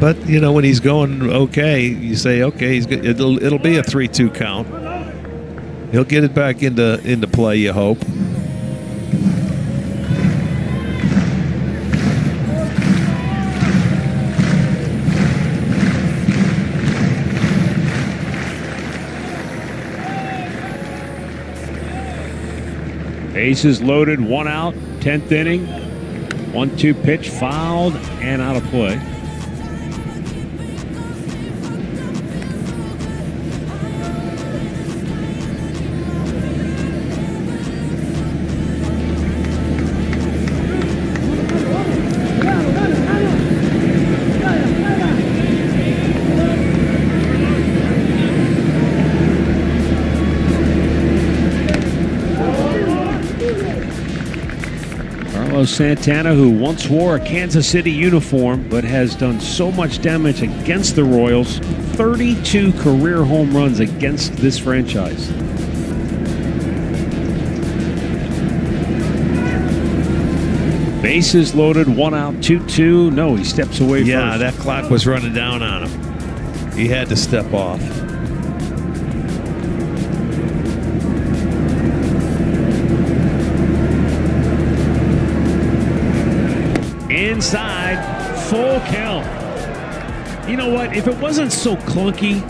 But, when he's going okay, you say, okay, it'll be a 3-2 count. He'll get it back into play, you hope. Bases loaded, 1 out, 10th inning. 1-2 pitch, fouled and out of play. Santana, who once wore a Kansas City uniform but has done so much damage against the Royals, 32 career home runs against this franchise. Bases loaded, 1 out, 2-2. No, he steps away first. Yeah, that clock was running down on him. He had to step off. Inside, full count. You know what? If it wasn't so clunky,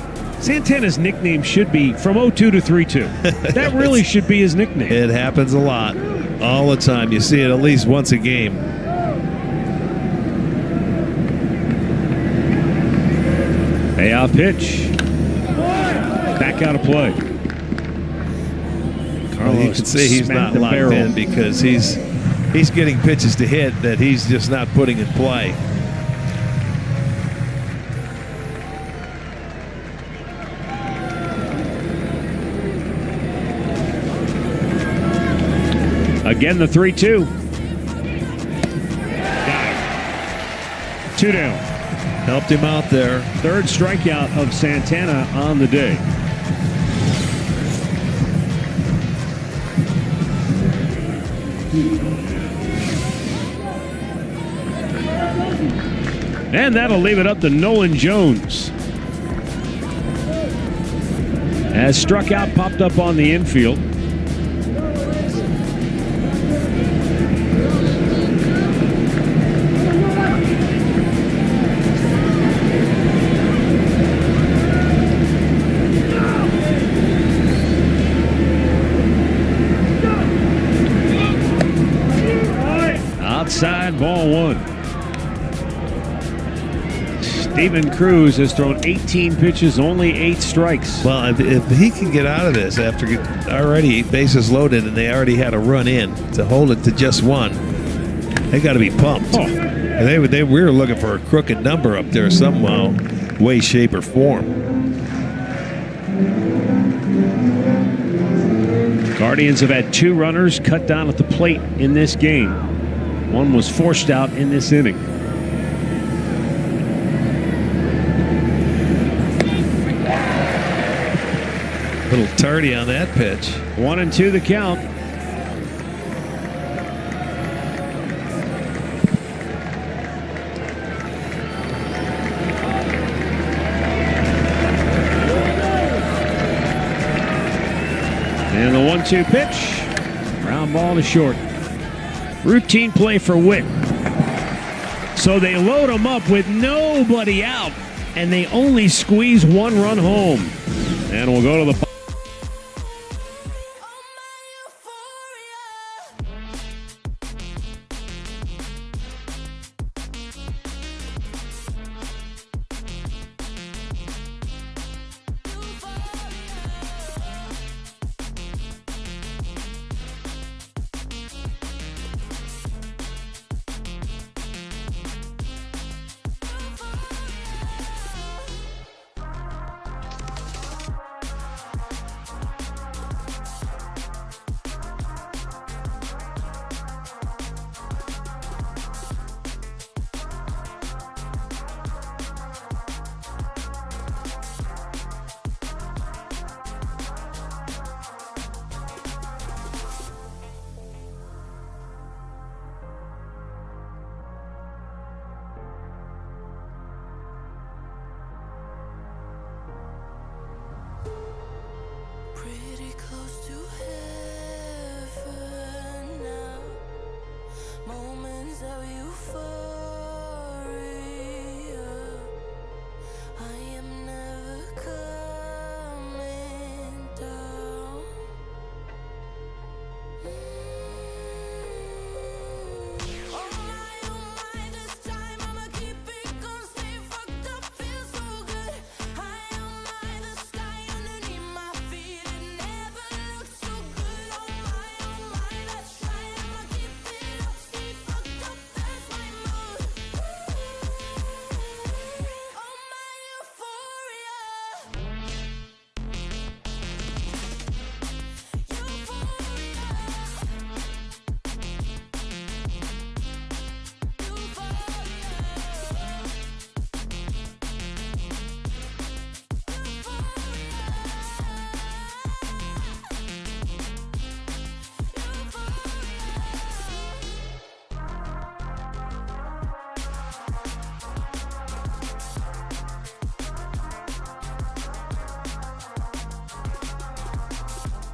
Santana's nickname should be from 0-2 to 3-2. That really should be his nickname. It happens a lot. All the time. You see it at least once a game. Payoff pitch. Back out of play. Carlos, you can see he's not locked in because he's getting pitches to hit that he's just not putting in play. Again, the 3-2. Got it. 2 down. Helped him out there. Third strikeout of Santana on the day. And that'll leave it up to Nolan Jones. As struck out, popped up on the infield. Outside, ball 1. Steven Cruz has thrown 18 pitches, only 8 strikes. Well, if he can get out of this after already bases loaded and they already had a run in to hold it to just 1, they got to be pumped. Oh. And we were looking for a crooked number up there somehow, way, shape, or form. Guardians have had 2 runners cut down at the plate in this game. One was forced out in this inning. Little tardy on that pitch. 1-2 the count. And the 1-2 pitch. Ground ball to short. Routine play for Witt. So they load him up with nobody out, and they only squeeze 1 run home. And we'll go to the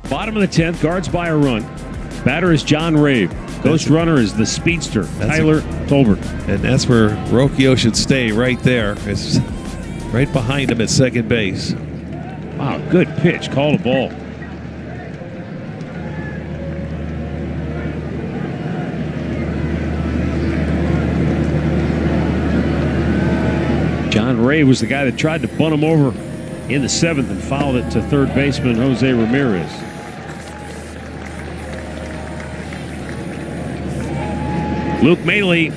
Bottom of the 10th, guards by a run. Batter is John Rave. Ghost runner is the speedster, Tyler Tolbert. And that's where Rocchio should stay, right there. It's right behind him at second base. Wow, good pitch. Call a ball. John Ray was the guy that tried to bunt him over in the 7th and fouled it to third baseman Jose Ramirez. Luke Maley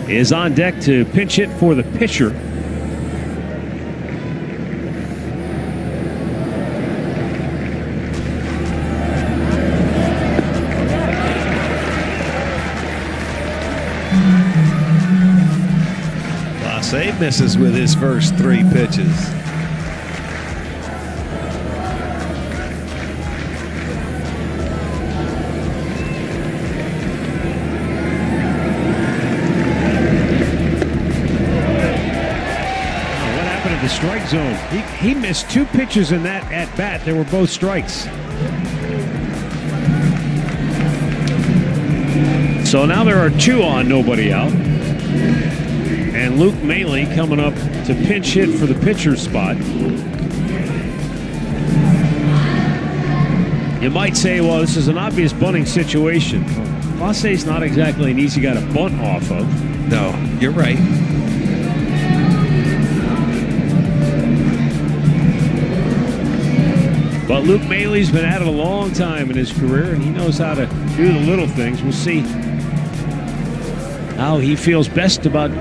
is on deck to pinch hit for the pitcher. Clase misses with his first 3 pitches. Strike zone. He missed 2 pitches in that at bat. They were both strikes. So now there are 2 on, nobody out. And Luke Maley coming up to pinch hit for the pitcher's spot. You might say, well, this is an obvious bunting situation. Clase's not exactly an easy guy to bunt off of. No, you're right. But Luke Maley's been at it a long time in his career, and he knows how to do the little things. We'll see how he feels best about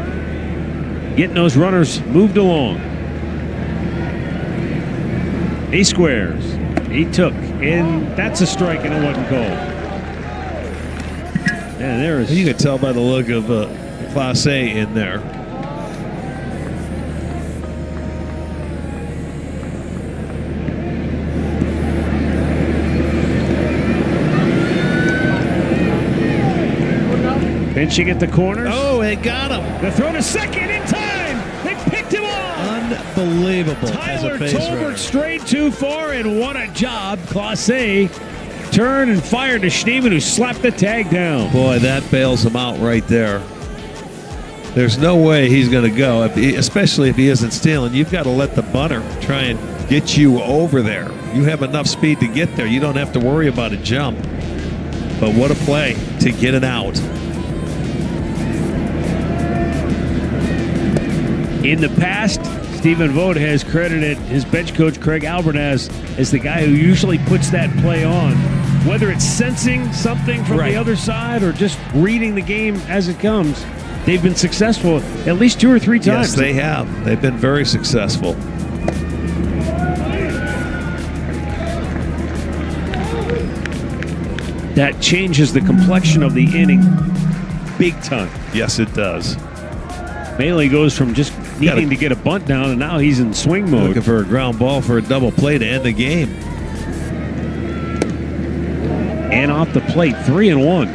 getting those runners moved along. He squares. He took. And that's a strike, and it wasn't called. And there is. You can tell by the look of Clase in there. Pinching at the corners. Oh, they got him. The throw to second in time. They picked him off. Unbelievable. Tyler Tolbert strayed too far, and what a job. Clase turned and fired to Schneeman, who slapped the tag down. Boy, that bails him out right there. There's no way he's going to go, especially if he isn't stealing. You've got to let the bunter try and get you over there. You have enough speed to get there. You don't have to worry about a jump. But what a play to get it out. In the past, Stephen Vogt has credited his bench coach, Craig Albert, as the guy who usually puts that play on. Whether it's sensing something from the other side or just reading the game as it comes, they've been successful at least 2 or 3 times. Yes, they have. They've been very successful. That changes the complexion of the inning big time. Yes, it does. Maley goes from just needing to get a bunt down, and now he's in swing mode. Looking for a ground ball for a double play to end the game. And off the plate, 3-1.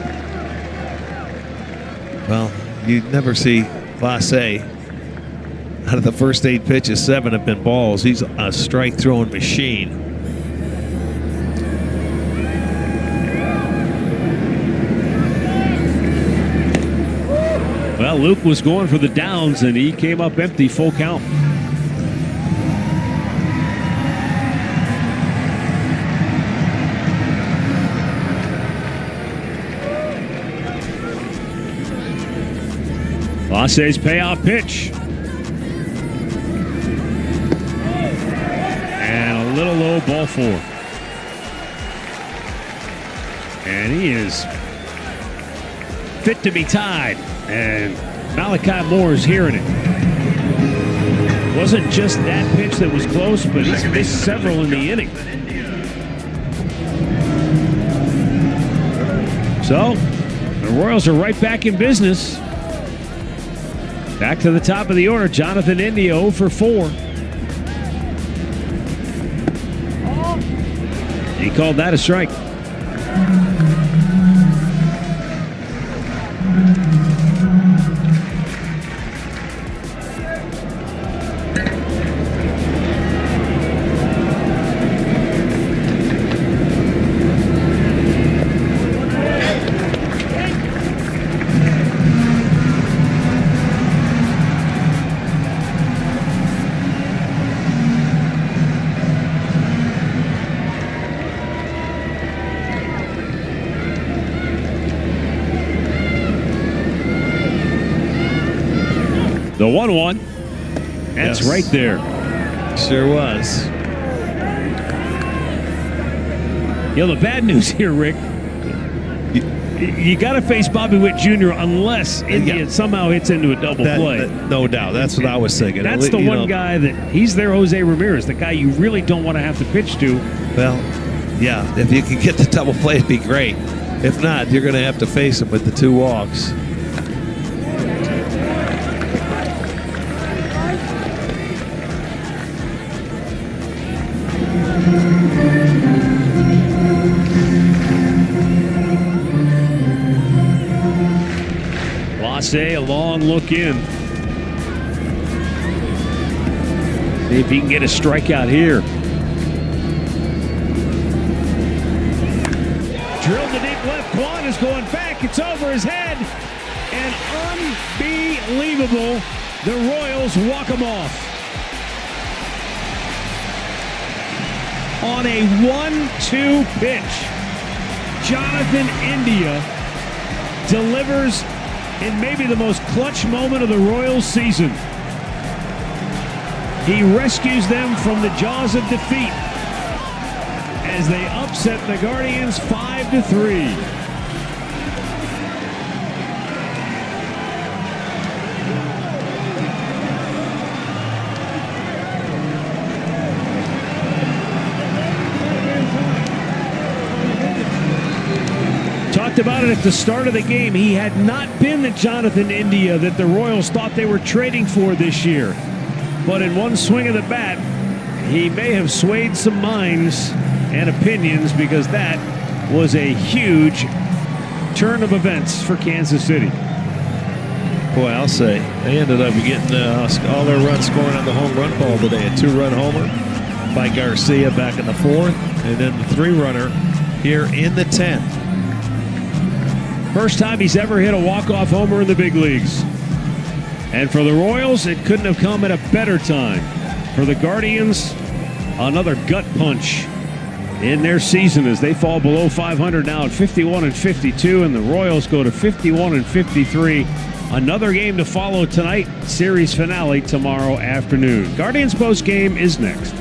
Well, you never see Clase. Out of the first 8 pitches, 7 have been balls. He's a strike-throwing machine. Well, Luke was going for the downs, and he came up empty, full count. Clase's payoff pitch. And a little low, ball 4. And he is fit to be tied. And Malachi Moore is hearing it. Wasn't just that pitch that was close, but he's missed several in the inning. So, the Royals are right back in business. Back to the top of the order, Jonathan India 0 for 4. He called that a strike. The 1-1. That's Yes. right there. Sure was. You know, the bad news here, Rick, you got to face Bobby Witt Jr. unless India somehow hits into a double play. No doubt. That's what I was thinking. That's the one guy that he's their Jose Ramirez, the guy you really don't want to have to pitch to. Well, yeah, if you can get the double play, it'd be great. If not, you're going to have to face him with the 2 walks. A long look in. See if he can get a strikeout here. Drilled to deep left. Kwan is going back. It's over his head. And unbelievable. The Royals walk him off. On a 1-2 pitch, Jonathan India delivers in maybe the most clutch moment of the Royals season. He rescues them from the jaws of defeat as they upset the Guardians 5-3. Talked about it at the start of the game. He had not been the Jonathan India that the Royals thought they were trading for this year. But in one swing of the bat, he may have swayed some minds and opinions because that was a huge turn of events for Kansas City. Boy, I'll say, they ended up getting all their runs scoring on the home run ball today. A 2-run homer by Garcia back in the 4th, and then the 3-runner here in the 10th. First time he's ever hit a walk-off homer in the big leagues. And for the Royals, it couldn't have come at a better time. For the Guardians, another gut punch in their season as they fall below 500 now at 51-52, and the Royals go to 51-53. Another game to follow tonight. Series finale tomorrow afternoon. Guardians post game is next.